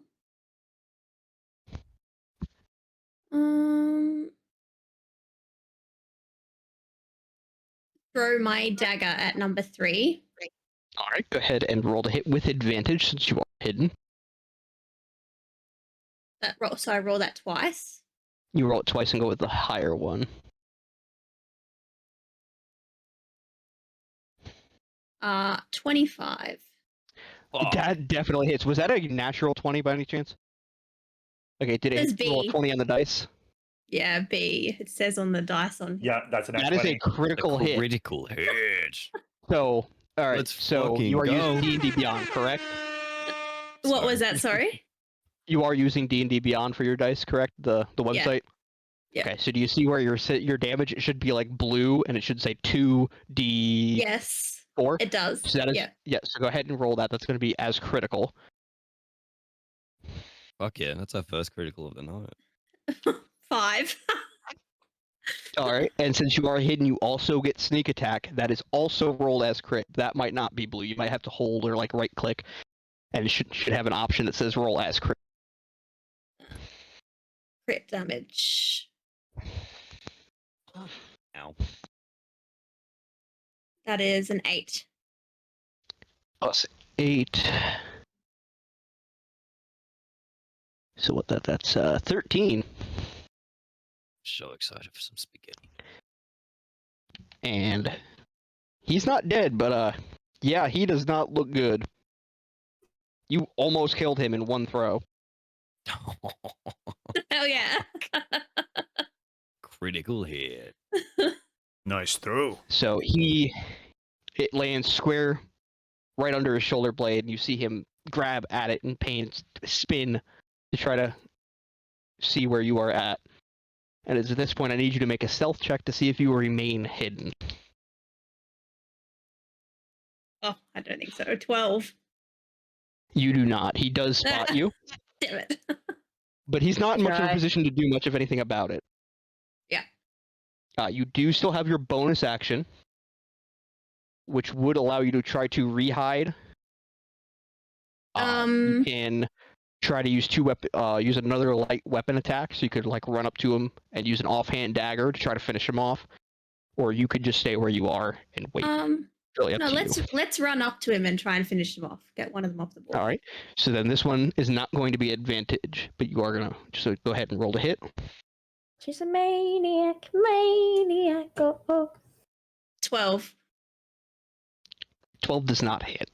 Throw my dagger at number 3. All right, go ahead and roll to hit with advantage since you are hidden. So I roll that twice. You roll it twice and go with the higher one. 25. oh, That definitely hits. Was that a natural 20 by any chance? Okay, did Says it roll a B. 20 on the dice? Yeah, B. It says on the dice on. Yeah, that's an That is a critical hit. critical hit. So, all right. Let's So fucking you are go. using D&D Beyond, correct? What was that? Sorry. You are using D&D Beyond for your dice, correct? The Yeah. website. Yeah. Okay. So do you see where your damage? It should be like blue, and it should say 2d4. Yes, it does. So that is Yeah. So go ahead and roll that. That's going to be as critical. Fuck yeah, that's our first critical of the night. 5. All right. And since you are hidden, you also get sneak attack. That is also rolled as crit. That might not be blue. You might have to hold or like right click, and it should have an option that says roll as crit. Crit damage. Ow. That is an 8. Plus 8. So what that's 13. So excited for some spaghetti. And he's not dead, but yeah, he does not look good. You almost killed him in one throw. Hell yeah. Critical hit. Nice throw. So it lands square right under his shoulder blade, and you see him grab at it in pain, spin to try to see where you are at. And it's at this point I need you to make a stealth check to see if you remain hidden. Oh, I don't think so. 12. You do not. He does spot you, Damn it. but he's not much in a Try. position to do much of anything about it. Yeah. You do still have your bonus action, which would allow you to try to rehide. You can try to use use another light weapon attack, so you could like run up to him and use an offhand dagger to try to finish him off, or you could just stay where you are and wait. Really up No, to let's run up to him and try and finish him off. Get one of them off the board. All right. So then this one is not going to be advantage, but you are gonna just go ahead and roll to hit. She's a maniac, maniac. Oh, oh. 12. 12 does not hit.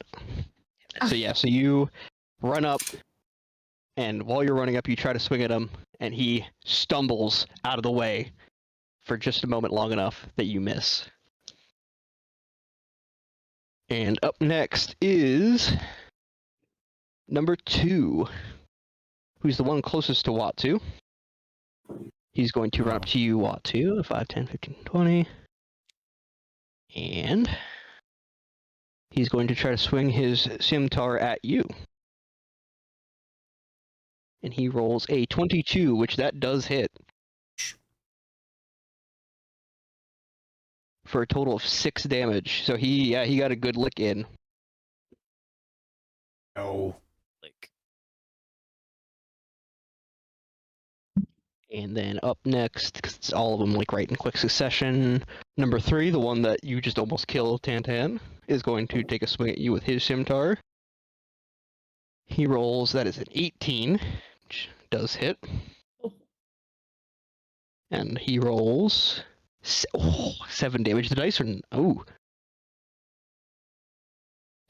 So yeah, so you run up, and while you're running up, you try to swing at him, and he stumbles out of the way for just a moment long enough that you miss. And up next is number 2, who's the one closest to Watu. He's going to run up to you, Watu, 5, 10, 15, 20. And he's going to try to swing his scimitar at you. And he rolls a 22, which that does hit. For a total of 6 damage. So he got a good lick in. No. Like, And then up next, 'cause it's all of them like right in quick succession, number 3, the one that you just almost killed, Tantan, is going to take a swing at you with his scimitar. He rolls, that is an 18, which does hit. And he rolls 7 damage. The dice are... Oh.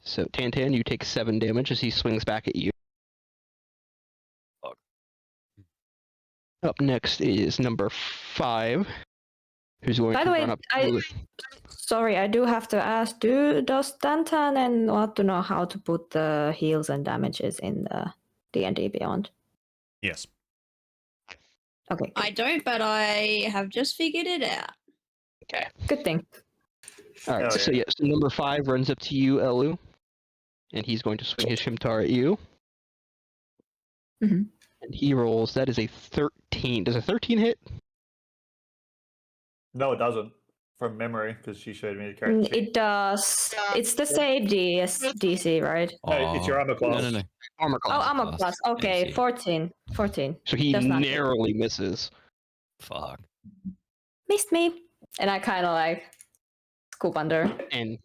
So, Tantan, you take 7 damage as he swings back at you. Fuck. Up next is number 5, who's going By to the way, run up to you. Sorry, I do have to ask. Does Tantan want to know how to put the heals and damages in the D&D Beyond? Yes. Okay, I don't, but I have just figured it out. Okay. good thing. All right. Oh, So yeah. yeah. So number 5 runs up to you, Elu, and he's going to swing his scimitar at you. Mhm. And he rolls. That is a 13. Does a 13 hit? No, it doesn't. From memory, because she showed me the character sheet. It does. It's the same DC, right? No, it's your armor class. No. Armor Oh, class. armor class. Okay, DC. 14. 14. So he does not hit. narrowly misses. Fuck. Missed me. And I kind of like scoop under. And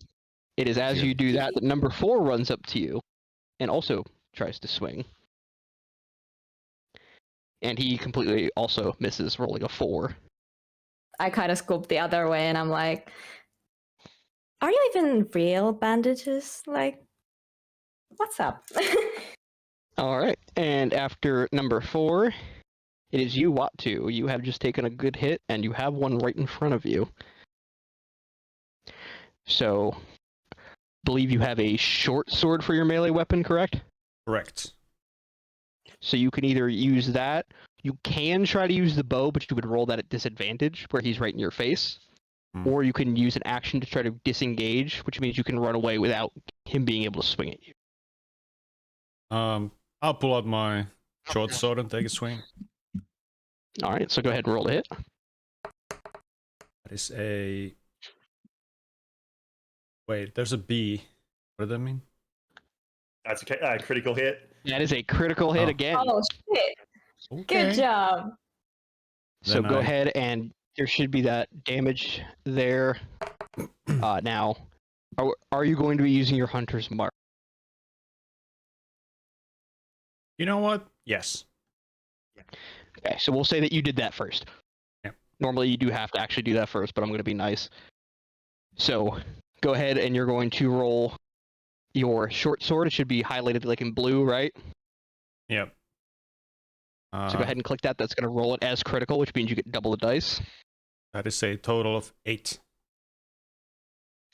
it is as Sure. you do that number 4 runs up to you and also tries to swing. And he completely also misses, rolling a 4. I kind of scoop the other way and I'm like, are you even real bandages? Like, what's up? All right. And after number 4, it is you, Watu. You have just taken a good hit, and you have one right in front of you. So, believe you have a short sword for your melee weapon, correct? Correct. So you can either use that. You can try to use the bow, but you would roll that at disadvantage, where he's right in your face. Hmm. Or you can use an action to try to disengage, which means you can run away without him being able to swing at you. I'll pull out my short sword and take a swing. All right, so go ahead and roll to hit. That is a... Wait, there's a B. What does that mean? That's a critical hit. That is a critical hit Oh. again. Oh, shit. Okay. Good job. So Then go I- ahead and there should be that damage there. Now, are you going to be using your hunter's mark? You know what? Yes. Okay, so we'll say that you did that first. Yep. Normally you do have to actually do that first, but I'm going to be nice. So go ahead and you're going to roll your short sword. It should be highlighted like in blue, right? Yep. So go ahead and click that. That's going to roll it as critical, which means you get double the dice. That is a total of 8.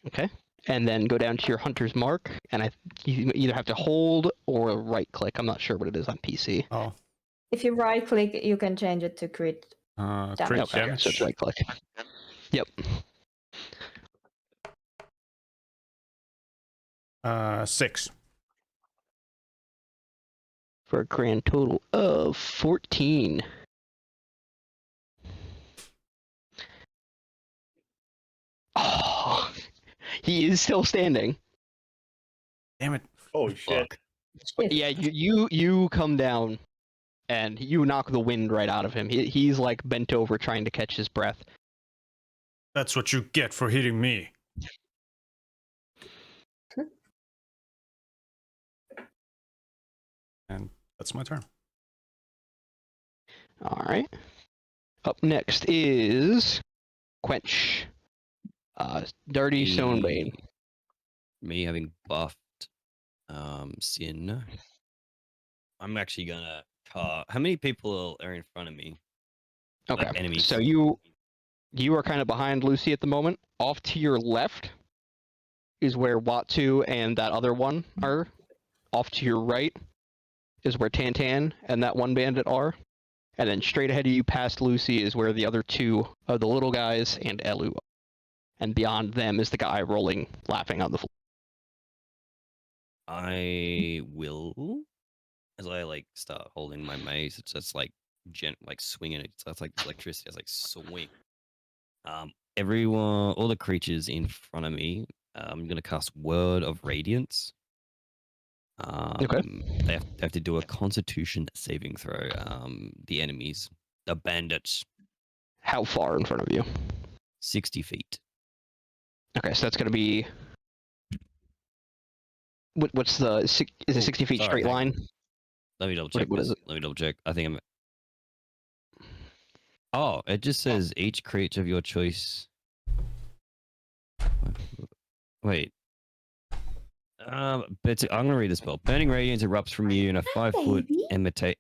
Okay. And then go down to your hunter's mark, and you either have to hold or right click. I'm not sure what it is on PC. Oh. If you right click, you can change it to crit. Crit Damage. Okay, damage. so it's right click. Yep. 6. For a grand total of 14. Oh, he is still standing. Damn it. Oh shit! Fuck. Yeah, you come down, and you knock the wind right out of him. He's like bent over trying to catch his breath. That's what you get for hitting me. And that's my turn. All right. Up next is Quench. Dirty Stonebane. Me having buffed Sin. I'm actually gonna how many people are in front of me? Okay. Like enemies. So you are kind of behind Lucy at the moment. Off to your left is where Watu and that other one are. Off to your right is where Tantan and that one bandit are. And then straight ahead of you past Lucy is where the other two of the little guys and Elu are. And beyond them is the guy rolling, laughing on the floor. I will, as I like start holding my mace, it's just like like swinging it. So it's like electricity. It's like swing. Everyone, all the creatures in front of me, I'm gonna cast Word of Radiance. They have to do a Constitution saving throw. The enemies, The bandits. How far in front of you? 60 feet. Okay, so that's going to be. What's the. Is it 60 feet sorry, straight hang on. line? Let me double check. What is this. it? Let me double check. I think I'm. Oh, it just says each creature of your choice. Wait. But I'm gonna read the spell. Burning radiance erupts from you in a 5-foot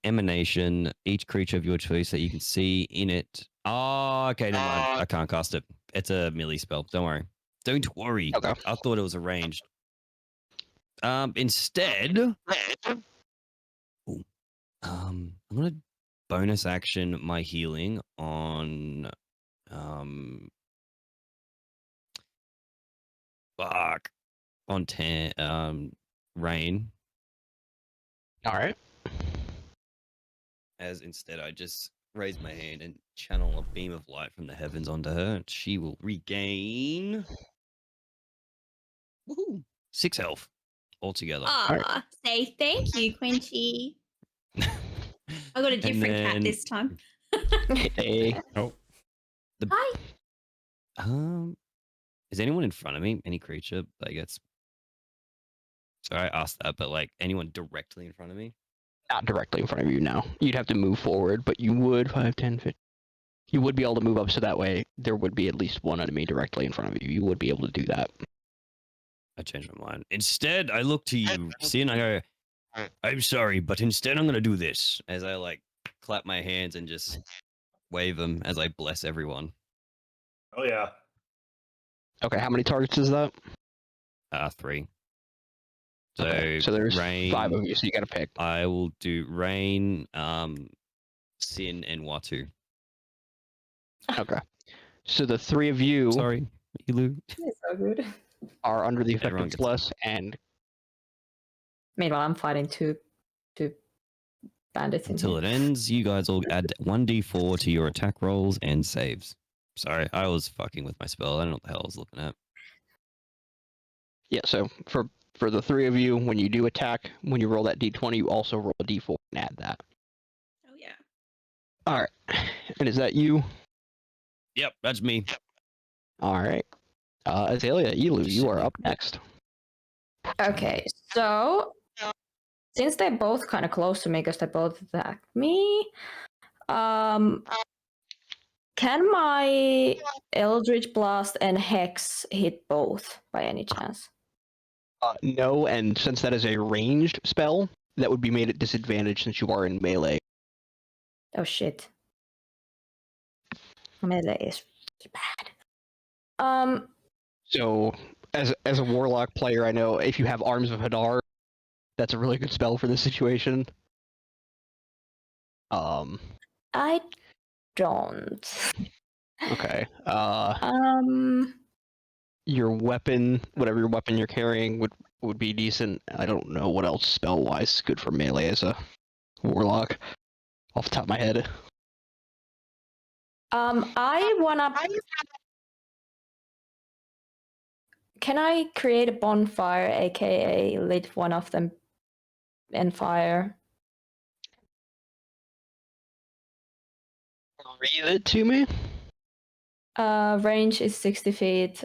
emanation. Each creature of your choice that you can see in it. Oh, okay, never mind. I can't cast it. It's a melee spell. Don't worry. Don't worry. Okay. I thought it was arranged. Instead, I'm gonna bonus action my healing on fuck on 10 Rain, All right. as instead I just raise my hand and channel a beam of light from the heavens onto her, and she will regain 6 health altogether. Ah, say thank you, Quincy. I got a different cat then- this time. Hey. Hi. Is anyone in front of me? Any creature that gets? Sorry, I asked that, but like anyone directly in front of me? Not directly in front of you now. You'd have to move forward, but you would 5, 10, 15. You would be able to move up so that way there would be at least one enemy directly in front of you. You would be able to do that. I changed my mind. Instead, I look to you, see, and I go, I'm sorry, but instead I'm going to do this. As I like clap my hands and just wave them as I bless everyone. Oh yeah. Okay, how many targets is that? 3. So, Okay, so there's Rain, 5 of you, so you got to pick. I will do Rain, Sin, and Watu. Okay. So the 3 of you Sorry, Elu. It's so good. are under the Everyone effective gets plus, and Meanwhile, I'm fighting two bandits. Until in it here. ends, you guys all add 1d4 to your attack rolls and saves. Sorry, I was fucking with my spell. I don't know what the hell I was looking at. yeah, so for the 3 of you, when you do attack, when you roll that d20, you also roll a d4 and add that. Oh yeah. All right. And is that you? Yep, that's me. All right. Azalea, Elu, you are up next. Okay, so since they're both kind of close to me because they both attacked me, can my Eldritch Blast and Hex hit both by any chance? No, and since that is a ranged spell, that would be made at disadvantage since you are in melee. Oh shit. Melee is bad. So, as a warlock player, I know if you have Arms of Hadar, that's a really good spell for this situation. I don't. Okay. Your weapon, whatever your weapon you're carrying, would be decent. I don't know what else spell wise is good for melee as a warlock, off the top of my head. I wanna. Can I create a bonfire, aka lit one of them in fire? Read it to me. Range is 60 feet.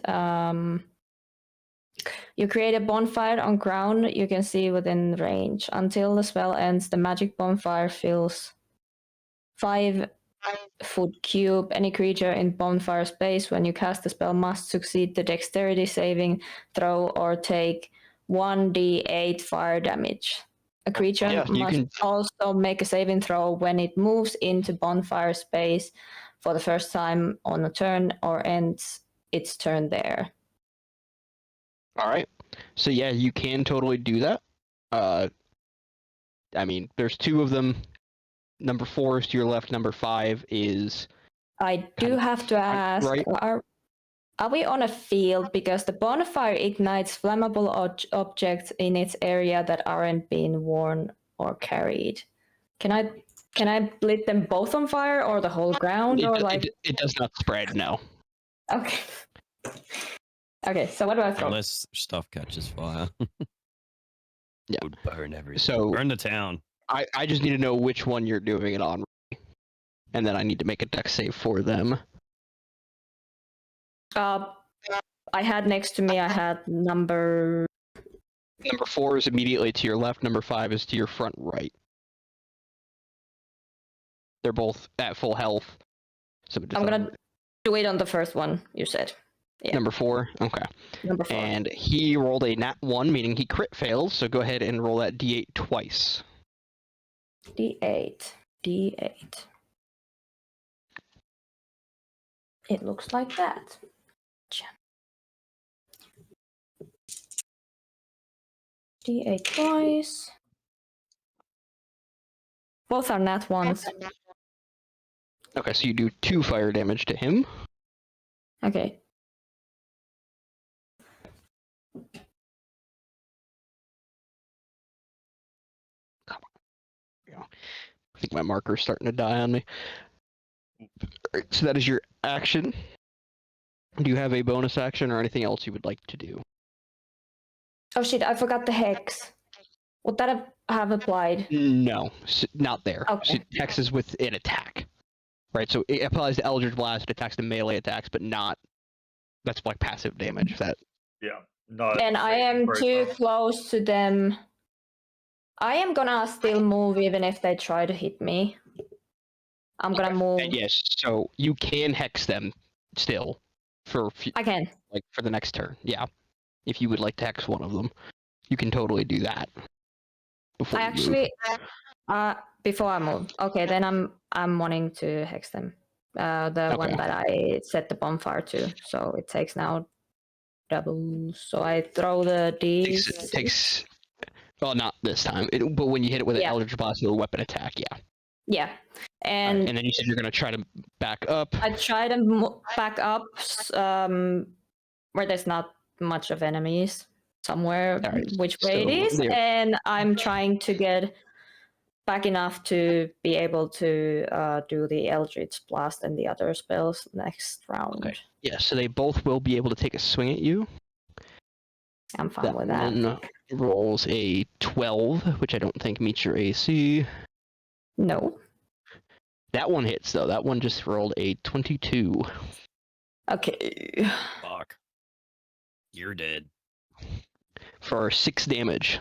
You create a bonfire on ground you can see within range. Until the spell ends, the magic bonfire fills 5-foot cube. Any creature in bonfire space when you cast the spell must succeed the dexterity saving throw or take 1d8 fire damage. A creature Yeah, you must can- also make a saving throw when it moves into bonfire space for the first time on a turn or ends its turn there. All right. So yeah, you can totally do that. I mean, there's 2 of them. Number 4 is to your left. Number 5 is I do Kind of have to ask, right. are we on a field? Because the bonfire ignites flammable objects in its area that aren't being worn or carried. Can I lit them both on fire or the whole ground or like? it does not spread. No. Okay. Okay. So what do I throw? Unless stuff catches fire. Yeah. It would burn everything. So- burn the town. I just need to know which one you're doing it on. and then I need to make a dex save for them. I had next to me, I had number... Number 4 is immediately to your left. Number 5 is to your front right. They're both at full health. So I'm gonna do it on the first one, you said. Yeah. Number 4? Okay. Number 4. And he rolled a nat 1, meaning he crit fails, so go ahead and roll that d8 twice. D8. It looks like that. D8 twice. Both are nat ones. Okay, so you do 2 fire damage to him. Okay. I think my marker's starting to die on me. Alright, so that is your action. Do you have a bonus action or anything else you would like to do? Oh shit, I forgot the hex. Would that have applied? No, not there. Okay. So hex is with an attack. Right, so it applies to Eldritch Blast, it attacks to melee attacks, but not... That's like passive damage. That Yeah. No. And I am too close to them. I am gonna still move even if they try to hit me. I'm gonna move. And yes, so you can hex them still for I can. like for the next turn. Yeah, if you would like to hex one of them, you can totally do that. Before I you move. actually, before I move. Okay, then I'm wanting to hex them. The one Okay. that I set the bonfire to, so it takes now double. So I throw the D. takes. Well, not this time. But when you hit it with an Yeah. Eldritch Blast with a weapon attack, yeah. Yeah, and And then you said you're gonna try to back up. I try to back up where there's not much of enemies somewhere, Alright, which way it so is, there. and I'm trying to get back enough to be able to do the Eldritch Blast and the other spells next round. Okay. Yeah, so they both will be able to take a swing at you. I'm fine with that. one rolls a 12, which I don't think meets your AC. No. That one hits, though. That one just rolled a 22. Okay. Fuck. You're dead. For 6 damage.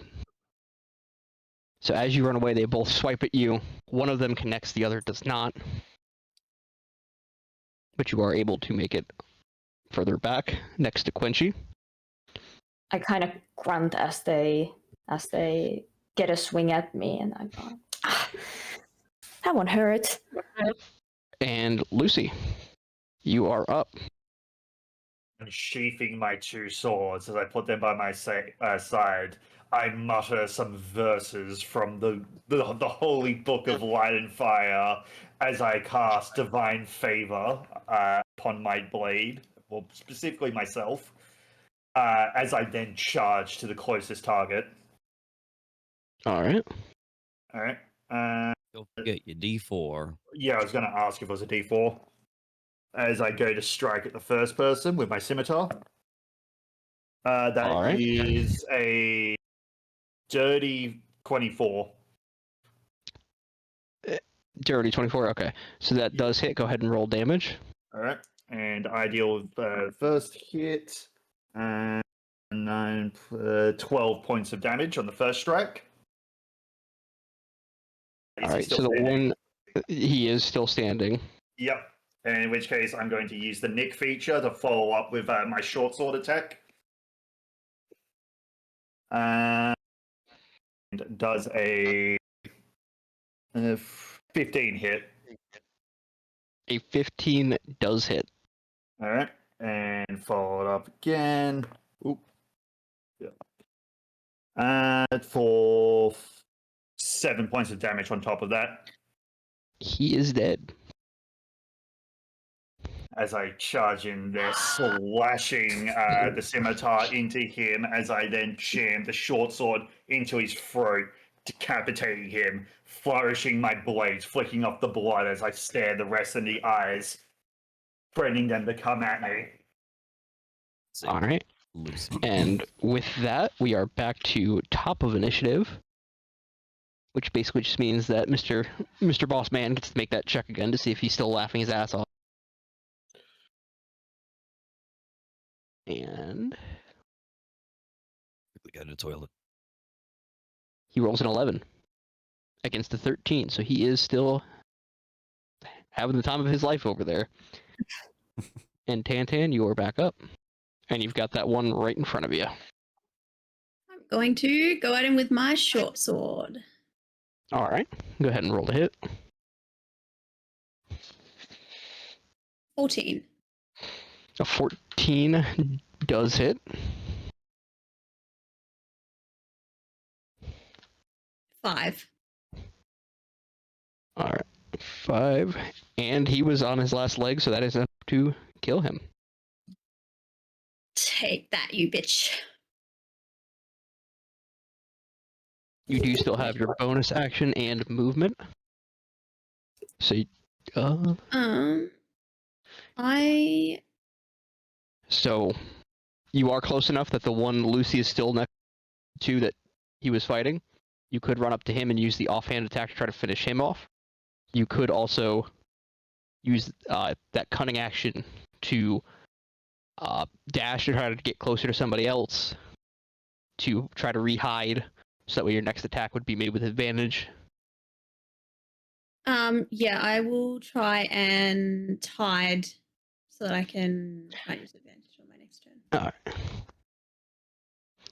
So as you run away, they both swipe at you. One of them connects, the other does not. But you are able to make it further back, next to Quenchy. I kind of grunt as they get a swing at me, and I go, that one hurt. And Lucy, you are up. And sheathing my 2 swords as I put them by my side, I mutter some verses from the holy book of light and fire as I cast divine favor upon my blade, well, specifically myself, as I then charge to the closest target. Alright. All right. Don't forget your D4. Yeah, I was going to ask if it was a D4. As I go to strike at the first person with my scimitar. That Alright. is a dirty 24. Dirty 24, okay. So that does hit. Go ahead and roll damage. All right. And I deal with the first hit. 12 points of damage on the first strike. Is he Alright, still so the standing? one... He is still standing. Yep. And in which case, I'm going to use the Nick feature to follow up with my short sword attack. And does a 15 hit. A 15 does hit. All right. And follow it up again. Oop. Yeah. For 7 points of damage on top of that. He is dead. As I charge in there, slashing the scimitar into him, as I then jam the short sword into his throat, decapitating him, flourishing my blades, flicking off the blood as I stare the rest in the eyes, threatening them to come at me. Alright. Lucy. And with that, we are back to top of initiative. which basically just means that Mr. Boss Man gets to make that check again to see if he's still laughing his ass off. And Quickly go to the toilet. he rolls an 11 against a 13, so he is still having the time of his life over there. And Tantan, you are back up. And you've got that one right in front of you. I'm going to go at him with my short sword. Alright, go ahead and roll to hit. 14. A 14 does hit. 5. Alright, 5. And he was on his last leg, so that is enough to kill him. Take that, you bitch. You do still have your bonus action and movement. So, So, you are close enough that the one Lucy is still next to that he was fighting. You could run up to him and use the offhand attack to try to finish him off. You could also use that cunning action to dash to try to get closer to somebody else to try to re-hide, so that way your next attack would be made with advantage. Yeah, I will try and hide so that I can try and use advantage on my next turn. Alright.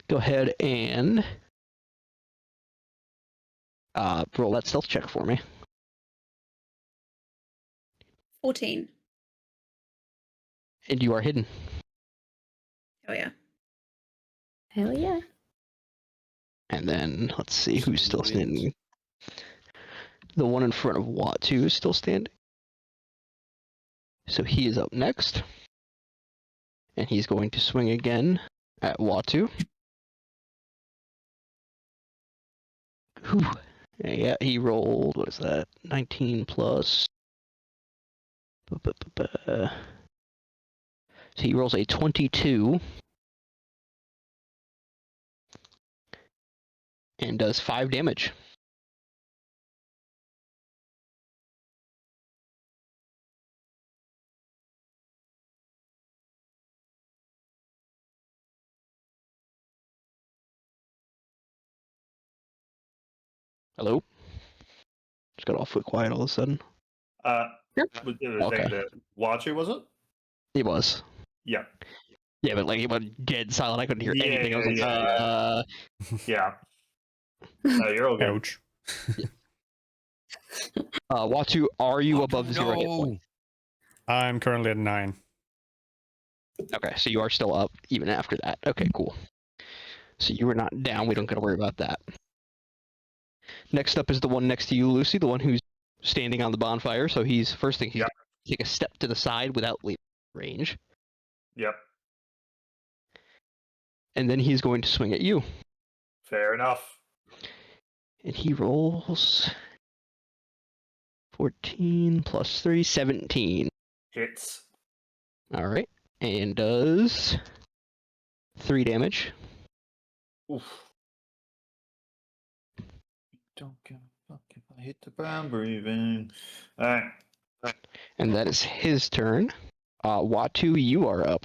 Go ahead and roll that stealth check for me. 14. And you are hidden. Oh yeah. Hell yeah. And then, let's see who's still standing. The one in front of Watu is still standing. So he is up next. And he's going to swing again at Watu. Whew. Yeah, he rolled, what is that? 19 plus. So he rolls a 22. And does 5 damage. Hello? Just got awfully quiet all of a sudden. Was it Okay. the Watu, was it? It was. Yeah. Yeah, but like it went dead silent. I couldn't hear Yeah, anything. I was like, yeah. Yeah. No, you're all good. Ouch. Watu, are you above 0 hit point? I'm currently at 9. Okay, so you are still up even after that. Okay, cool. So you were not down. We don't got to worry about that. Next up is the one next to you, Lucy, the one who's standing on the bonfire. So he's first thing he's Yep. gonna take a step to the side without leaving range, Yep. and then he's going to swing at you. Fair enough. And he rolls 14 plus 3, 17. Hits. All right, and does 3 damage. Oof. Don't give a fuck if I hit the ground breathing. Alright. And that is his turn. Watu, you are up.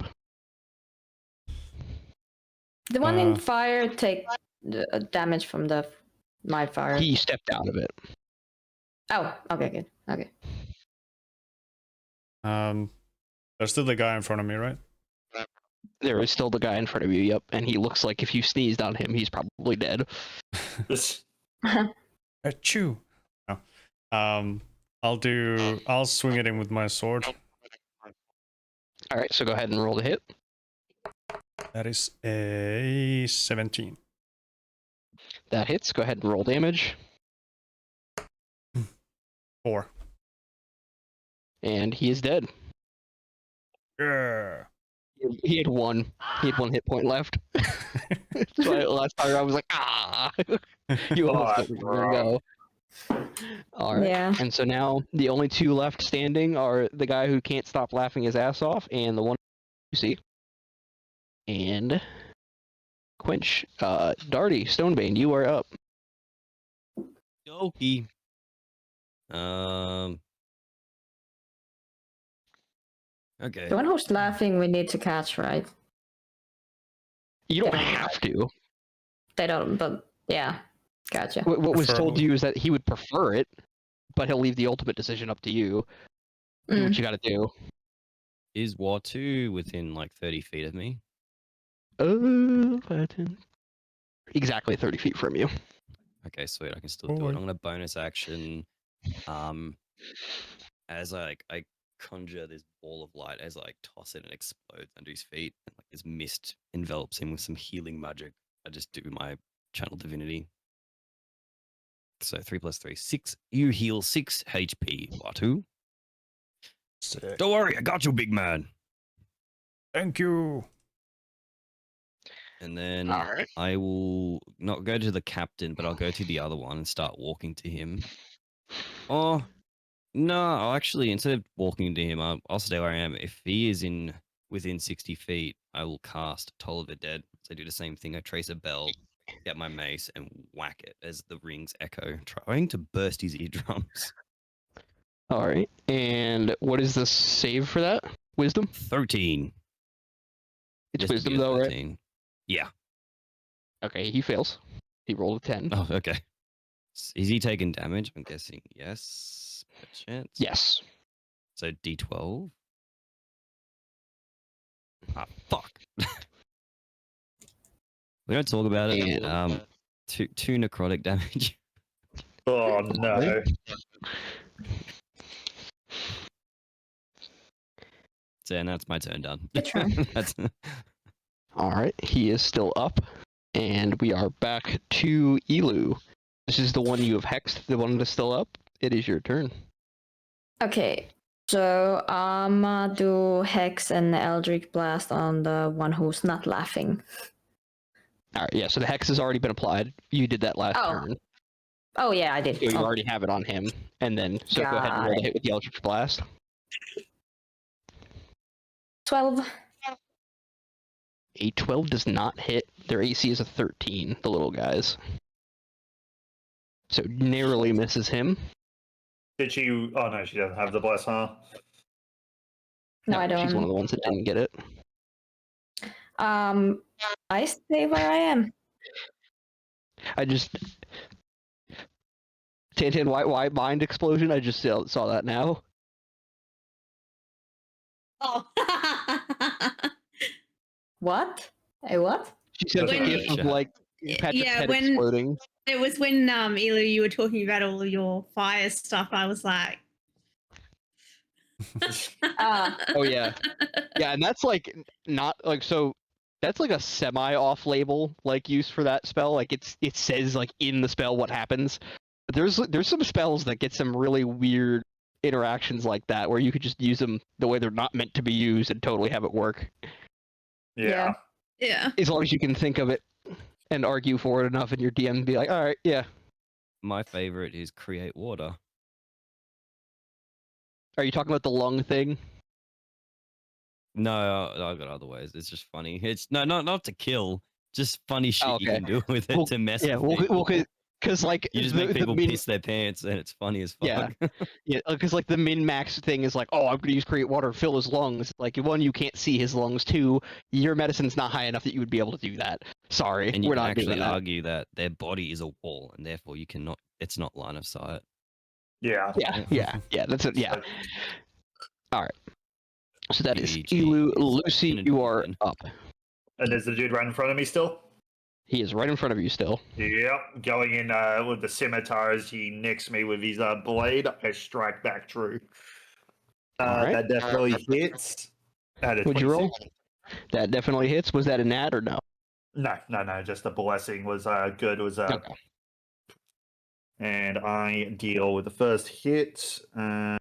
The one in Uh, fire take the damage from my fire. He stepped out of it. Oh, okay, good. Okay. There's still the guy in front of me, right? There is still the guy in front of you, yep. And he looks like if you sneezed on him, he's probably dead. This Achoo. No. I'll swing at him with my sword. All right, so go ahead and roll the hit. That is a 17. That hits. Go ahead and roll damage. 4. And he is dead. Yeah. He had one. He had 1 hit point left. So last time I was like, ah, you almost let me go. All right. Yeah. And so now the only 2 left standing are the guy who can't stop laughing his ass off, and the one you see. And Quench, Darty, Stonebane, you are up. dokie. Okay. The one who's laughing, we need to catch, right? You don't Yeah. have to. They don't, but yeah, gotcha. What was told to Preferably. you is that he would prefer it, but he'll leave the ultimate decision up to you. Do what Mm. you got to do. Is Watu within like 30 feet of me? 5, 10. Exactly 30 feet from you. Okay, sweet. I can still do it. I'm gonna bonus action. As I conjure this ball of light, as I toss it and explodes under his feet, and like this mist envelops him with some healing magic. I just do my channel divinity. So 3 + 3, 6. You heal 6 HP, Watu. Sick. Don't worry, I got you, big man. Thank you. And then All right. I will not go to the captain, but I'll go to the other one and start walking to him. Oh, no, I'll actually, instead of walking to him, I'll stay where I am. If he is within 60 feet, I will cast Toll of the Dead. So I do the same thing. I trace a bell, get my mace, and whack it as the rings echo, trying to burst his eardrums. All right. And what is the save for that? Wisdom? 13. It's Just to wisdom, be a though, right? 13. Yeah. Okay, he fails. He rolled a 10. Oh, okay. Is he taking damage? I'm guessing yes. A chance. Yes. So D12. Ah, fuck. We don't talk about it. And- Two necrotic damage. Oh no. So, and that's my turn done. Good try. That's All right, he is still up, and we are back to Elu. This is the one you have hexed, the one that's still up. It is your turn. Okay, so do Hex and Eldritch Blast on the one who's not laughing. All right, yeah, so the hex has already been applied. You did that last Oh. turn. Oh yeah, I did. So you Oh, already have it on him. And then, so go ahead and Got roll the it. hit with the Eldritch Blast. 12. A 12 does not hit. Their AC is a 13, the little guys. So narrowly misses him. Did she? Oh no, she doesn't have the bless, huh? No, I She's one of don't. the ones that didn't get it. I stay where I am. I just... Tantan, why mind explosion? I just saw that now. Oh. What? A what? She sent When- a gif of, like, Patrick's Yeah, head when- exploding. It was when Elu, you were talking about all of your fire stuff. I was like, Ah. Oh, yeah. Yeah, and that's, like, not, like, so... That's like a semi-off label like use for that spell. Like it says like in the spell what happens. But there's some spells that get some really weird interactions like that where you could just use them the way they're not meant to be used and totally have it work. Yeah. yeah. As long as you can think of it and argue for it enough and your DM be like, all right, yeah. my favorite is create water. Are you talking about the lung thing? No, I've got other ways. It's just funny. It's not to kill, just funny shit you okay. can do with it Well, to mess Yeah, with well, people. because like You just the- make the people min- piss their pants, and it's funny as Yeah. fuck. Yeah, because like the min-max thing is like, oh, I'm gonna use create water to fill his lungs. Like one, you can't see his lungs. Two, your medicine's not high enough that you would be able to do that. Sorry, And you we're can not actually doing that. argue that their body is a wall, and therefore you cannot. It's not line of sight. Yeah. Yeah. That's it. Yeah. All right. So that is GG Elu. is Lucy, in a you are dungeon. up. And there's the dude right in front of me still. He is right in front of you still. Yep. Going in with the scimitar as he nicks me with his blade. I strike back true. Alright. That definitely hits. Would you roll? That definitely hits. Was that a nat or no? No. Just the blessing was good. It was Okay. and I deal with the first hit. 10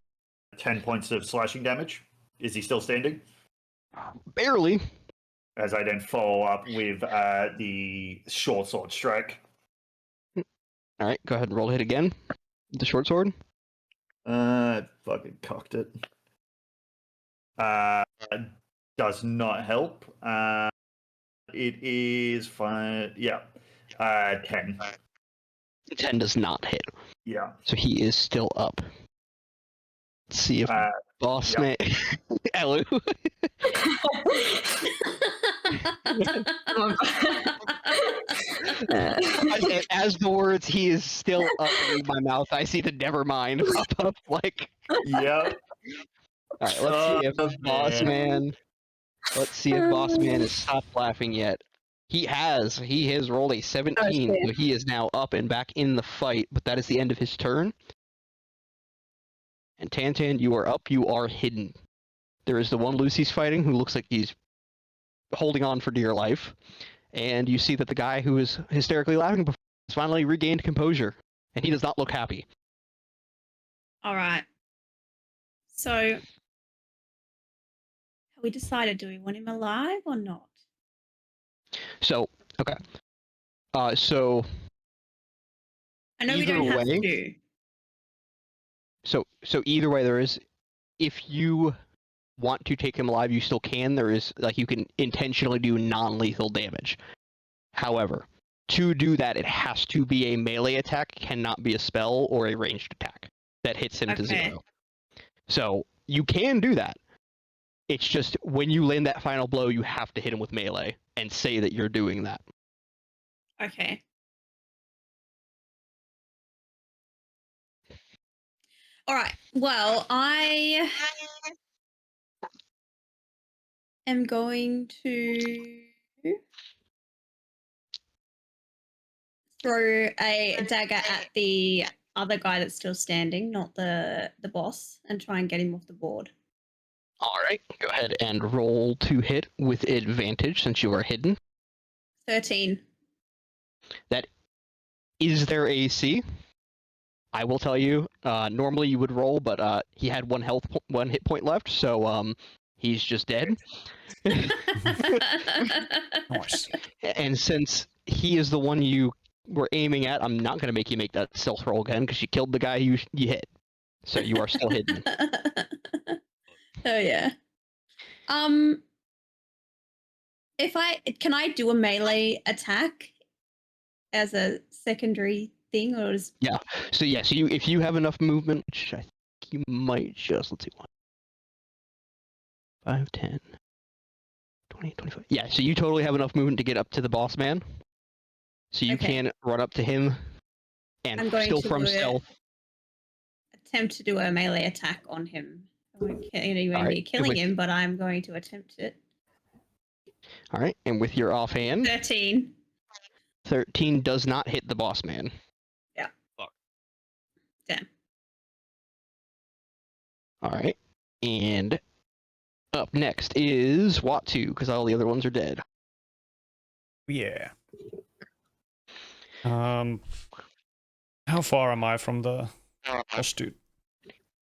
points of slashing damage. Is he still standing? Barely. As I then follow up with the short sword strike. All right. Go ahead and roll the hit again. The short sword. Fucking cocked it. Does not help. It is fine. Yeah. 10. 10 does not hit. Yeah. So he is still up. Let's see if boss yep. man Elu. As the words "he is still up" leave my mouth, I see the "never mind" pop up. Like, Yep. all right, let's see if boss man. Let's see if boss man has stopped laughing yet. He has. He has rolled a 17, Okay. so he is now up and back in the fight. But that is the end of his turn. And Tantan, you are up. You are hidden. There is the one Lucy's fighting who looks like he's holding on for dear life. And you see that the guy who was hysterically laughing before has finally regained composure. And he does not look happy. All right. So, have we decided, do we want him alive or not? So, okay. So I know we Either don't have way- to. So either way, there is, if you want to take him alive, you still can. There is, like, you can intentionally do non-lethal damage. However, to do that, it has to be a melee attack, cannot be a spell or a ranged attack that hits him to Okay. 0. So you can do that. It's just when you land that final blow, you have to hit him with melee and say that you're doing that. Okay. All right. Well, I am going to throw a dagger at the other guy that's still standing, not the boss, and try and get him off the board. All right, go ahead and roll to hit with advantage since you are hidden. 13. Is there AC? I will tell you. Normally you would roll, but he had one hit point left, so he's just dead. Nice. And since he is the one you were aiming at, I'm not going to make you make that stealth roll again because you killed the guy you hit. So you are still hidden. Oh yeah. Can I do a melee attack as a secondary thing, or is So yeah, so if you have enough movement, which I think you might just, let's see, 5, 10, 20, 25. Yeah, so you totally have enough movement to get up to the boss man. So you Okay. can run up to him and I'm going still to from do it. stealth. attempt to do a melee attack on him? I won't even Alright, be killing with- him, but I'm going to attempt it. All right, and with your offhand, 13. 13 does not hit the boss man. Damn. All right, and up next is Watu, because all the other ones are dead. Yeah. How far am I from the boss dude?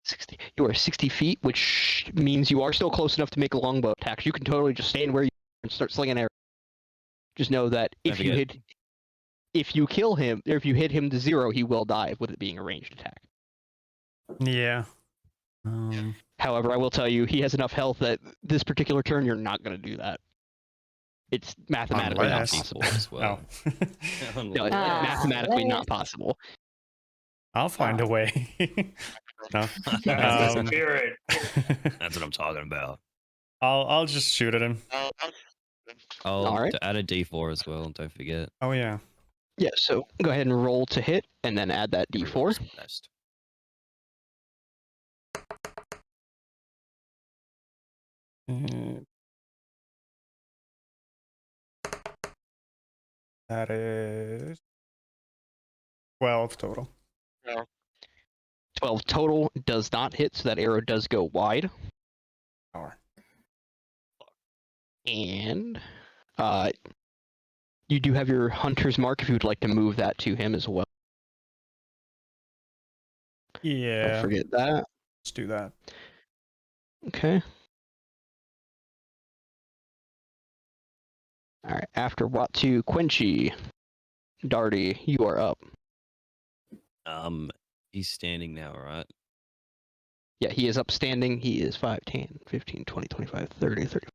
60. You are 60 feet, which means you are still close enough to make a longbow attack. You can totally just stand where you are and start slinging arrows. Just know that if you kill him, or if you hit him to 0, he will die with it being a ranged attack. Yeah. However, I will tell you, he has enough health that this particular turn, you're not going to do that. It's mathematically not Unless- possible. as well. Oh. No, it's Ah, mathematically not let's- possible. I'll find a way. No. That's the Um, spirit. That's what I'm talking about. I'll just shoot at him. Oh, Alright. to add a D4 as well. Don't forget. Oh yeah. Yeah, so go ahead and roll to hit, and then add that d4. Best. That is 12 total. 12 total does not hit, so that arrow does go wide. Power. And you do have your hunter's mark if you would like to move that to him as well. Yeah. Don't forget that. Let's do that. Okay. Alright, after Watu, Quenchy, Darty, you are up. He's standing now, right? Yeah, he is upstanding. He is 5, 10, 15, 20, 25, 30, 30,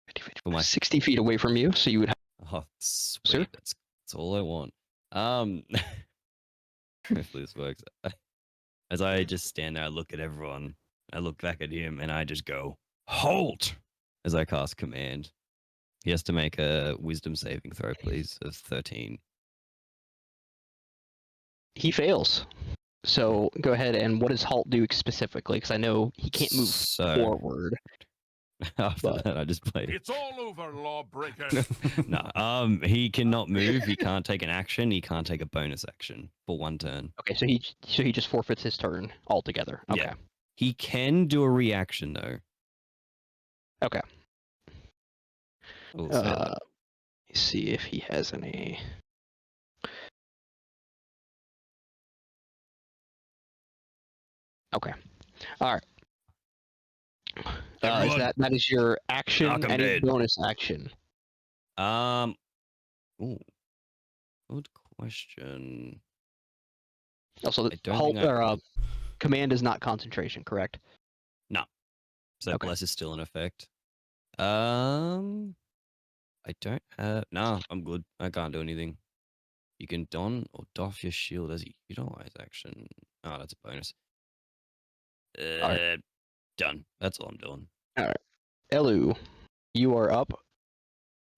50, 50, Oh my- 60 feet away from you, so you would have... Oh, sweet. Sir? That's all I want. Hopefully this works. As I just stand there, I look at everyone. I look back at him, and I just go, "Halt!" as I cast command. He has to make a wisdom saving throw, please, of 13. He fails. So go ahead and what does Halt do specifically? Because I know he can't move So forward. after but- that, I just played. It's all over, lawbreaker. No, he cannot move. He can't take an action. He can't take a bonus action for 1 turn. Okay, so he just forfeits his turn altogether. Okay. Yeah. He can do a reaction though. Okay. We'll say that. Let me see if he has any. Okay. All right. Is Everyone, that is your action? knock 'em Any dead. bonus action? Ooh, good question. Also, I don't Halt think I- or command is not concentration, correct? So Okay. bless is still in effect. I don't have. No, I'm good. I can't do anything. You can don or doff your shield as you utilize action. Oh, that's a bonus. Alright. Done. That's all I'm doing. Elu, you are up.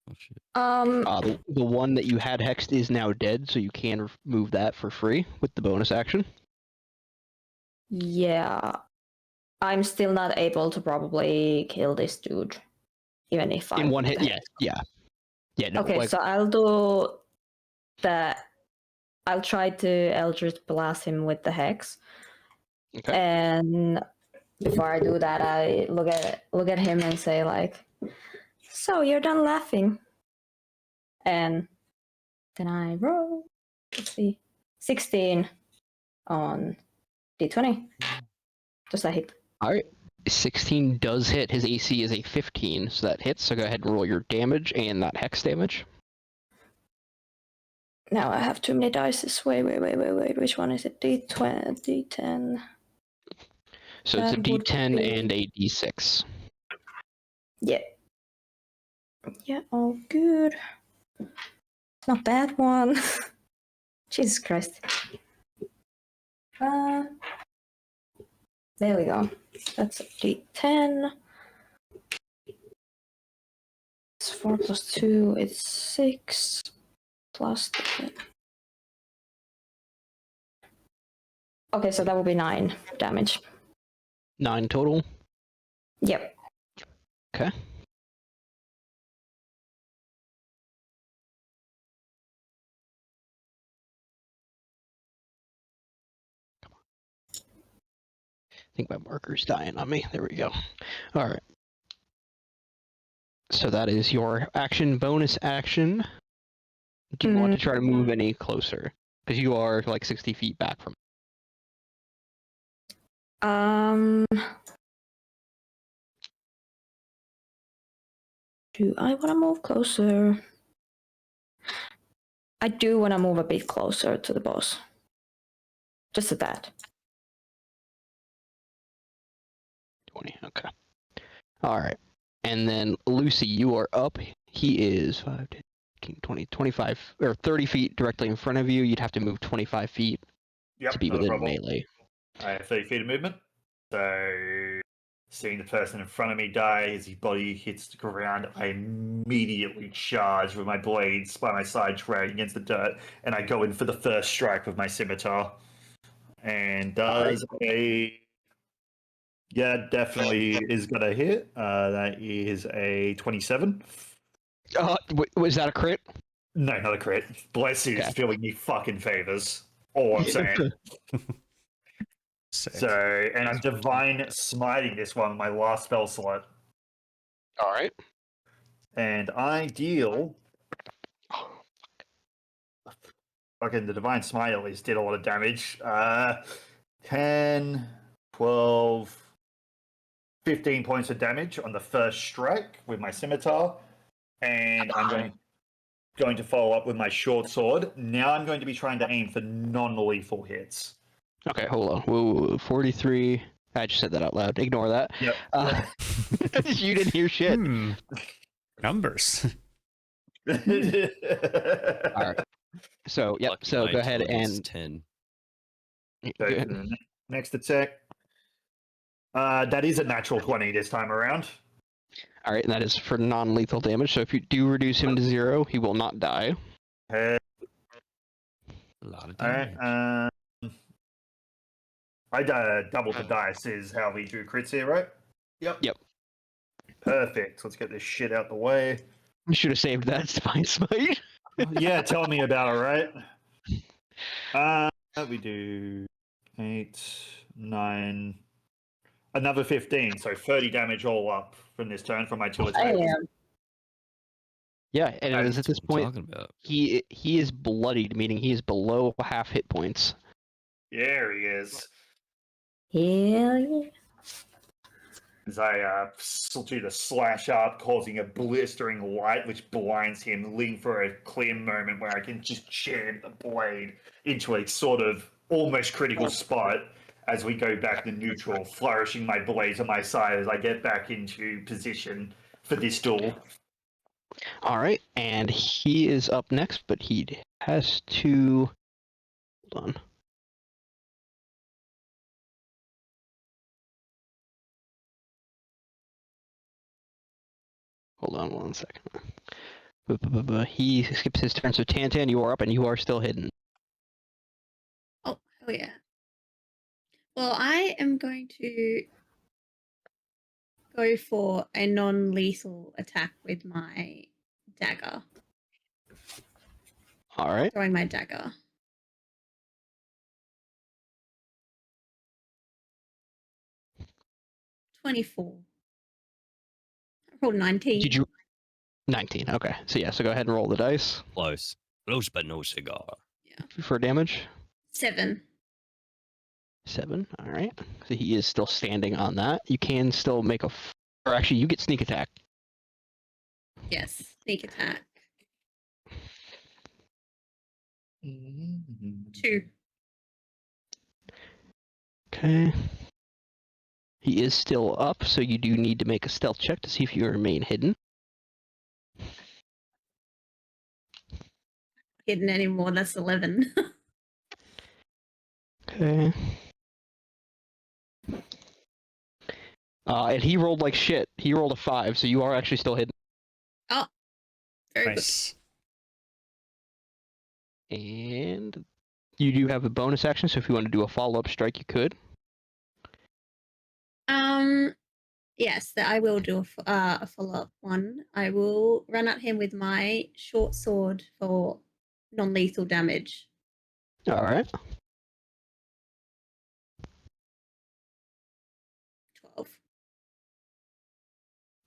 Oh shit. The one that you had hexed is now dead, so you can move that for free with the bonus action. Yeah. I'm still not able to probably kill this dude. Even if I In one hit, the yeah. No, Okay, like, so I'll do the. I'll try to Eldritch Blast him with the hex, okay. and before I do that, I look at him and say like, "So you're done laughing?" And then I roll. Let's see, 16 on d20. Does that hit? All right. 16 does hit. His AC is a 15, so that hits. So go ahead and roll your damage and that hex damage. Now I have too many dice. Wait. Which one is it? D20, D10. So it's a That would D10 be- and a D6. Yeah. Yeah, all good. Not that one. Jesus Christ. There we go. That's a D10. It's 4 plus 2, it's 6. Plus the 10. Okay, so that would be 9 damage. 9 total. Yep. Okay. I think my marker's dying on me. There we go. All right. So that is your action. Bonus action. Do you want to try to move any closer? Because you are like 60 feet back from. Do I want to move closer? I do want to move a bit closer to the boss. Just a tad. 20. Okay. All right. And then Lucy, you are up. He is 5, 10, 15, 20, 25, or 30 feet directly in front of you. You'd have to move 25 feet Yep, to be not a within problem. melee. I have 30 feet of movement. So, seeing the person in front of me die as his body hits the ground, I immediately charge with my blades by my side, dragging against the dirt, and I go in for the first strike with my scimitar. And does a. Yeah, definitely is going to hit. That is a 27. Was that a crit? No, not a crit. Bless you, Okay. feeling me fucking favors. All I'm saying. Sick. So, and I'm divine smiting this one, my last spell slot. All right. And I deal. Fucking the divine smite at least did a lot of damage. 10, 12, 15 points of damage on the first strike with my scimitar. And I'm going to follow up with my short sword. Now I'm going to be trying to aim for non-lethal hits. Okay, hold on. Whoa, 43. I just said that out loud. Ignore that. Yep. You didn't hear shit. Numbers. All right. So, yep. Lucky So my go ahead intelligence is and 10. Go Good. for the next attack. That is a natural 20 this time around. All right, and that is for non-lethal damage. So if you do reduce him to 0, he will not die. Okay. A lot of All damage. right. I doubled the dice is how we do crits here, right? Yep. Yep. Perfect. Let's get this shit out the way. I should have saved that Divine Smite. Yeah, tell me about it, right? We do 8, 9, another 15, so 30 damage all up from this turn from my 2 attacks. Yeah, and it is at this What I'm point talking about. he is bloodied, meaning he is below half hit points. There he is. Hell yeah. As I do the slash up, causing a blistering light which blinds him, leaving for a clear moment where I can just jam the blade into a sort of almost critical spot as we go back to neutral, flourishing my blades on my side as I get back into position for this duel. All right, and he is up next, but he has to. Hold on. Hold on 1 second. He skips his turn, so Tantan, you are up, and you are still hidden. Oh, hell yeah. Well, I am going to go for a non-lethal attack with my dagger. All right. Throwing my dagger. $24. I rolled 19. Did you? 19. Okay. So yeah. So go ahead and roll the dice Close. Close, but no cigar. for damage. 7. 7. All right. So he is still standing on that. You can still make a. Or actually, you get sneak attack. Yes, sneak attack. 2. Okay. He is still up, so you do need to make a stealth check to see if you remain hidden. Hidden anymore, that's 11. Okay. And he rolled like shit. He rolled a 5, so you are actually still hidden. Very Nice. And you do have a bonus action, so if you want to do a follow-up strike, you could. good. Yes, that I will do a follow-up one. I will run at him with my short sword for non-lethal damage. All right. 12.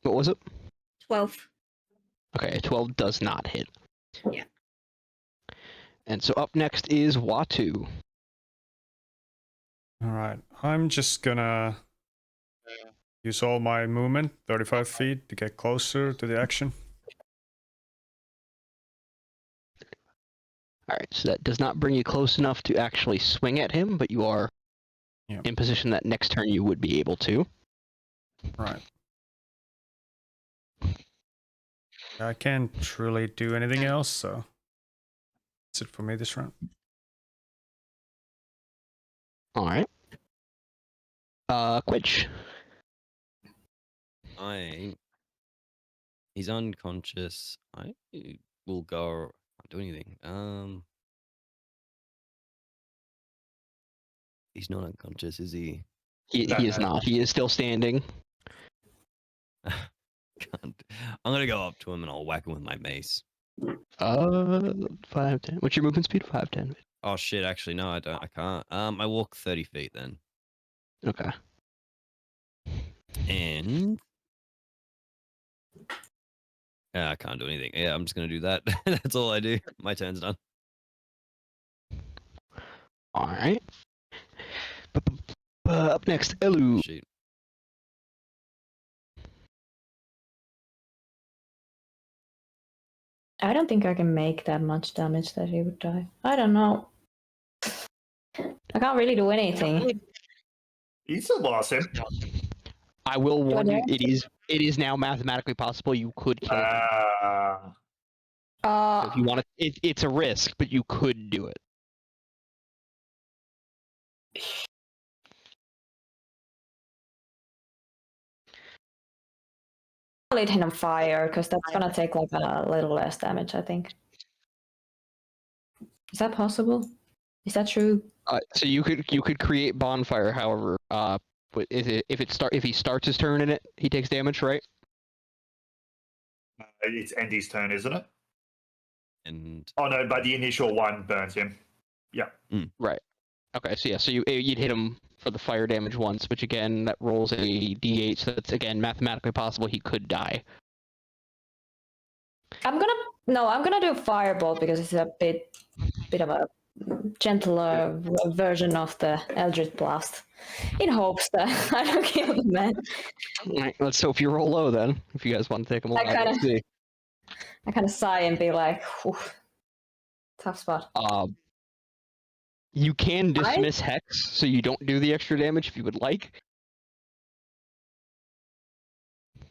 What was it? 12. Okay, 12 does not hit. Yeah. And so up next is Watu. All right. I'm just gonna use all my movement, 35 feet, to get closer to the action. All right, so that does not bring you close enough to actually swing at him, but you are Yeah. in position that next turn you would be able to. Right. I can't really do anything else, so that's it for me this round. All right. Quitch. He's unconscious. I will go. Can't do anything. He's not unconscious, is he? He is not. He is still standing. Can't. I'm gonna go up to him and I'll whack him with my mace. 5, 10. What's your movement speed? 5, 10. Oh shit! Actually, no, I don't. I can't. I walk 30 feet then, Okay. and yeah, I can't do anything. Yeah, I'm just gonna do that. That's all I do. My turn's done. All right. Up next, Elu. Shoot. I don't think I can make that much damage that he would die. I don't know. I can't really do anything. You still lost him. I will warn you, I it is now mathematically possible you could kill him. Ah. If you want to, it's a risk, but you could do it. light him on fire because that's gonna take like a little less damage, I think. Is that possible? Is that true? So you could create bonfire. However, but if he starts his turn in it, he takes damage, right? It's Andy's turn, isn't it? And Oh no, but the initial one burns him. Right. Okay. So yeah. So you'd hit him for the fire damage once, which again that rolls a d8. So that's again mathematically possible. He could die. I'm gonna do firebolt because it's a bit of a gentler version of the Eldritch Blast, in hopes that I don't kill the man. All right, let's hope you roll low then. If you guys want to take him alive, let's see. I kind of sigh and be like, "Whew, tough spot." You can dismiss Hex, so you don't do the extra damage if you would like.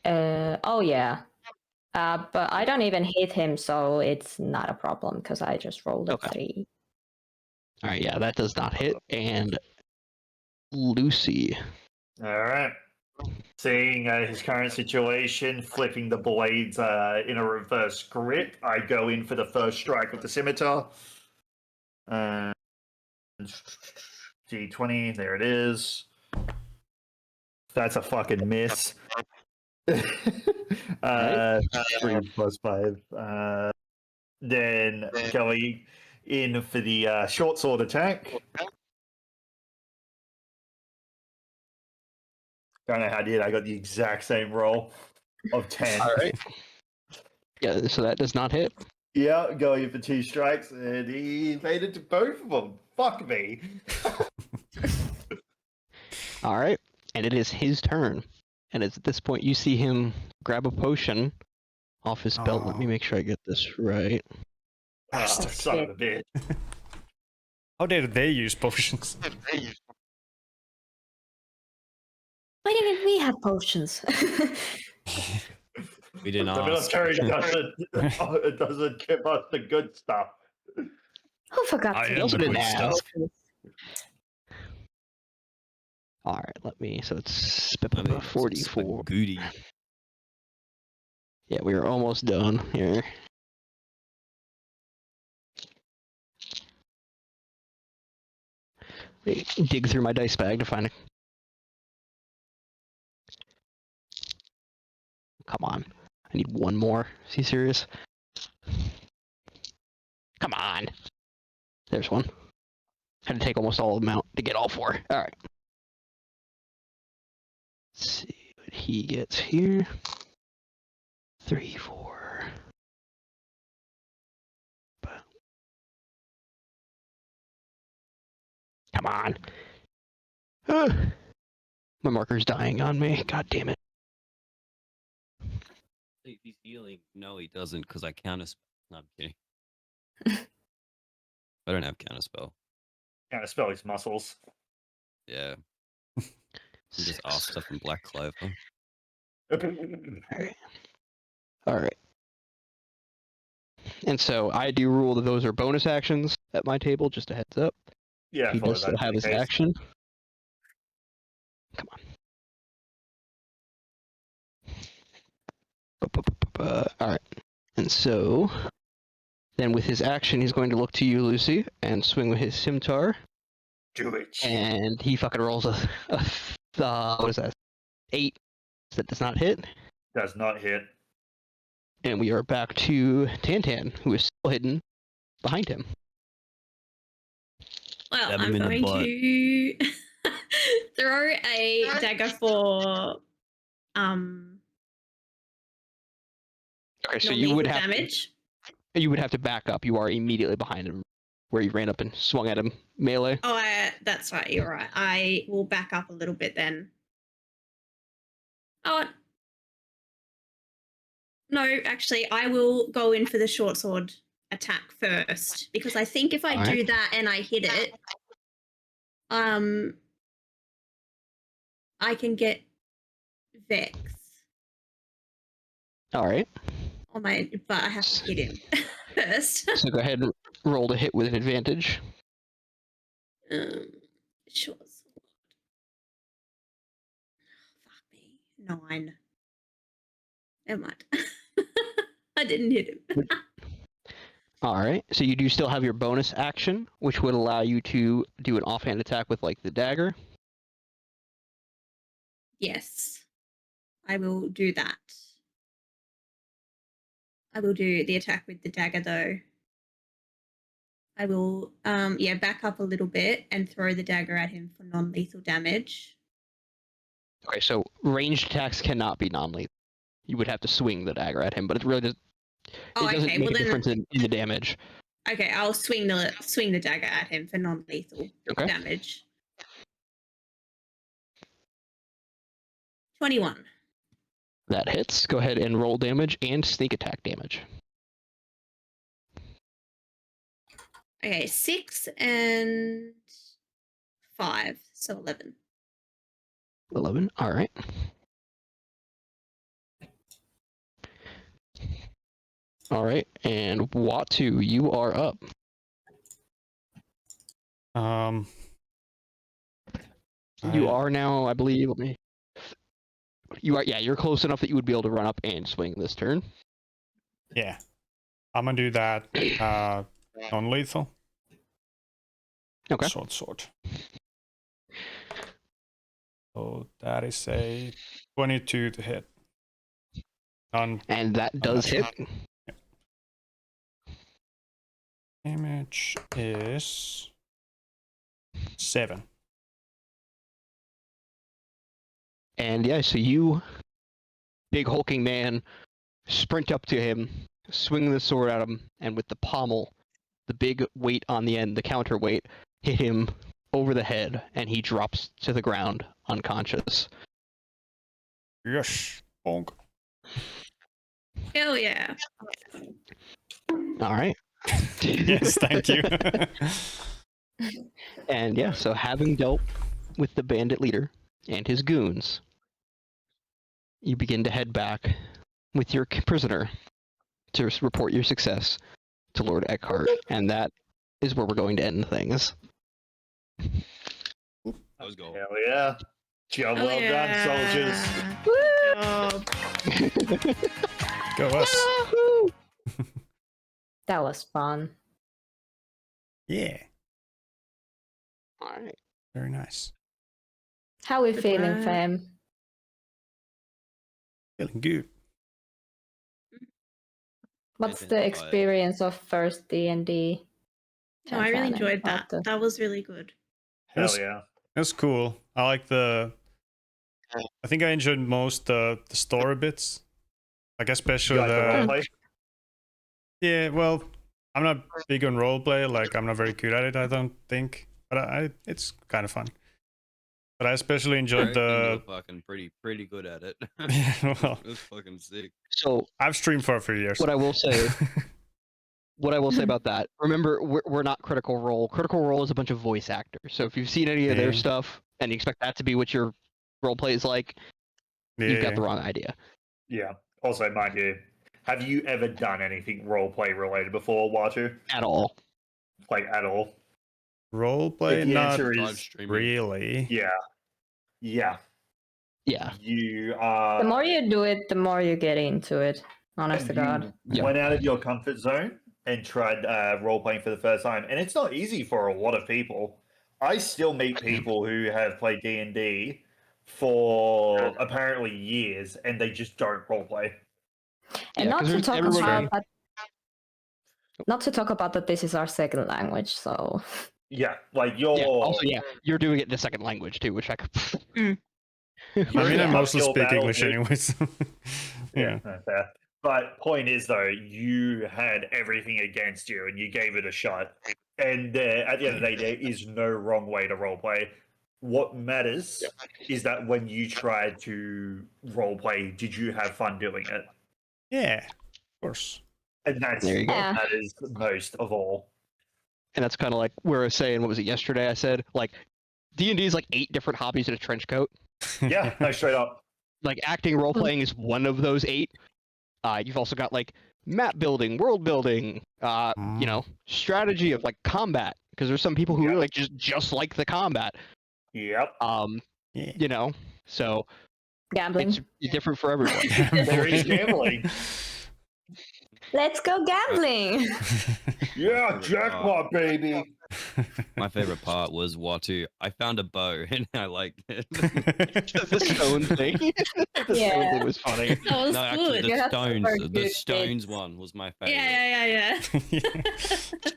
Oh yeah. But I don't even hit him, so it's not a problem because I just rolled a Okay. 3. All right, yeah, that does not hit. And Lucy. All right. Seeing his current situation, flipping the blades in a reverse grip, I go in for the first strike with the scimitar. D20, there it is. That's a fucking miss. 3 plus 5. Then going in for the short sword attack. Don't know how I did. I got the exact same roll of 10. All right. Yeah, so that does not hit. Yeah, going in for 2 strikes, and he made it to both of them. Fuck me. All right, and it is his turn. And it's at this point you see him grab a potion off his belt. Let me make sure I get this right. Son of a bitch. How did they use potions? Why didn't we have potions? we didn't The ask. military doesn't give us the good stuff. Who forgot I to am also the didn't good ask. stuff. All right, let me. So it's I mean, 44. Goody. Yeah, we are almost done here. Dig through my dice bag to find a. Come on. I need one more. Is he serious? Come on. There's one. Had to take almost all of them out to get all 4. Alright. Let's see what he gets here. 3, 4. Come on. Ugh. My marker's dying on me. God damn it. He's healing. No, he doesn't, because I counterspell. No, I'm kidding. I don't have counterspell. Kind of spell his muscles. Yeah. I'm just asked stuff in Black Clover. Alright. And so I do rule that those are bonus actions at my table, just a heads up. Yeah, He follow does that still have his case. action. Come on. Alright. And so, then with his action, he's going to look to you, Lucy, and swing with his scimitar. Do it. And he fucking rolls a what is that? 8. That does not hit. Does not hit. And we are back to Tantan, who is still hidden behind him. Well, Stab I'm him in the going to throw a dagger for Okay, so non-lethal damage. You would have to back up. You are immediately behind him, where you ran up and swung at him melee. Oh, that's right. You're right. I will back up a little bit then. Oh, no, actually, I will go in for the short sword attack first because I think if I All do right. that and I hit it, I can get Vex All right. on my, but I have to hit him first. So go ahead and roll to hit with an advantage. Short sword. Fuck me. 9. Never mind. I didn't hit him. All right. So you do still have your bonus action, which would allow you to do an offhand attack with like the dagger. Yes, I will do that. I will do the attack with the dagger though. I will back up a little bit and throw the dagger at him for non-lethal damage. Okay, so ranged attacks cannot be non-lethal. You would have to swing the dagger at him, but it really does. Oh, It doesn't okay. make Well, a then, difference in the damage. okay, I'll swing the dagger at him for non-lethal Okay. damage. 21. That hits. Go ahead and roll damage and sneak attack damage. Okay, 6 and 5, so 11. 11. All right. All right, and Watu, you are up. You are now, I believe. Let me. You are. Yeah, you're close enough that you would be able to run up and swing this turn. Yeah. I'm gonna do that. Non-lethal. Okay. Sword. So that is a 22 to hit. And that does hit. Damage is 7. And yeah, so you, big hulking man, sprint up to him, swing the sword at him, and with the pommel, the big weight on the end, the counterweight, hit him over the head, and he drops to the ground unconscious. Yes. Bonk. Hell yeah. All right. Yes, thank you. And yeah, so having dealt with the bandit leader and his goons, you begin to head back with your prisoner to report your success to Lord Eckhart, and that is where we're going to end things. Let's go. Hell yeah. Job Oh, well yeah. done, soldiers. Good job. Go us. That was fun. Yeah. All right. Very nice. How we Good feeling, work. fam? Feeling good. What's think the I- experience of first D&D? No, I really enjoyed that. After- That was really good. Hell Yes. yeah. That's cool. I like I think I enjoyed most the story bits. Like You especially like the the roleplay? yeah. Well, I'm not big on roleplay. Like I'm not very good at it. I don't think, but it's kind of fun. But I especially enjoyed the. fucking pretty good at it. Yeah, well, It was fucking sick. So I've streamed for a few years. what I will say about that, remember we're not Critical Role. Critical Role is a bunch of voice actors. So if you've seen any of their Yeah. stuff and you expect that to be what your role play is like, you've got the wrong idea. Yeah. Also, mind you, have you ever done anything roleplay related before, Watu? At all. Like, at all? Roleplay, The not answer Live is streaming. really. yeah. Yeah. Yeah. You are. The more you do it, the more you get into it. Honest to God. Yeah. Went out of your comfort zone and tried role playing for the first time, and it's not easy for a lot of people. I still meet people who have played D&D for apparently years, and they just don't role play. And Yeah, not 'cause to there's talk everybody- about that. Not to talk about that this is our second language, so Yeah, like you're. Yeah. Also, yeah, you're doing it in a second language too, which I could. Mm. I mean, I Yeah. mostly Uphill speak battle, English dude. anyways. Yeah. no, fair. But point is though, you had everything against you, and you gave it a shot. And at the end of the day, there is no wrong way to roleplay. What matters is that when you tried to roleplay, did you have fun doing it? Yeah, of course. And that's There you what go. Yeah. matters most of all. And that's kind of like where I was saying, what was it yesterday? I said like D&D is like 8 different hobbies in a trench coat. Yeah, no, straight up. Like acting, role playing is one of those 8. You've also got like map building, world building, you know, strategy of like combat, because there's some people who Yeah. really like just like the combat. Yep. Yeah. You know, so Gambling. It's different for everyone. There is gambling. Let's go gambling. Yeah, jackpot, baby. My favorite part was Watu. I found a bow and I liked it. The stone thing. The Yeah. stone thing was funny. That was No, actually, good. You the have stones. super The good stones bits. one was my favorite. Yeah.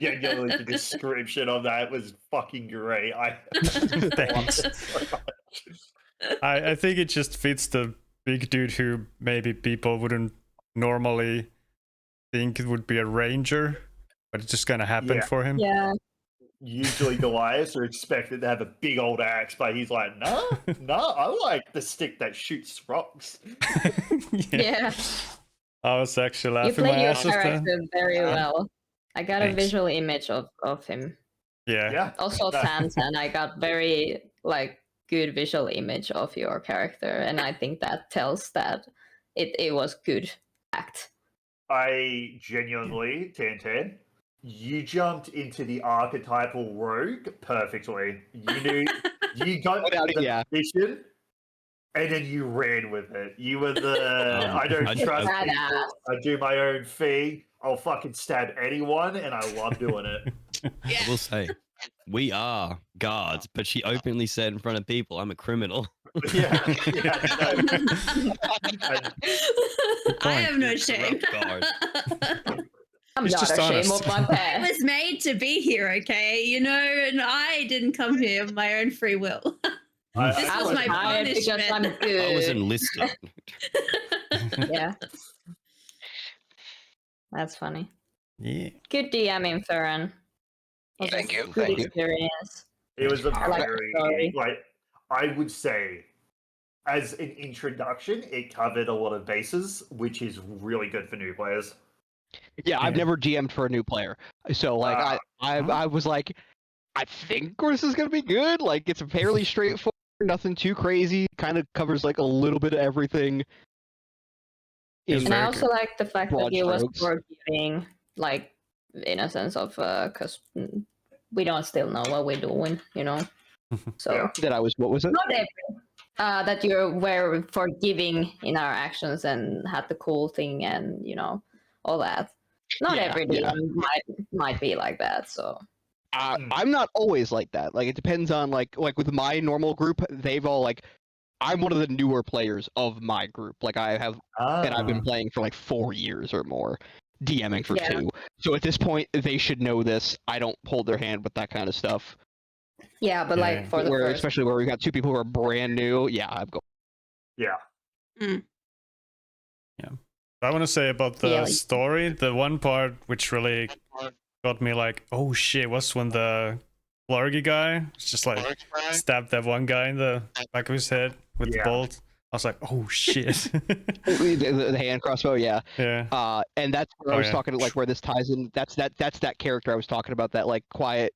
Genuinely, the description of that was fucking great. I Thanks. loved it so much. I think it just fits the big dude who maybe people wouldn't normally think it would be a ranger, but it's just gonna happen Yeah. for him. Yeah. Usually Goliaths are expected to have a big old axe, but he's like, no, I like the stick that shoots rocks. Yeah. I was actually You laughing my play your ass off there. character very well. I got a Thanks. visual image of him. Yeah. Yeah. Also That- Sansa, and I got very good visual image of your character, and I think that tells that it was good act. I genuinely, Tan, you jumped into the archetypal rogue perfectly. You knew you got Without it, the yeah. mission, and then you ran with it. You were the I don't I- trust I- people. Badass. I do my own thing. I'll fucking stab anyone, and I love doing it. I will say, we are guards, but she openly said in front of people, "I'm a criminal." Yeah, I have no shame. Corrupt guard. I'm He's not just ashamed honest. of my I past. was made to be here, okay? You know, and I didn't come here of my own free will. This I was was my hired because I'm punishment. good. I was enlisted. Yeah. That's funny. Yeah. Good DMing, Thuran. Was a Thank you, Good thank you. experience. It was a I like the very story. I would say, as an introduction, it covered a lot of bases, which is really good for new players. Yeah, I've Yeah. never GM'd for a new player, so like I was like, I think this is gonna be good. Like it's fairly straightforward, nothing too crazy. Kind of covers like a little bit of everything. It's In And I very also like the fact broad that he was strokes. forgiving, like in a sense of because we don't still know what we're doing, you know. So Yeah. that I was, what was it? not every that you were forgiving in our actions and had the cool thing and all that. Not Yeah, every yeah. DM might be like that. So I'm not always like that. Like it depends on like with my normal group, they've all like I'm one of the newer players of my group. Like I have and I've been playing for like 4 years or more, DMing for Yeah. 2. So at this point, they should know this. I don't hold their hand with that kind of stuff. yeah, but Yeah. like for the Where first, especially where we got 2 people who are brand new. Yeah, I'm going. Yeah. I want to say about the Yeah, like- story, the one part which really got me like, oh shit, was when the Largy guy was just like stabbed that one guy in the back of his head with the Yeah. bolt. I was like, oh shit. the hand crossbow. Yeah. Yeah. And that's where I Oh, was yeah. talking like where this ties in. That's that character I was talking about. That like quiet,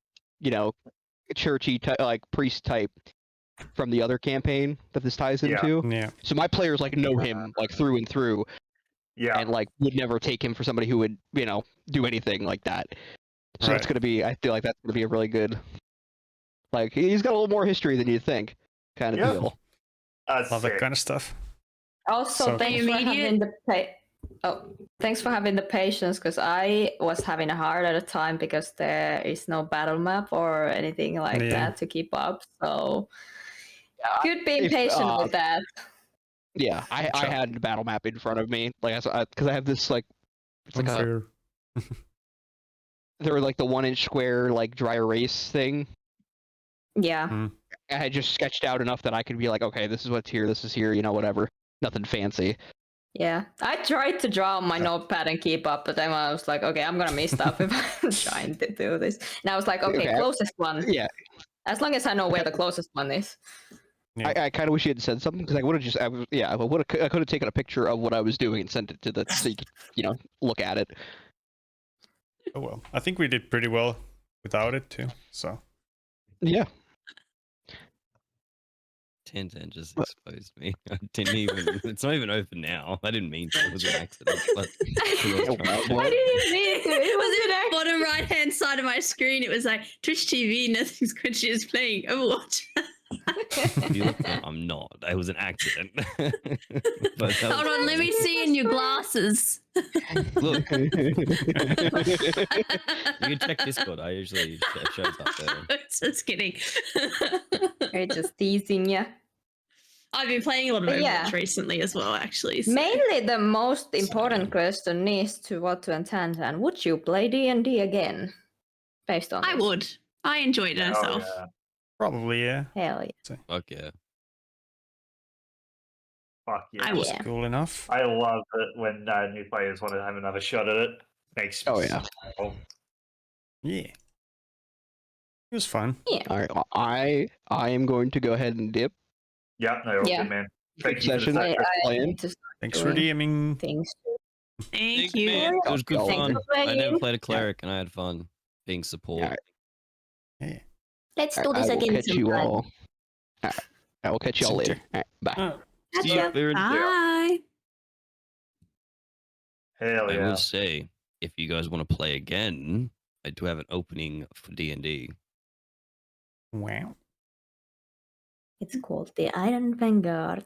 churchy like priest type from the other campaign that this ties Yeah. into. Yeah. So my players like know him like through and through, Yeah. and like would never take him for somebody who would do anything like that. So that's Right. gonna be. I feel like that's gonna be a really good. Like he's got a little more history than you'd think, kind of Yeah. deal. Love that Sick. kind of stuff. also So thanks cool. for having Immediate? thanks for having the patience because I was having a hard at a time because there is no battle map or anything like Yeah. that to keep up. So Yeah, good being if, patient with that. Yeah, I Sure. had the battle map in front of me, like because I have this like it's like a, Unfair. they were like the 1-inch square like dry erase thing. Yeah. I had just sketched out enough that I could be like, okay, this is what's here, this is here, whatever. Nothing fancy. Yeah, I tried to draw on my notepad and keep up, but then I was like, okay, I'm gonna miss stuff if I'm trying to do this. And I was like, okay, Okay. closest one. Yeah, As long as I know where the closest one is. Yeah. I kind of wish you had said something because I would have just, I could have taken a picture of what I was doing and sent it to the, so you could, look at it. Oh well. I think we did pretty well without it too. So Yeah. Tintin just What? exposed me. I didn't even. It's not even open now. I didn't mean to. It was an accident. But I didn't mean to. It was an accident. Bottom right hand side of my screen, it was like Twitch TV, nothing's Quincy is playing Overwatch. If you look, no, I'm not. It was an accident. But that Hold was on, let me see in your glasses. Look, you can check Discord. I usually shows up there. Just kidding. We're just teasing you. I've been playing a lot of But Overwatch yeah. recently as well, actually. so- Mainly, the most important question is to what to attend, and would you play D&D again? Based on I this? would. I enjoyed it Oh, myself. yeah. Probably, yeah. Hell yeah. Fuck yeah. Fuck yeah. I would. Yeah. Cool enough. I love it when new players want to have another shot at it. Makes me Oh, yeah. smile. Yeah. It was fun. All right. Well, I am going to go ahead and dip. Yeah, no, you're Yeah. good, man. Good Thank you for the session. I sacrifice. Playing. need to start Thanks for doing DMing. things. Thank Thanks, you. man. It was good Thanks fun. for I never playing. played a cleric, and I had fun being support. Alright. Yeah. Let's I do this will again catch you sometime. all. All right. I will catch you all later. All right. Bye. See you, Baron. Bye. Hell I yeah. will say, if you guys want to play again, I do have an opening for D&D. Wow. It's called the Iron Vanguard.